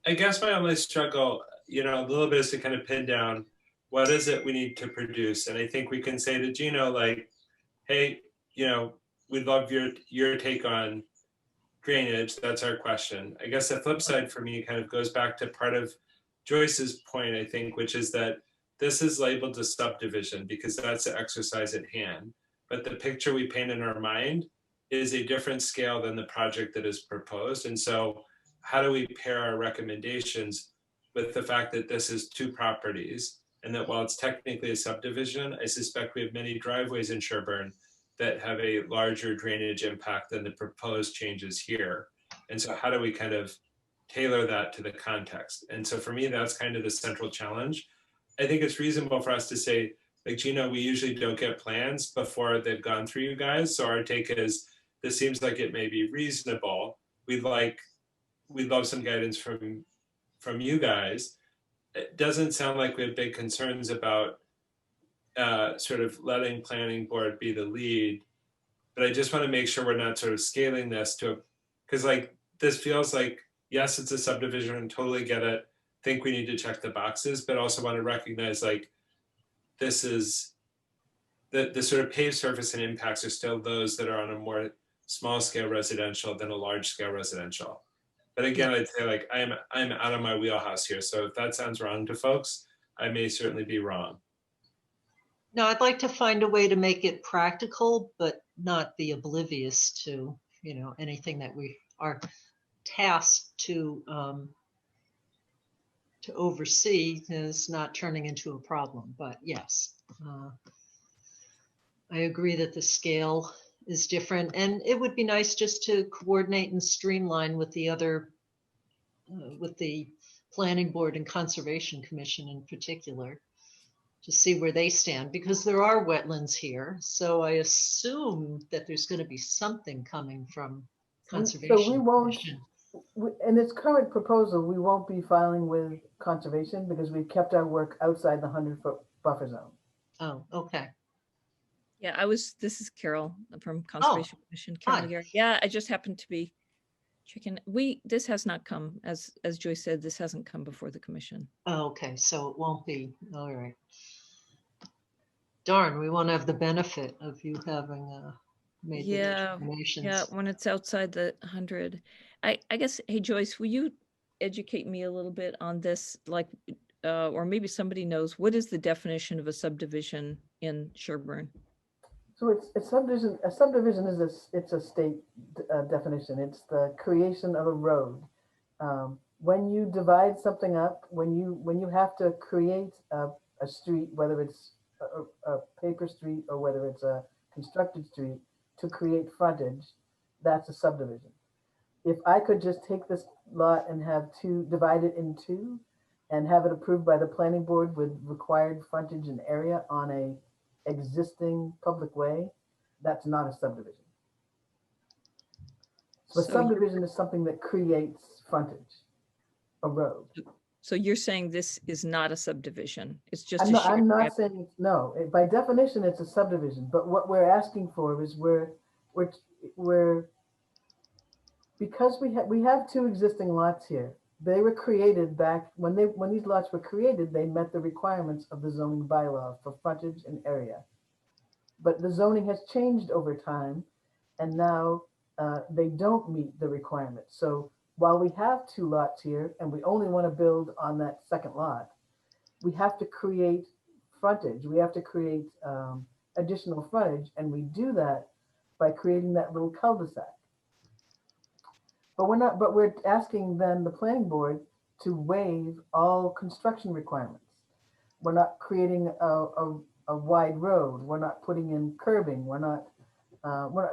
I guess my only struggle, a little bit is to kind of pin down what is it we need to produce. And I think we can say to Gino, like, hey, we'd love your take on drainage. That's our question. I guess the flip side for me kind of goes back to part of Joyce's point, I think, which is that this is labeled a subdivision because that's the exercise at hand. But the picture we paint in our mind is a different scale than the project that is proposed. And so how do we pair our recommendations with the fact that this is 2 properties, and that while it's technically a subdivision, I suspect we have many driveways in Sherborn that have a larger drainage impact than the proposed changes here. And so how do we kind of tailor that to the context? And so for me, that's kind of the central challenge. I think it's reasonable for us to say, like, Gino, we usually don't get plans before they've gone through you guys. So our take is, this seems like it may be reasonable. We'd love some guidance from you guys. It doesn't sound like we have big concerns about sort of letting planning board be the lead, but I just want to make sure we're not sort of scaling this because like this feels like, yes, it's a subdivision, totally get it, think we need to check the boxes, but also want to recognize, like, this is the sort of paved surface and impacts are still those that are on a more small scale residential than a large scale residential. But again, I'd say like I'm out of my wheelhouse here. So if that sounds wrong to folks, I may certainly be wrong. No, I'd like to find a way to make it practical, but not be oblivious to, anything that we are tasked to oversee is not turning into a problem. But yes, I agree that the scale is different, and it would be nice just to coordinate and streamline with the other, with the Planning Board and Conservation Commission in particular, to see where they stand, because there are wetlands here. So I assume that there's going to be something coming from Conservation So we won't, Commission. in its current proposal, we won't be filing with conservation because we've kept our work outside the 100-foot buffer zone. Oh, okay. Yeah, this is Carol from Conservation Commission. Carol hi. Gary. Yeah, I just happened to be checking. This has not come, as Joyce said, this hasn't come before the commission. Oh, okay, so it won't be, all right. Darn, we won't have the benefit of you having made the determinations. Yeah, when it's outside the 100. I guess, hey Joyce, will you educate me a little bit on this? Like, or maybe somebody knows, what is the definition of a subdivision in Sherborn? So it's subdivision. A subdivision is it's a state definition. It's the creation of a road. When you divide something up, when you have to create a street, whether it's a paper street or whether it's a constructed street, to create frontage, that's a subdivision. If I could just take this lot and divide it in two and have it approved by the planning board with required frontage and area on a existing public way, that's not a subdivision. So a subdivision is something that creates frontage, a road. So you're saying this is not a subdivision? It's just I'm not saying no. By definition, it's a subdivision. But what we're asking for is because we have two existing lots here. They were created back when these lots were created. They met the requirements of the zoning bylaw for frontage and area. But the zoning has changed over time, and now they don't meet the requirements. So while we have two lots here and we only want to build on that second lot, we have to create frontage. We have to create additional frontage, and we do that by creating that little cul-de-sac. But we're asking then the planning board to waive all construction requirements. We're not creating a wide road. We're not putting in curbing. We're not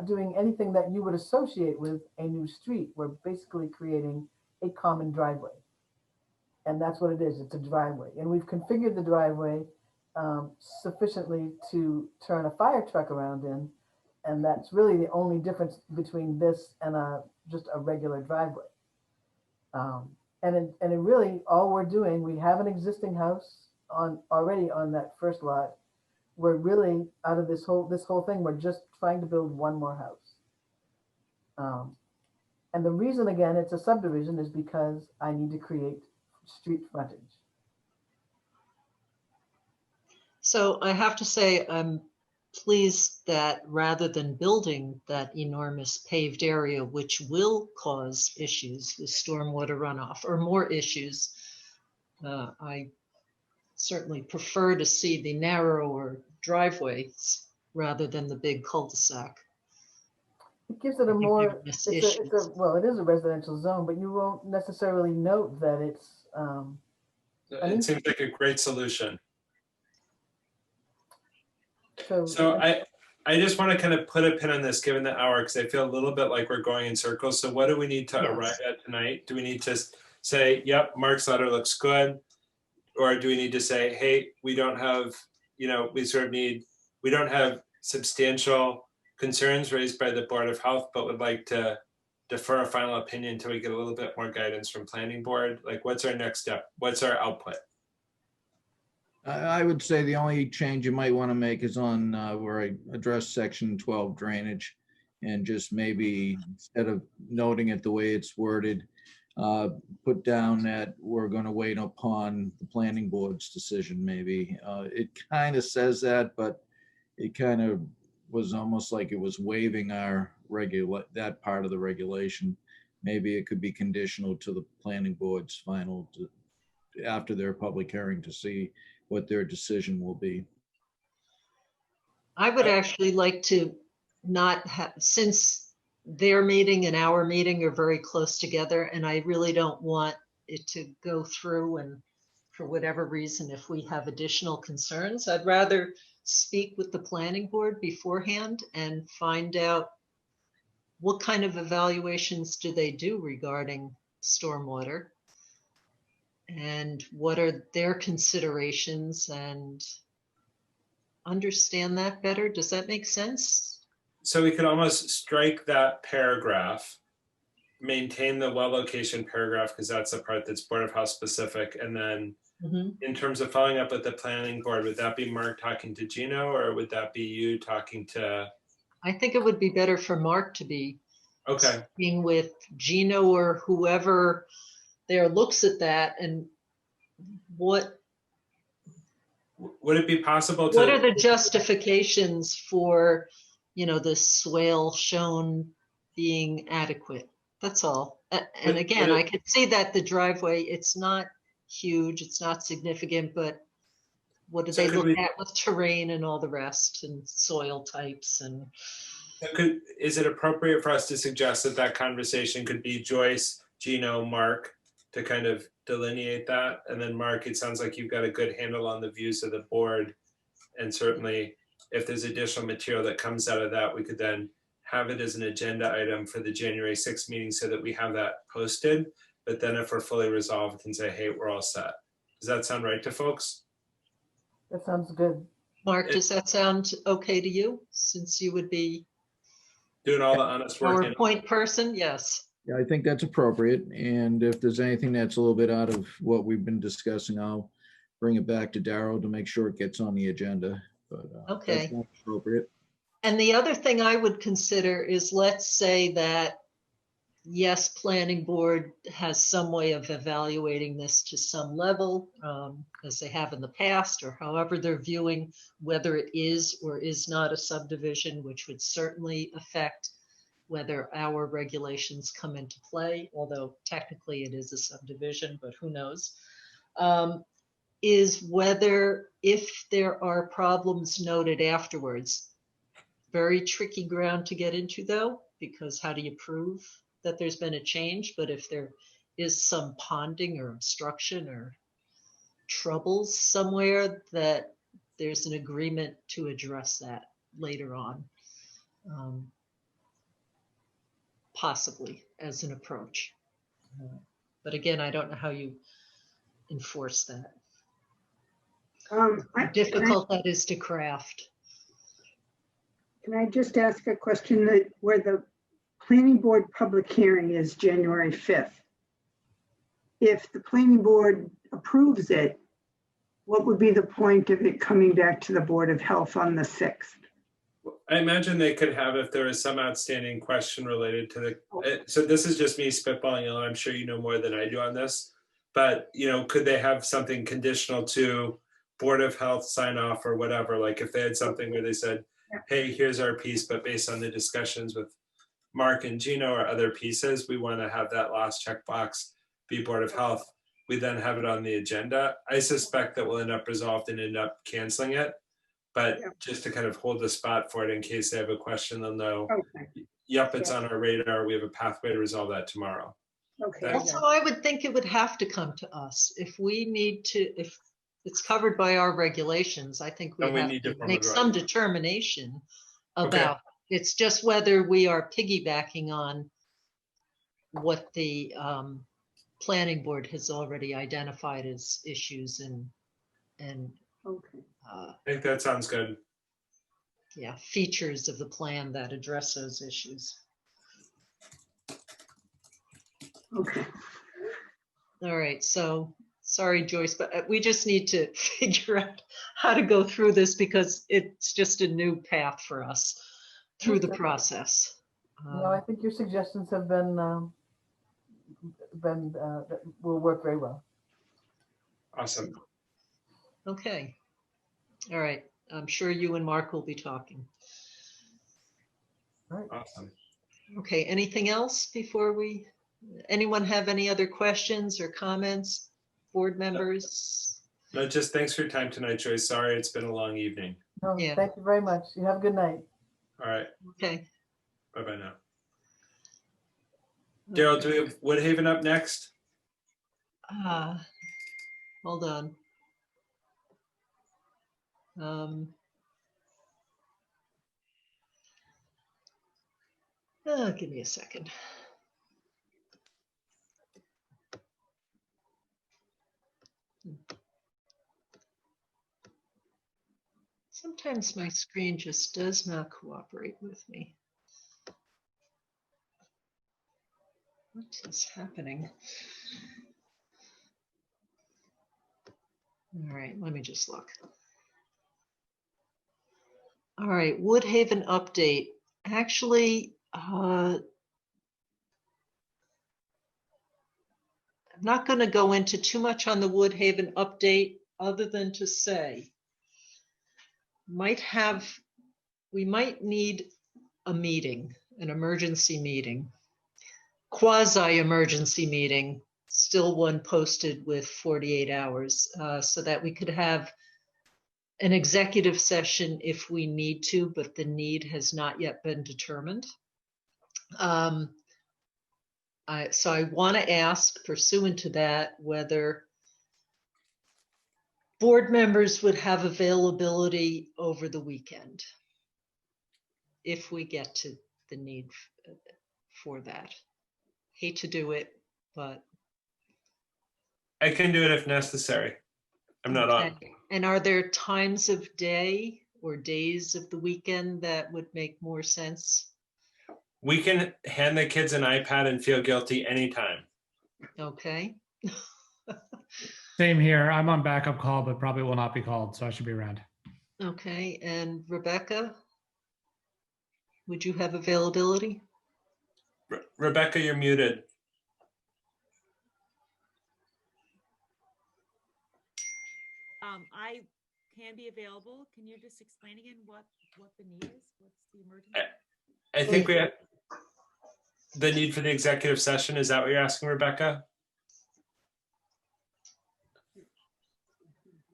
doing anything that you would associate with a new street. We're basically creating a common driveway. And that's what it is. It's a driveway. And we've configured the driveway sufficiently to turn a fire truck around in. And that's really the only difference between this and just a regular driveway. And it really, all we're doing, we have an existing house already on that first lot. We're really out of this whole thing. We're just trying to build one more house. And the reason, again, it's a subdivision is because I need to create street frontage. So I have to say, I'm pleased that rather than building that enormous paved area, which will cause issues with stormwater runoff or more issues, I certainly prefer to see the narrower driveways rather than the big cul-de-sac. It gives it a more, it is a residential zone, but you won't necessarily note that it's. It seems like a great solution. So I just want to kind of put a pin on this given the hour, because I feel a little bit like we're going in circles. So what do we need to arrive at tonight? Do we need to say, yep, Mark's letter looks good? Or do we need to say, hey, we don't have, we don't have substantial concerns raised by the Board of Health, but would like to defer a final opinion until we get a little bit more guidance from Planning Board? Like, what's our next step? What's our output? I would say the only change you might want to make is on where I address section 12 drainage, and just maybe instead of noting it the way it's worded, put down that we're going to wait upon the planning board's decision, maybe. It kind of says that, but it kind of was almost like it was waiving that part of the regulation. Maybe it could be conditional to the planning board's final, after their public hearing, to see what their decision will be. I would actually like to not have, since their meeting and our meeting are very close together, and I really don't want it to go through, and for whatever reason, if we have additional concerns, I'd rather speak with the planning board beforehand and find out what kind of evaluations do they do regarding stormwater, and what are their considerations, and understand that better. Does that make sense? So we could almost strike that paragraph, maintain the well location paragraph, because that's the part that's Board of Health specific. And then in terms of following up with the planning board, would that be Mark talking to Gino, or would that be you talking to? I think it would be better for Mark to be Okay. speaking with Gino or whoever there looks at that, and what would it be possible to? What are the justifications for, the swale shown being adequate? That's all. And again, I could see that the driveway, it's not huge, it's not significant, but what do they look at with terrain and all the rest, and soil types? And is it appropriate for us to suggest that that conversation could be Joyce, Gino, Mark, to kind of delineate that? And then Mark, it sounds like you've got a good handle on the views of the board. And certainly if there's additional material that comes out of that, we could then have it as an agenda item for the January 6th meeting so that we have that posted. But then if we're fully resolved, we can say, hey, we're all set. Does that sound right to folks? That sounds good. Mark, does that sound okay to you, since you would be doing all the honest work? Our point person? Yes. Yeah, I think that's appropriate. And if there's anything that's a little bit out of what we've been discussing, I'll bring it back to Darryl to make sure it gets on the agenda. But okay, that's not appropriate. And the other thing I would consider is, let's say that, yes, planning board has some way of evaluating this to some level, as they have in the past, or however they're viewing whether it is or is not a subdivision, which would certainly affect whether our regulations come into play, although technically it is a subdivision, but who knows, is whether, if there are problems noted afterwards. Very tricky ground to get into, though, because how do you prove that there's been a change? But if there is some ponding or obstruction or troubles somewhere, that there's an agreement to address that later on, possibly as an approach. But again, I don't know how you enforce that. How difficult that is to craft. Can I just ask a question, that where the planning board public hearing is January 5th? If the planning board approves it, what would be the point of it coming back to the Board of Health on the 6th? I imagine they could have, if there is some outstanding question related to the, so this is just me spitballing, and I'm sure you know more than I do on this, but could they have something conditional to Board of Health sign off or whatever? Like if they had something where they said, hey, here's our piece, but based on the discussions with Mark and Gino or other pieces, we want to have that last checkbox be Board of Health. We then have it on the agenda. I suspect that we'll end up resolved and end up canceling it, but just to kind of hold the spot for it in case they have a question, they'll know, yep, it's on our radar. We have a pathway to resolve that tomorrow. Okay. Also, I would think it would have to come to us if we need to, if it's covered by our regulations. I think we have to make some determination about. It's just whether we are piggybacking on what the planning board has already identified as issues and I think that sounds good. Yeah, features of the plan that address those issues. Okay. All right, so sorry, Joyce, but we just need to figure out how to go through this, because it's just a new path for us through the process. No, I think your suggestions have been will work very well. Awesome. Okay. All right. I'm sure you and Mark will be talking. All right. Awesome. Okay. Anything else before anyone have any other questions or comments? Board members? No, just thanks for your time tonight, Joyce. Sorry, it's been a long evening. No, Yeah. thank you very much. You have a good night. All right. Okay. Bye-bye now. Daryl, do we have Woodhaven up next? Hold on. Give me a second. Sometimes my screen just does not cooperate with me. What is happening? All right, let me just look. All right, Woodhaven update. Actually, I'm not going to go into too much on the Woodhaven update other than to say we might need a meeting, an emergency meeting, quasi-emergency meeting, still one posted with 48 hours, so that we could have an executive session if we need to, but the need has not yet been determined. So I want to ask, pursuant to that, whether board members would have availability over the weekend if we get to the need for that. Hate to do it, but I can do it if necessary. I'm not on. And are there times of day or days of the weekend that would make more sense? We can hand the kids an iPad and feel guilty anytime. Okay. Same here. I'm on backup call, but probably will not be called, so I should be around. Okay, and Rebecca, would you have availability? Rebecca, you're muted. I can be available. Can you just explain again what the need is? What's the emergency? I think we have the need for the executive session. Is that what you're asking, Rebecca?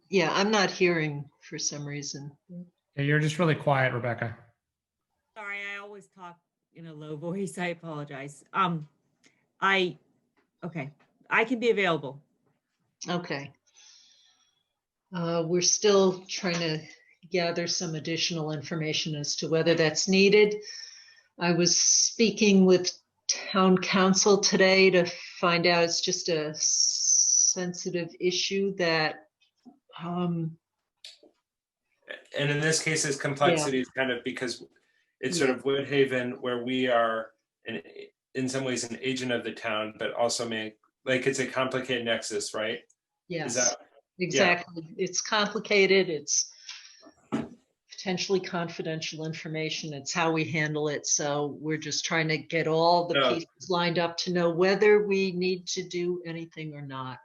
Yeah, I'm not hearing for some reason. Yeah, you're just really quiet, Rebecca. Sorry, I always talk in a low voice. I apologize. Okay, I can be available. Okay. We're still trying to gather some additional information as to whether that's needed. I was speaking with town council today to find out it's just a sensitive issue that and in this case, it's complexities kind of because it's sort of Woodhaven where we are in some ways an agent of the town, but also it's a complicated nexus, right? Yes. Is that, exactly. Yeah. It's complicated. It's potentially confidential information. It's how we handle it. So we're just trying to get all the pieces lined up to know whether we need to do anything or not.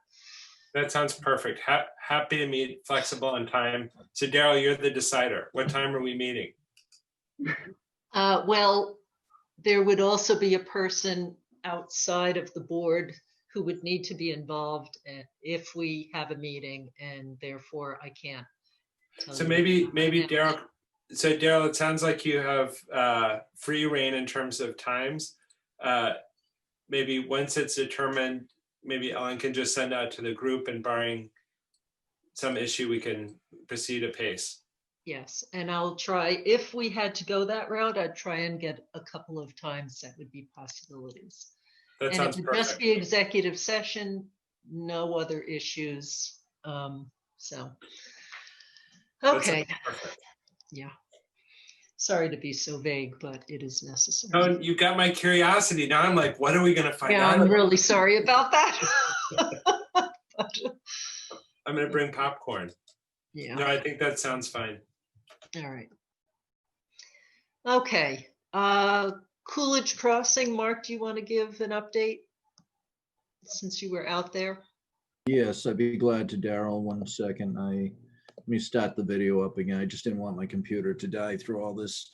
That sounds perfect. Happy to meet, flexible on time. So Daryl, you're the decider. What time are we meeting? Well, there would also be a person outside of the board who would need to be involved if we have a meeting, and therefore I can't tell so you. Maybe Daryl. So Daryl, it sounds like you have free reign in terms of times. Maybe once it's determined, maybe Ellen can just send out to the group, and barring some issue, we can proceed apace. Yes, and I'll try, if we had to go that route, I'd try and get a couple of times that would be possibilities. That sounds it would perfect. just be executive session, no other issues. So, okay. Yeah. Sorry to be so vague, but it is necessary. Oh, you got my curiosity. Now I'm like, what are we going to find out? I'm really sorry about that. I'm going to bring popcorn. Yeah. No, I think that sounds fine. All right. Okay. Coolidge Crossing, Mark, do you want to give an update? since you were out there? Yes, I'd be glad to, Daryl. 1 second. Let me start the video up again. I just didn't want my computer to die through all this.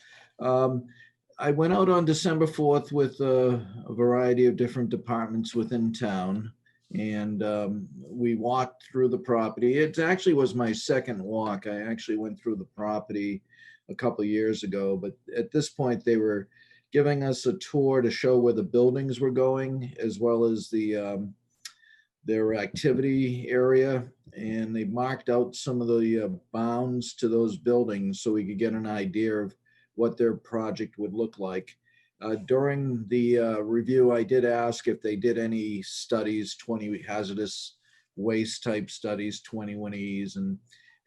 I went out on December 4th with a variety of different departments within town, and we walked through the property. It actually was my second walk. I actually went through the property a couple of years ago, but at this point they were giving us a tour to show where the buildings were going, as well as their activity area, and they marked out some of the bounds to those buildings so we could get an idea of what their project would look like. During the review, I did ask if they did any studies, 20 hazardous waste type studies, 21Es, and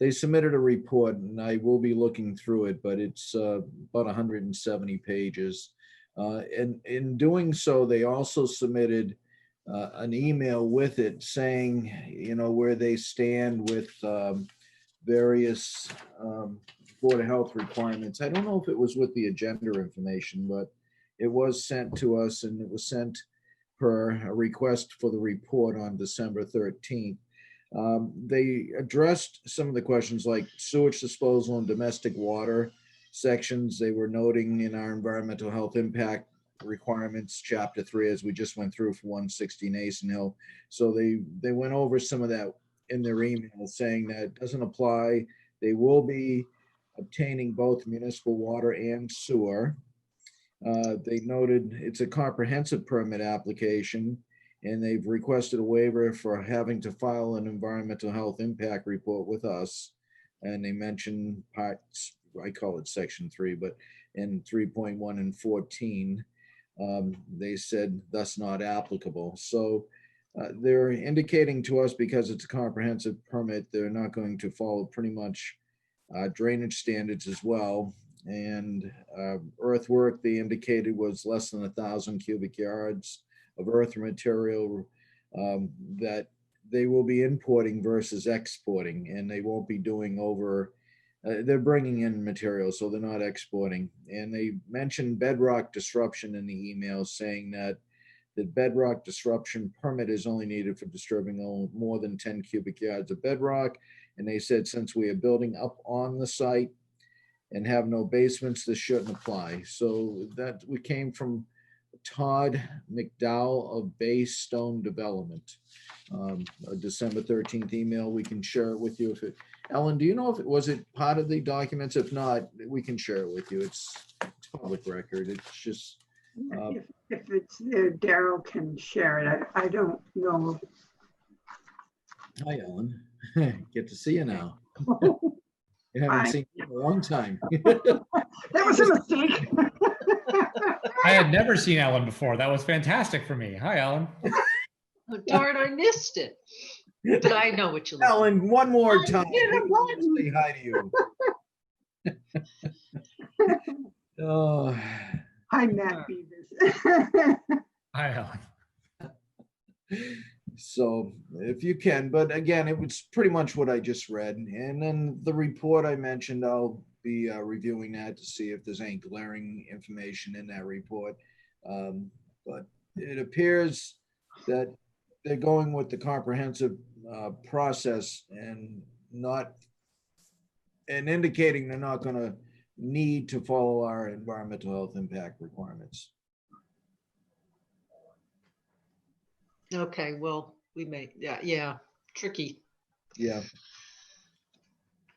they submitted a report, and I will be looking through it, but it's about 170 pages. And in doing so, they also submitted an email with it saying, you know, where they stand with various Board of Health requirements. I don't know if it was with the agenda information, but it was sent to us, and it was sent per a request for the report on December 13th. They addressed some of the questions like sewage disposal and domestic water sections. They were noting in our environmental health impact requirements, chapter 3, as we just went through for 160 Nason Hill. So they went over some of that in their email, saying that it doesn't apply. They will be obtaining both municipal water and sewer. They noted it's a comprehensive permit application, and they've requested a waiver for having to file an environmental health impact report with us. And they mentioned parts, I call it section 3, but in 3.1 and 14, they said that's not applicable. So they're indicating to us, because it's a comprehensive permit, they're not going to follow pretty much drainage standards as well. And earthwork, they indicated, was less than 1,000 cubic yards of earth material that they will be importing versus exporting, and they won't be doing over, they're bringing in material, so they're not exporting. And they mentioned bedrock disruption in the email, saying that the bedrock disruption permit is only needed for disturbing more than 10 cubic yards of bedrock. And they said, since we are building up on the site and have no basements, this shouldn't apply. So that we came from Todd McDowell of Bay Stone Development. A December 13th email. We can share it with you if it, Ellen, do you know if it was part of the documents? If not, we can share it with you. It's public record. It's just if it's there, Daryl can share it. I don't know. Hi, Ellen. Get to see you now. You haven't seen you in a long time. That was a mistake. I had never seen Ellen before. That was fantastic for me. Hi, Ellen. Oh, darn, I missed it. But I know what you look Ellen, like. one more time. Say hi to you. Oh. Hi, Matt Beavis. Hi, Ellen. So if you can, but again, it was pretty much what I just read. And then the report I mentioned, I'll be reviewing that to see if there's any glaring information in that report. But it appears that they're going with the comprehensive process and indicating they're not going to need to follow our environmental health impact requirements. Okay, well, we may, yeah, tricky. Yeah.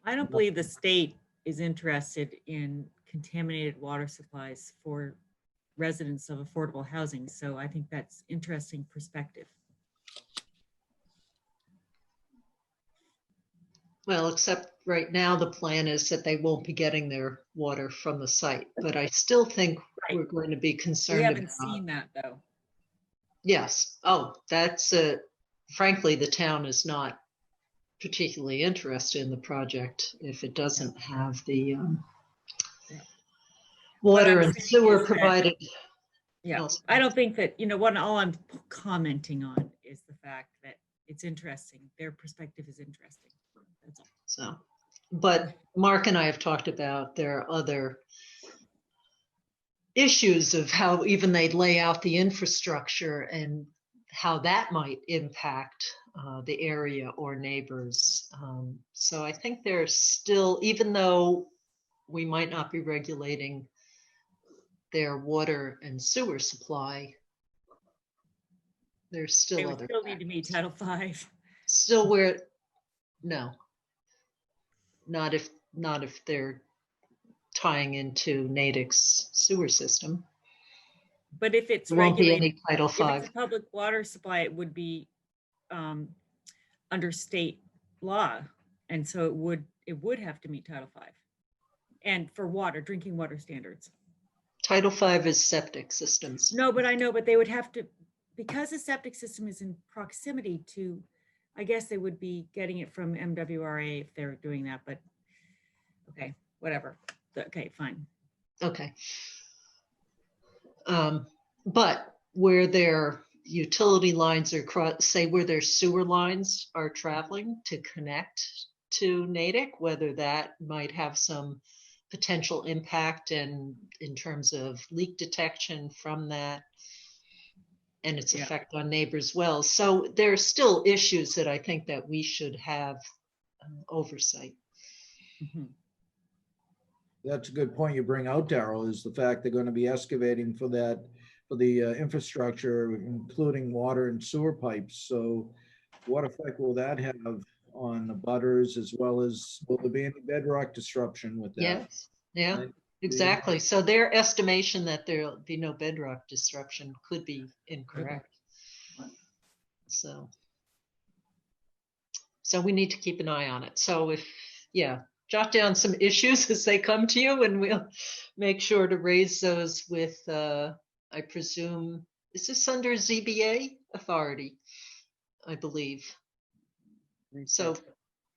I don't believe the state is interested in contaminated water supplies for residents of affordable housing. So I think that's interesting perspective. Well, except right now, the plan is that they won't be getting their water from the site, but I still think we're going to be concerned. We haven't about, seen that though. Yes. Oh, that's frankly, the town is not particularly interested in the project if it doesn't have the water and sewer provided. Yeah, I don't think that, all I'm commenting on is the fact that it's interesting. Their perspective is interesting. That's all. So, but Mark and I have talked about there are other issues of how even they lay out the infrastructure and how that might impact the area or neighbors. So I think there's still, even though we might not be regulating their water and sewer supply, there's They still would other still need to meet Title V. still where, no, not if they're tying into Natick's sewer system. But if it's There won't be regulated, any Title if it's V. a public water supply, it would be under state law. And so it would have to meet Title V. And for water, drinking water standards. Title V is septic systems. No, but I know, but they would have to, because the septic system is in proximity to, I guess they would be getting it from MWRA if they're doing that, but okay, whatever. Okay, fine. Okay. But where their utility lines are, say where their sewer lines are traveling to connect to Natick, whether that might have some potential impact in terms of leak detection from that and its effect on neighbors' wells. So there are still issues that I think that we should have oversight. Mhm. That's a good point you bring out, Daryl, is the fact they're going to be excavating for that, for the infrastructure, including water and sewer pipes. So what effect will that have on the butters, as well as, will there be any bedrock disruption with that? Yes, yeah, exactly. So their estimation that there'll be no bedrock disruption could be incorrect. So we need to keep an eye on it. So if, jot down some issues as they come to you, and we'll make sure to raise those with, I presume, is this under ZBA authority? I believe. So,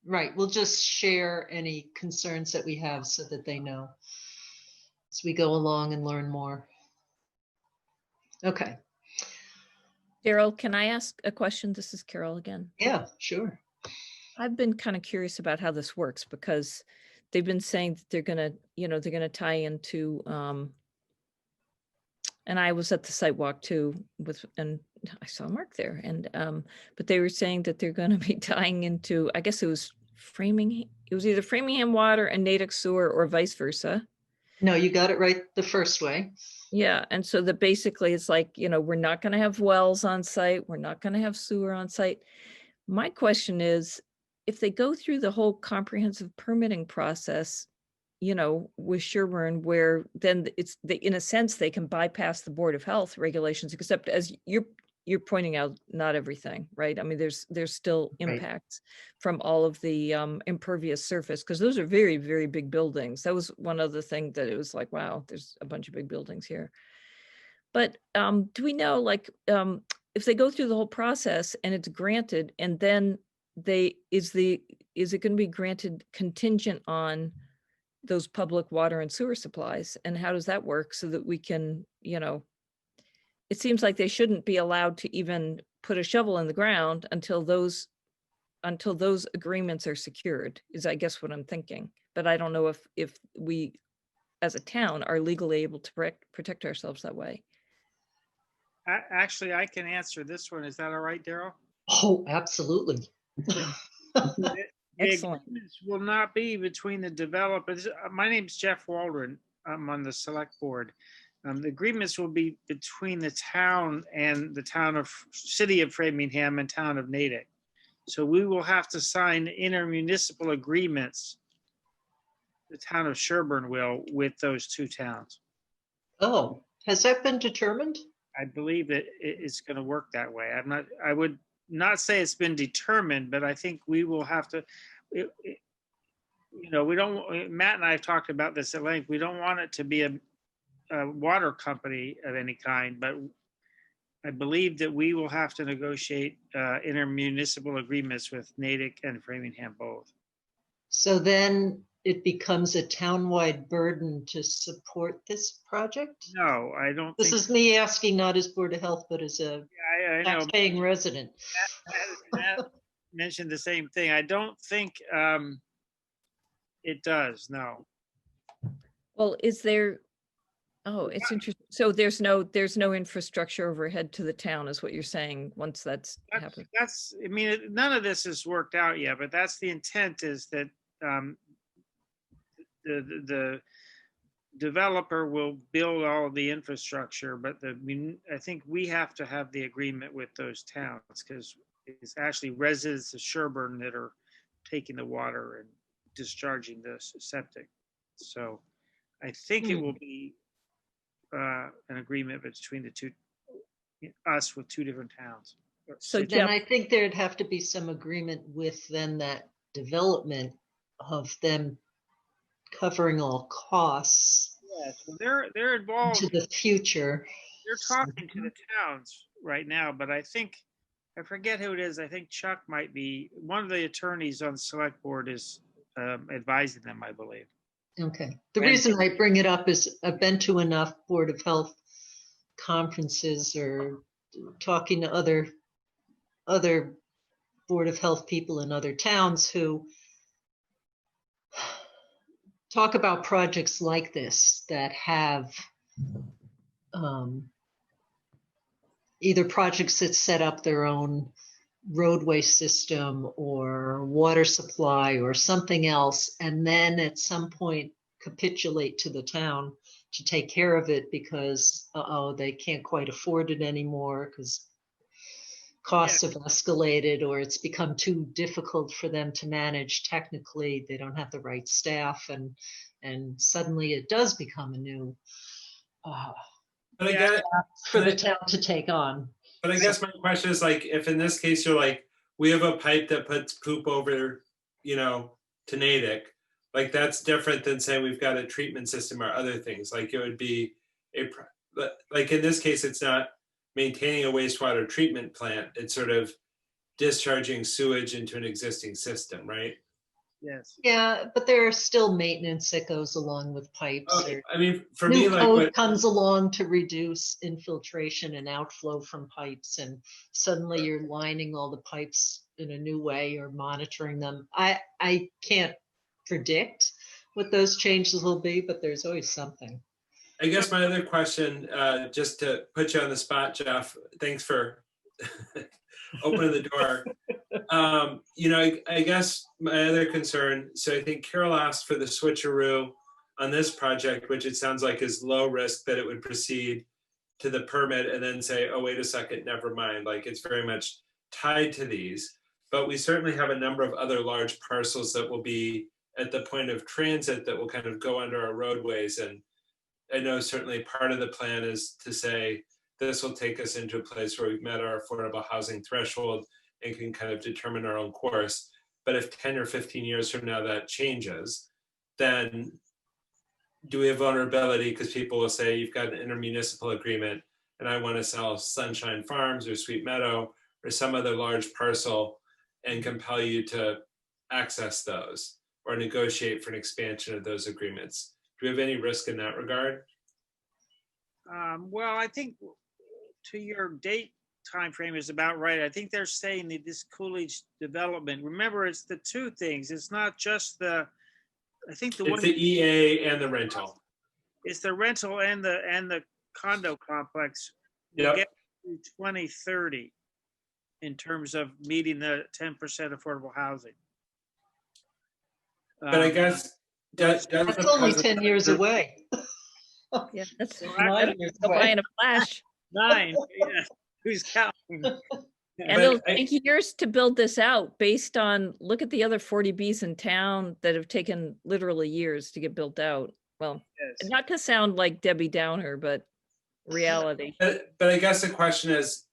right, we'll just share any concerns that we have so that they know as we go along and learn more. Okay. Daryl, can I ask a question? This is Carol again. Yeah, sure. I've been kind of curious about how this works, because they've been saying that they're gonna, they're gonna tie into, and I was at the site walk too and I saw Mark there, and but they were saying that they're gonna be tying into, I guess it was either Framingham Water and Natick Sewer or vice versa. No, you got it right the first way. Yeah, and so that basically it's like, we're not gonna have wells on site, we're not gonna have sewer on site. My question is, if they go through the whole comprehensive permitting process, with Sherborn, where then in a sense, they can bypass the Board of Health regulations, except as you're pointing out, not everything, right? I mean, there's still impacts from all of the impervious surface, because those are very, very big buildings. That was one other thing that it was like, wow, there's a bunch of big buildings here. But do we know, like, if they go through the whole process and it's granted, and then is it going to be granted contingent on those public water and sewer supplies? And how does that work, so that we can, it seems like they shouldn't be allowed to even put a shovel in the ground until those agreements are secured, is I guess what I'm thinking. But I don't know if we as a town are legally able to protect ourselves that way. Actually, I can answer this one. Is that all right, Daryl? Oh, absolutely. The Excellent. agreements will not be between the developers. My name's Jeff Waldron. I'm on the select board. The agreements will be between the town and the city of Framingham and town of Natick. So we will have to sign intermunicipal agreements. The town of Sherborn will, with those two towns. Oh, has that been determined? I believe that it's going to work that way. I would not say it's been determined, but I think we will have to, Matt and I have talked about this at length. We don't want it to be a water company of any kind, but I believe that we will have to negotiate intermunicipal agreements with Natick and Framingham both. So then it becomes a townwide burden to support this project? No, I don't. This is me asking, not as Board of Health, but as a tax-paying resident. Matt mentioned the same thing. I don't think it does, no. Well, is there, Oh, it's interesting. So there's no infrastructure overhead to the town is what you're saying once that's happened. That's, I mean, none of this has worked out yet, but that's the intent, is that the developer will build all of the infrastructure, but I think we have to have the agreement with those towns, because it's actually residents of Sherborn that are taking the water and discharging the septic. So I think it will be an agreement between the two, us with two different towns. So Then I think there'd have to be some agreement with then that development of them covering all costs Yeah, so they're involved into the future. They're talking to the towns right now, but I think, I forget who it is. I think Chuck might be, one of the attorneys on the select board is advising them, I believe. Okay. The reason I bring it up is I've been to enough Board of Health conferences or talking to other Board of Health people in other towns who talk about projects like this that have either projects that set up their own roadway system or water supply or something else, and then at some point capitulate to the town to take care of it because they can't quite afford it anymore because costs have escalated or it's become too difficult for them to manage technically. They don't have the right staff, and suddenly it does become a new for the town to take on. But I guess my question is, like, if in this case you're like, we have a pipe that puts poop over, to Natick, like that's different than saying we've got a treatment system or other things. Like it would be like in this case, it's not maintaining a wastewater treatment plant. It's sort of discharging sewage into an existing system, right? Yes. Yeah, but there are still maintenance that goes along with pipes. I mean, for New me, like code what comes along to reduce infiltration and outflow from pipes, and suddenly you're lining all the pipes in a new way or monitoring them. I can't predict what those changes will be, but there's always something. I guess my other question, just to put you on the spot, Jeff, thanks for opening the door. I guess my other concern, so I think Carol asked for the switcheroo on this project, which it sounds like is low risk that it would proceed to the permit and then say, oh, wait a second, never mind. Like it's very much tied to these. But we certainly have a number of other large parcels that will be at the point of transit that will kind of go under our roadways. And I know certainly part of the plan is to say, this will take us into a place where we've met our affordable housing threshold and can kind of determine our own course. But if 10 or 15 years from now that changes, then do we have vulnerability? Because people will say, you've got an intermunicipal agreement and I want to sell Sunshine Farms or Sweet Meadow or some other large parcel and compel you to access those or negotiate for an expansion of those agreements. Do we have any risk in that regard? Well, I think to your date time frame is about right. I think they're saying that this Coolidge development, remember, it's the two things. It's not just the, I think the it's the EA and the rental. It's the rental and the condo complex. Yep. Get to 2030 in terms of meeting the 10% affordable housing. But I guess that's only 10 years away. Yeah, that's 9 years go away. buy in a flash. 9, yeah. Who's counting? And it'll take years to build this out based on, look at the other 40Bs in town that have taken literally years to get built out. Well, Yes. not to sound like Debbie Downer, but reality. But I guess the question is,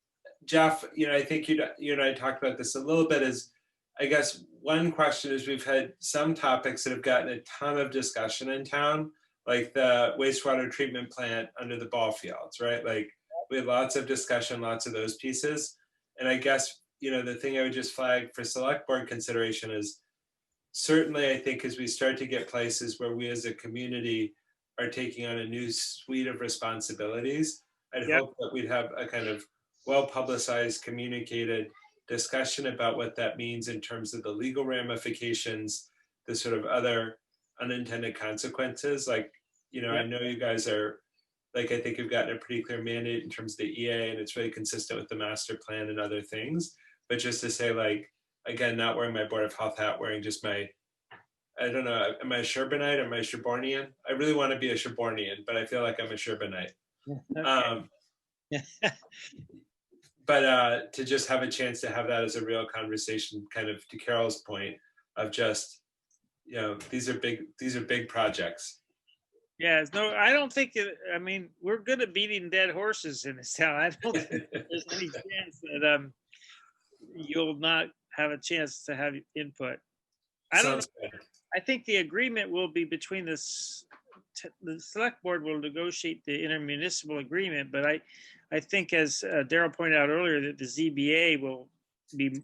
Jeff, I think you and I talked about this a little bit, is I guess one question is we've had some topics that have gotten a ton of discussion in town, like the wastewater treatment plant under the ball fields, right? Like we had lots of discussion, lots of those pieces. And I guess, the thing I would just flag for select board consideration is certainly I think as we start to get places where we as a community are taking on a new suite of responsibilities, I'd hope that we'd have a kind of well-publicized, communicated discussion about what that means in terms of the legal ramifications, the sort of other unintended consequences. Like, I know you guys are Like, I think we've gotten a pretty clear mandate in terms of the EA, and it's really consistent with the master plan and other things. But just to say, like, again, not wearing my Board of Health hat, wearing just my, I don't know, am I a Sherbonite? Am I a Sherbornian? I really want to be a Sherbornian, but I feel like I'm a Sherbonite. But to just have a chance to have that as a real conversation, kind of to Carol's point of just, you know, these are big projects. Yeah, no, I don't think I mean, we're good at beating dead horses in this town. I don't think there's any chance that you'll not have a chance to have input. I don't know. I think the agreement will be between the select board will negotiate the intermunicipal agreement, but I think, as Daryl pointed out earlier, that the ZBA will be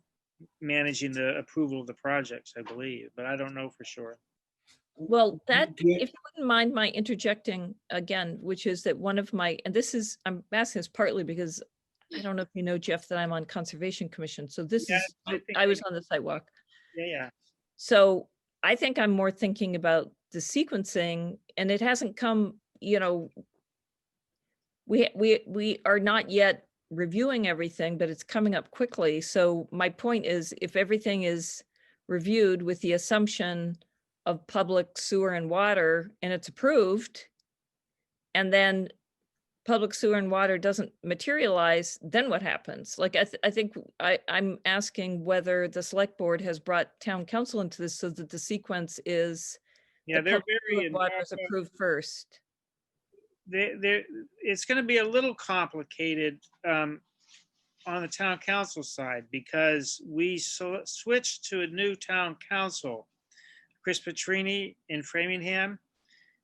managing the approval of the projects, I believe, but I don't know for sure. Well, that, if you wouldn't mind my interjecting again, which is that one of my, and this is, I'm asking this partly because I don't know if you know, Jeff, that I'm on Conservation Commission. So this is, I was on the sidewalk. Yeah. So I think I'm more thinking about the sequencing, and it hasn't come, you know, we are not yet reviewing everything, but it's coming up quickly. So my point is, if everything is reviewed with the assumption of public sewer and water and it's approved, and then public sewer and water doesn't materialize, then what happens? Like, I think I'm asking whether the select board has brought town council into this so that the sequence is, yeah, they're very water is approved first. It's going to be a little complicated on the town council side, because we switched to a new town council, Chris Petrini in Framingham.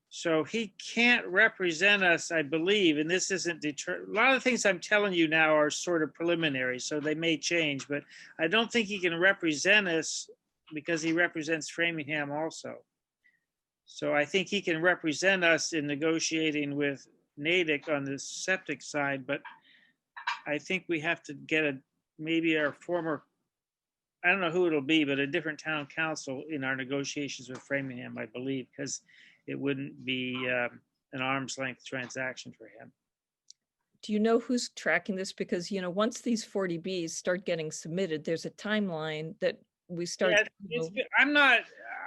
So he can't represent us, I believe, and this isn't a lot of the things I'm telling you now are sort of preliminary, so they may change, but I don't think he can represent us because he represents Framingham also. So I think he can represent us in negotiating with Natick on the septic side, but I think we have to get maybe our former, I don't know who it'll be, but a different town council in our negotiations with Framingham, I believe, because it wouldn't be an arm's length transaction for him. Do you know who's tracking this? Because, you know, once these 40Bs start getting submitted, there's a timeline that we start. Yeah,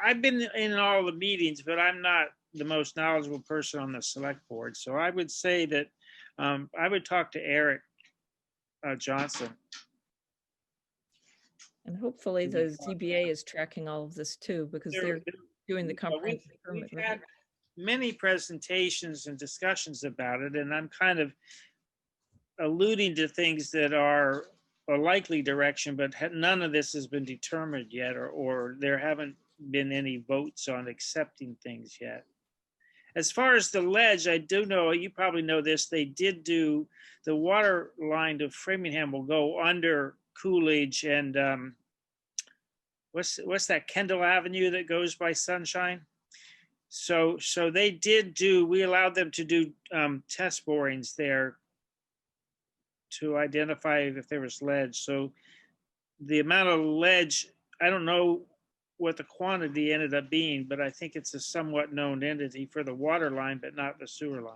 I've been in all the meetings, but I'm not the most knowledgeable person on the select board. So I would say that I would talk to Eric Johnson. And hopefully the ZBA is tracking all of this too, because they're doing the comprehensive permit. We've had many presentations and discussions about it, and I'm kind of alluding to things that are a likely direction, but none of this has been determined yet, or there haven't been any votes on accepting things yet. As far as the ledge, I do know, you probably know this, they did do, the water line to Framingham will go under Coolidge and what's that, Kendall Avenue that goes by Sunshine? So they did do, we allowed them to do test borings there to identify if there was ledge. So the amount of ledge, I don't know what the quantity ended up being, but I think it's a somewhat known entity for the water line, but not the sewer line.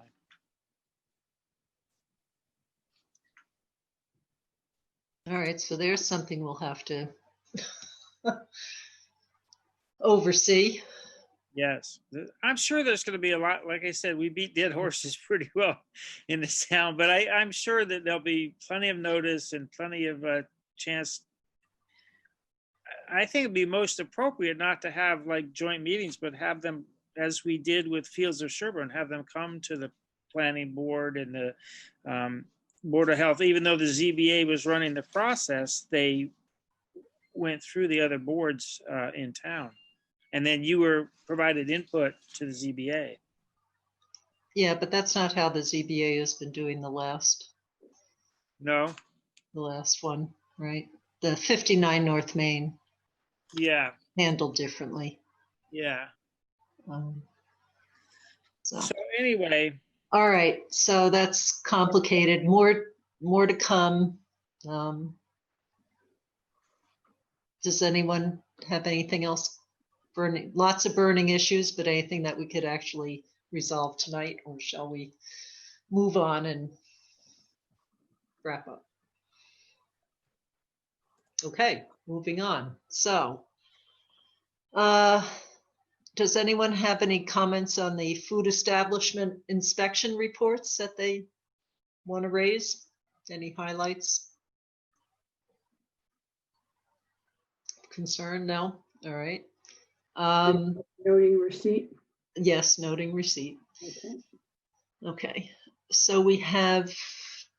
All right, so there's something we'll have to oversee. Yes, I'm sure there's going to be a lot. Like I said, we beat dead horses pretty well in this town, but I'm sure that there'll be plenty of notice and plenty of chance. I think it'd be most appropriate not to have like joint meetings, but have them, as we did with Fields of Sherborn, have them come to the planning board and the Board of Health. Even though the ZBA was running the process, they went through the other boards in town. And then you were provided input to the ZBA. Yeah, but that's not how the ZBA has been doing the last one, right? The 59 North Main. Yeah. Handled differently. Yeah. So anyway. All right, so that's complicated. More to come. Does anyone have anything else burning? Lots of burning issues, but anything that we could actually resolve tonight, or shall we move on and wrap up. Okay, moving on. So, does anyone have any comments on the food establishment inspection reports that they want to raise? Any highlights? Concern? No? All right. Noting receipt. Yes, noting receipt. Okay. Okay, so we have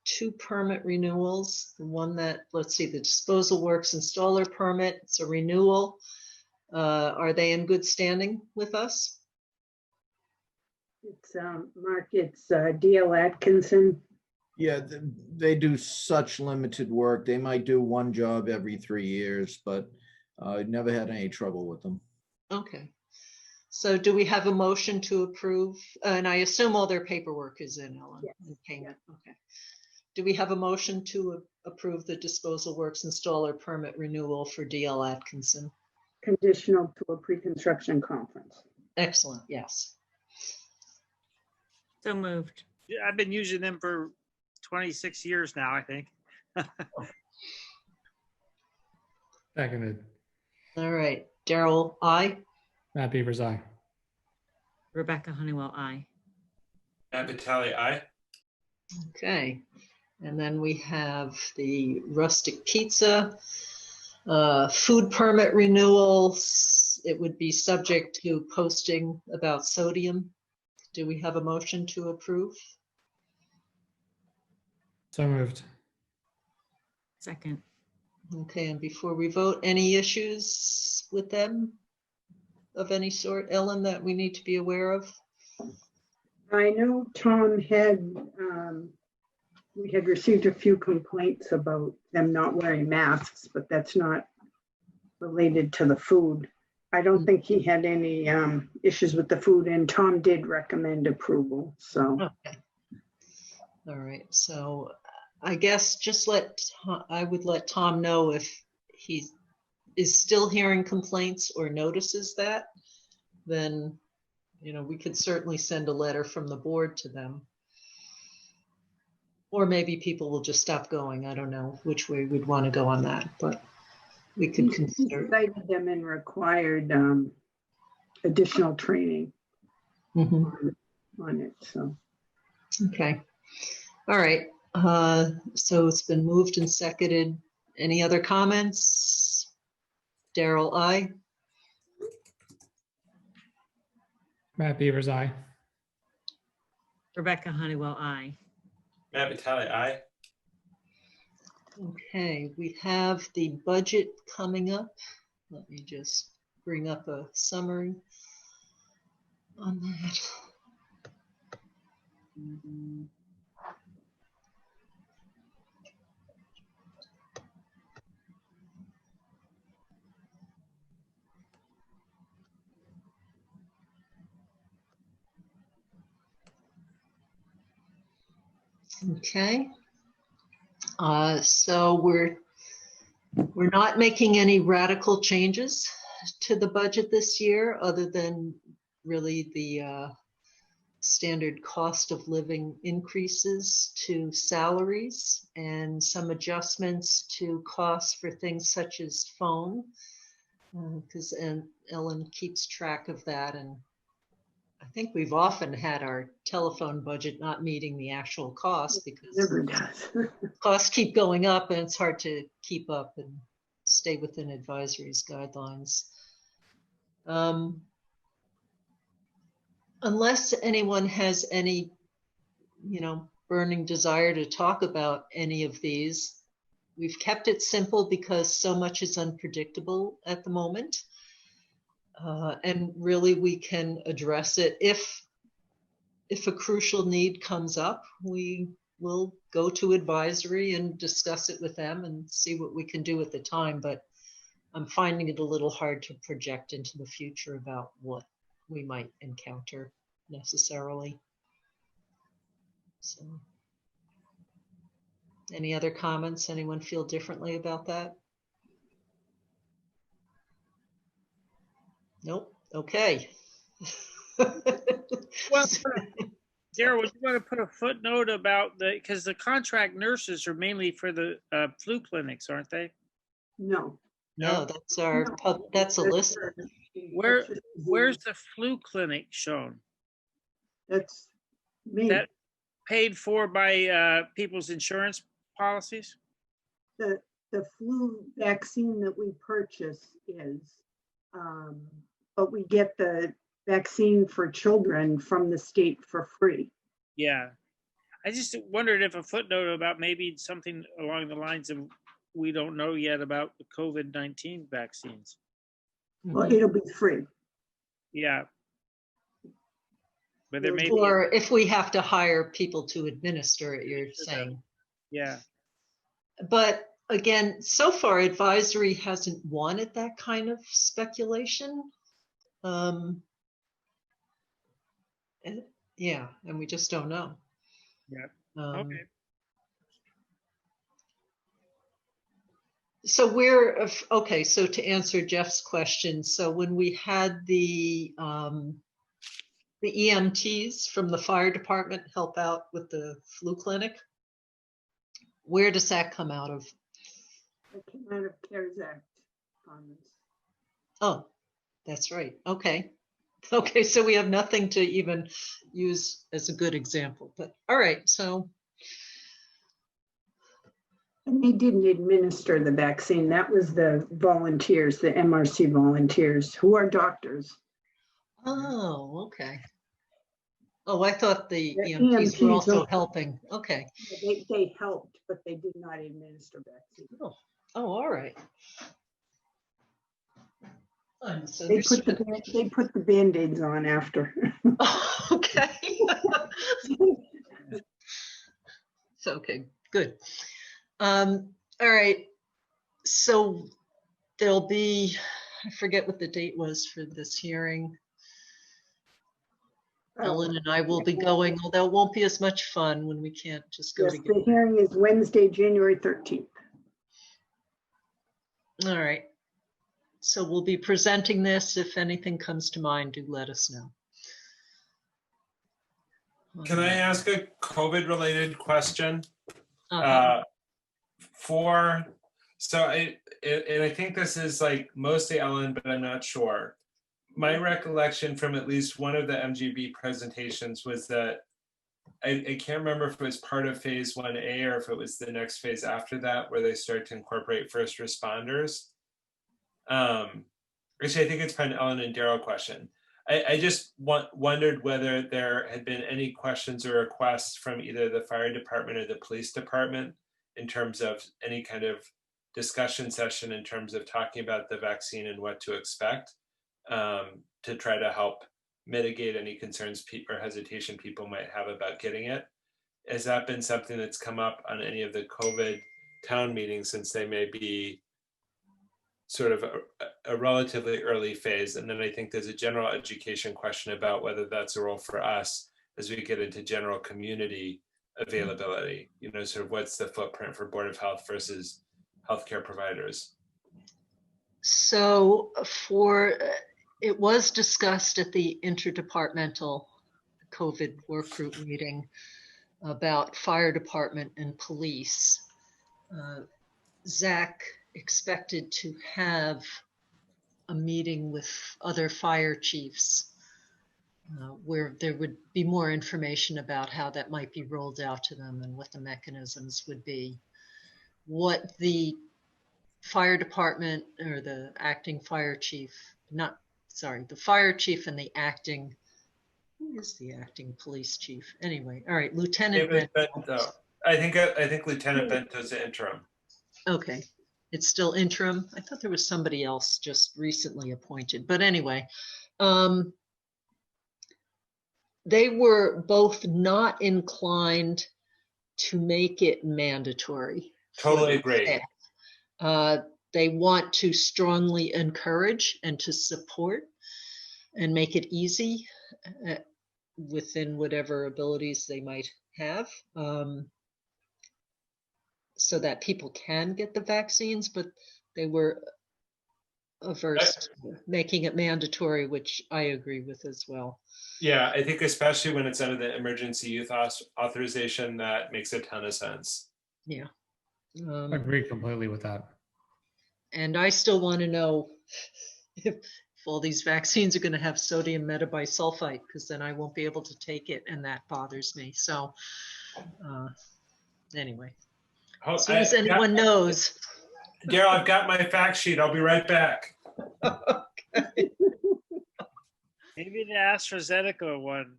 2 permit renewals. The one that, let's see, the disposal works installer permit, it's a renewal. Are they in good standing with us? It's Mark, it's DL Atkinson. Yeah, they do such limited work. They might do one job every 3 years, but never had any trouble with them. Okay. So do we have a motion to approve? And I assume all their paperwork is in, Ellen, Yes. and payment. Okay. Do we have a motion to approve the disposal works installer permit renewal for DL Atkinson? Conditional to a pre-construction conference. Excellent, yes. So moved. Yeah, I've been using them for 26 years now, I think. Seconded. All right, Daryl, aye. Matt Beavers, aye. Rebecca Honeywell, aye. Matt Vitale, aye. Okay, and then we have the rustic pizza, food permit renewals. It would be subject to posting about sodium. Do we have a motion to approve? So moved. Second. Okay, and before we vote, any issues with them of any sort, Ellen, that we need to be aware of? I know Tom had, we had received a few complaints about them not wearing masks, but that's not related to the food. I don't think he had any issues with the food, and Tom did recommend approval, so. Okay. All right, so I guess just I would let Tom know if he is still hearing complaints or notices that, then, you know, we could certainly send a letter from the board to them. Or maybe people will just stop going. I don't know which way we'd want to go on that, but we could He consider. cited them and required additional training Mhm. on it, so. Okay. All right. So it's been moved and seconded. Any other comments? Daryl, aye. Matt Beavers, aye. Rebecca Honeywell, aye. Matt Vitale, aye. Okay, we have the budget coming up. Let me just bring up a summary on that. Okay. So we're not making any radical changes to the budget this year, other than really the standard cost of living increases to salaries and some adjustments to costs for things such as phone, because Ellen keeps track of that, and I think we've often had our telephone budget not meeting the actual cost because Never does. costs keep going up and it's hard to keep up and stay within advisory's guidelines. Unless anyone has any, burning desire to talk about any of these, we've kept it simple because so much is unpredictable at the moment. And really we can address it if a crucial need comes up. We will go to advisory and discuss it with them and see what we can do at the time, but I'm finding it a little hard to project into the future about what we might encounter necessarily. So, any other comments? Anyone feel differently about that? Nope. Okay. Well, Daryl, would you want to put a footnote about because the contract nurses are mainly for the flu clinics, aren't they? No. No, that's our, No. that's a That's list. Where's where's the flu clinic shown? That's me. That paid for by people's insurance policies? The flu vaccine that we purchase is, but we get the vaccine for children from the state for free. Yeah. I just wondered if a footnote about maybe something along the lines of we don't know yet about the COVID-19 vaccines. Well, it'll be free. Yeah. But there may be. Or if we have to hire people to administer it, you're saying. Yeah. But again, so far advisory hasn't wanted that kind of speculation. Yeah, and we just don't know. Yeah. Okay. So we're, okay, so to answer Jeff's question, so when we had the EMTs from the fire department help out with the flu clinic, where does that come out of? It came out of CARES Act funds. Oh, that's right. Okay. Okay, so we have nothing to even use as a good example, but all right, so. And they didn't administer the vaccine. That was the volunteers, the MRC volunteers, who are doctors. Oh, okay. Oh, I thought the The EMTs were also don't- helping. Okay. They helped, but they did not administer vaccine. Oh, all right. They put the Band-Aids on after. Okay. It's okay, good. All right, so there'll be, I forget what the date was for this hearing. Ellen and I will be going, although it won't be as much fun when we can't just go Yes, together. the hearing is Wednesday, January 13th. All right. So we'll be presenting this. If anything comes to mind, do let us know. Can I ask a COVID related question? Uh-huh. And I think this is like mostly Ellen, but I'm not sure. My recollection from at least one of the MGB presentations was that I can't remember if it was part of phase 1A or if it was the next phase after that where they start to incorporate first responders. Actually, I think it's probably an Ellen and Daryl question. I just wondered whether there had been any questions or requests from either the fire department or the police department in terms of any kind of discussion session in terms of talking about the vaccine and what to expect to try to help mitigate any concerns or hesitation people might have about getting it. Has that been something that's come up on any of the COVID town meetings, since they may be sort of a relatively early phase? And then I think there's a general education question about whether that's a role for us as we get into general community availability, you know, sort of what's the footprint for Board of Health versus healthcare providers? So it was discussed at the interdepartmental COVID work group meeting about fire department and police. Zach expected to have a meeting with other fire chiefs where there would be more information about how that might be rolled out to them and what the mechanisms would be. What the fire department or the acting fire chief, the fire chief and the acting, who is the acting police chief? Anyway, all right, Lieutenant Bento. I think Lieutenant Bento's the interim. Okay, it's still interim. I thought there was somebody else just recently appointed, but anyway, they were both not inclined to make it mandatory. Totally agree. They want to strongly encourage and to support and make it easy within whatever abilities they might have, so that people can get the vaccines, but they were averse to making it mandatory, which I agree with as well. Yeah, I think especially when it's under the emergency youth authorization, that makes a ton of sense. Yeah. I agree completely with that. And I still want to know if all these vaccines are going to have sodium metabisulfite, because then I won't be able to take it, and that bothers me. So anyway, as soon as anyone knows. Daryl, I've got my fact sheet. I'll be right back. Okay. Maybe the AstraZeneca one.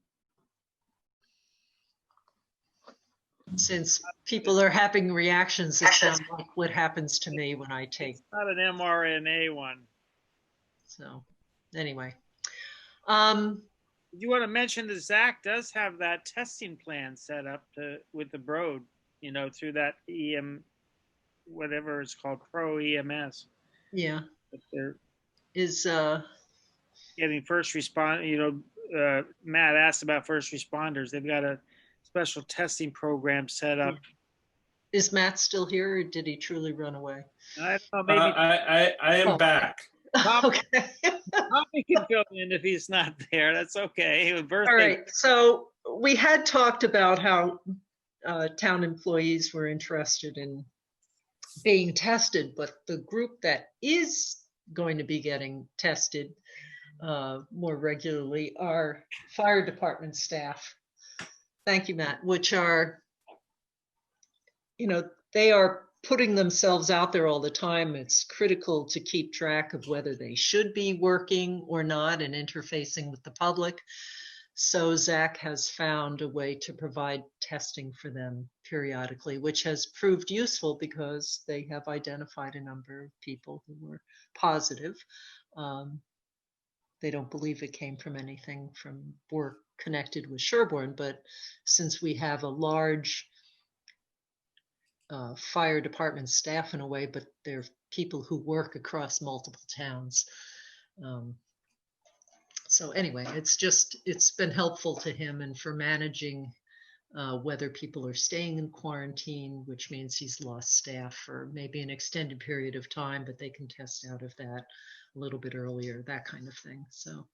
Since people are having reactions that sound like what happens to me when I take. It's not an mRNA one. So anyway. You want to mention that Zach does have that testing plan set up with the Broad, you know, through that whatever it's called, Pro EMS. Yeah. But they're is getting first respond. You know, Matt asked about first responders. They've got a special testing program set up. Is Matt still here, or did he truly run away? I don't know. Maybe I am back. Okay. Tommy can fill in if he's not there. That's okay. All right. So we had talked about how town employees were interested in being tested, but the group that is going to be getting tested more regularly are fire department staff. Thank you, Matt, which are, you know, they are putting themselves out there all the time. It's critical to keep track of whether they should be working or not and interfacing with the public. So Zach has found a way to provide testing for them periodically, which has proved useful because they have identified a number of people who were positive. They don't believe it came from anything from work connected with Sherborn, but since we have a large fire department staff in a way, but they're people who work across multiple towns. So anyway, it's been helpful to him and for managing whether people are staying in quarantine, which means he's lost staff for maybe an extended period of time, but they can test out of that a little bit earlier, that kind of thing. So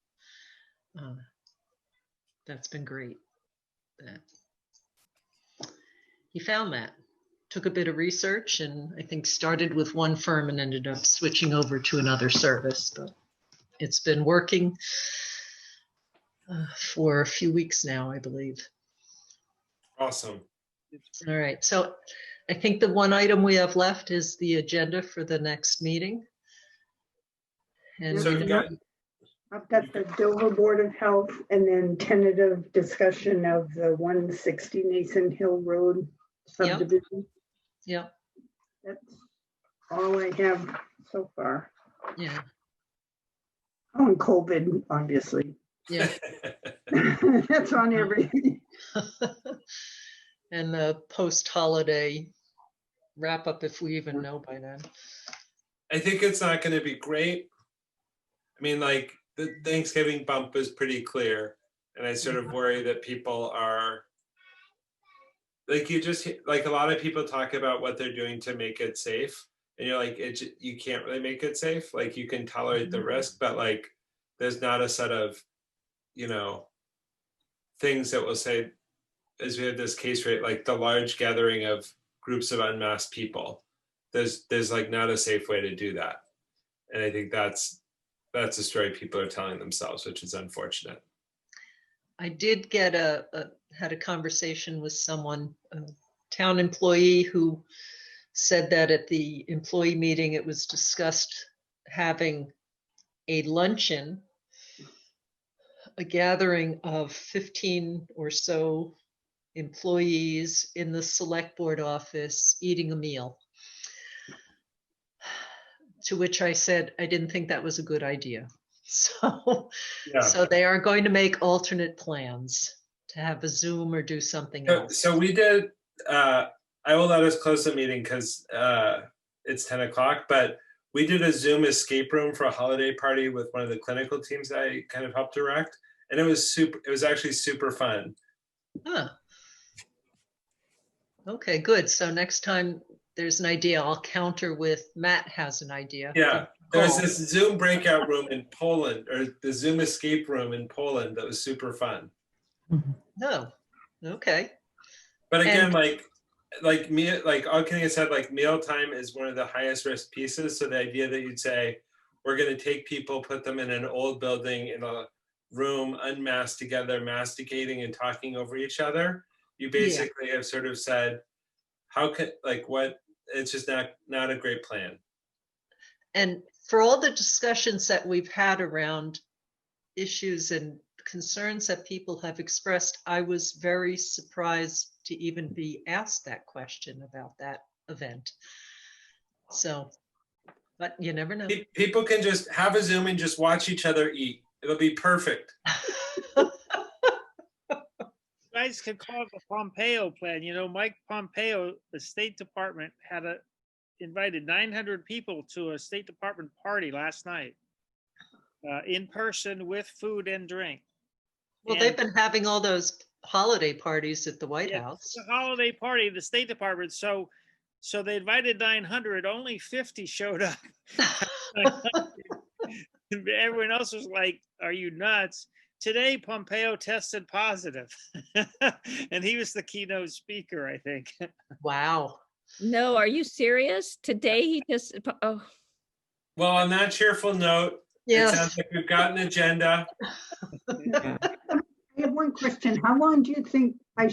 that's been great. That he found that. Took a bit of research and I think started with one firm and ended up switching over to another service, but it's been working for a few weeks now, I believe. Awesome. All right, so I think the one item we have left is the agenda for the next meeting. And So I've got the Dover Board of Health and then tentative discussion of the 160 Nathan Hill Road subdivision. Yep. That's all I have so far. Yeah. Oh, and COVID, obviously. Yeah. That's on everything. And the post-holiday wrap up, if we even know by then. I think it's not going to be great. I mean, like the Thanksgiving bump is pretty clear. And I sort of worry that people are like, like a lot of people talk about what they're doing to make it safe. And you're like, you can't really make it safe. Like you can tolerate the risk, but like, there's not a set of, you know, things that will say, as we had this case rate, like the large gathering of groups of unmasked people, there's like not a safe way to do that. And I think that's a story people are telling themselves, which is unfortunate. I did get had a conversation with someone, a town employee, who said that at the employee meeting, it was discussed having a luncheon, a gathering of 15 or so employees in the select board office eating a meal. To which I said, I didn't think that was a good idea. So, So they are going to make alternate plans to have a Zoom or do something else. So we did, I will let us close the meeting because it's 10 o'clock, but we did a Zoom escape room for a holiday party with one of the clinical teams that I kind of helped direct. And it was actually super fun. Huh. Okay, good. So next time there's an idea, I'll counter with Matt has an idea. Yeah. There was call. this Zoom breakout room in Poland, or the Zoom escape room in Poland that was super fun. No, okay. But again, And- like all kidding aside, like mealtime is one of the highest risk pieces. So the idea that you'd say, we're going to take people, put them in an old building in a room, unmasked together, masticating and talking over each other. You basically have sort of said, how could, like, what, it's just not a great plan. And for all the discussions that we've had around issues and concerns that people have expressed, I was very surprised to even be asked that question about that event. So, but you never know. People can just have a Zoom and just watch each other eat. It'll be perfect. You guys could call it the Pompeo plan. You know, Mike Pompeo, the State Department, had invited 900 people to a State Department party last night, in person with food and drink. Well, they've been having all those holiday parties at the White House. It's a holiday party, the State Department. So they invited 900, only 50 showed up. Everyone else was like, are you nuts? Today, Pompeo tested positive. And he was the keynote speaker, I think. Wow. No, are you serious? Today he just, oh, Well, on that cheerful note, it sounds like we've got an agenda. I have one question. How long do you think how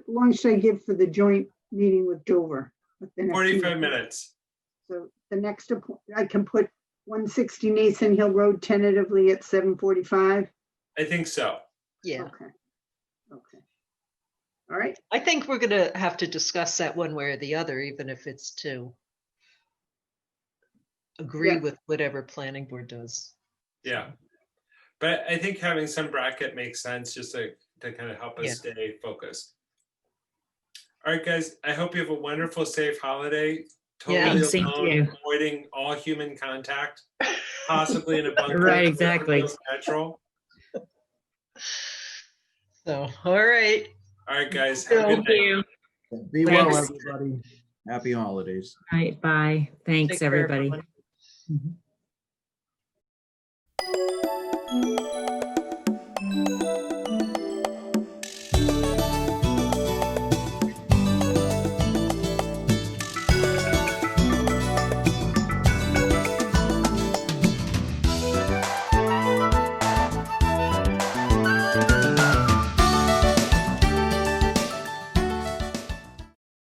long should I give for the joint meeting with Dover? 45 minutes. So the next, I can put 160 Nathan Hill Road tentatively at 7:45? I think so. Yeah. Okay. All right. I think we're going to have to discuss that one way or the other, even if it's to agree with whatever planning board does. Yeah. But I think having some bracket makes sense just to kind of help us stay focused. All right, guys, I hope you have a wonderful, safe holiday. Totally alone, avoiding all human contact, possibly in a bunker. Right, exactly. Natural. So, all right. All right, guys. Have a good night. Be well, Thanks. everybody. Happy holidays. All right, bye. Thanks, Take care, everybody. everyone. Mhm.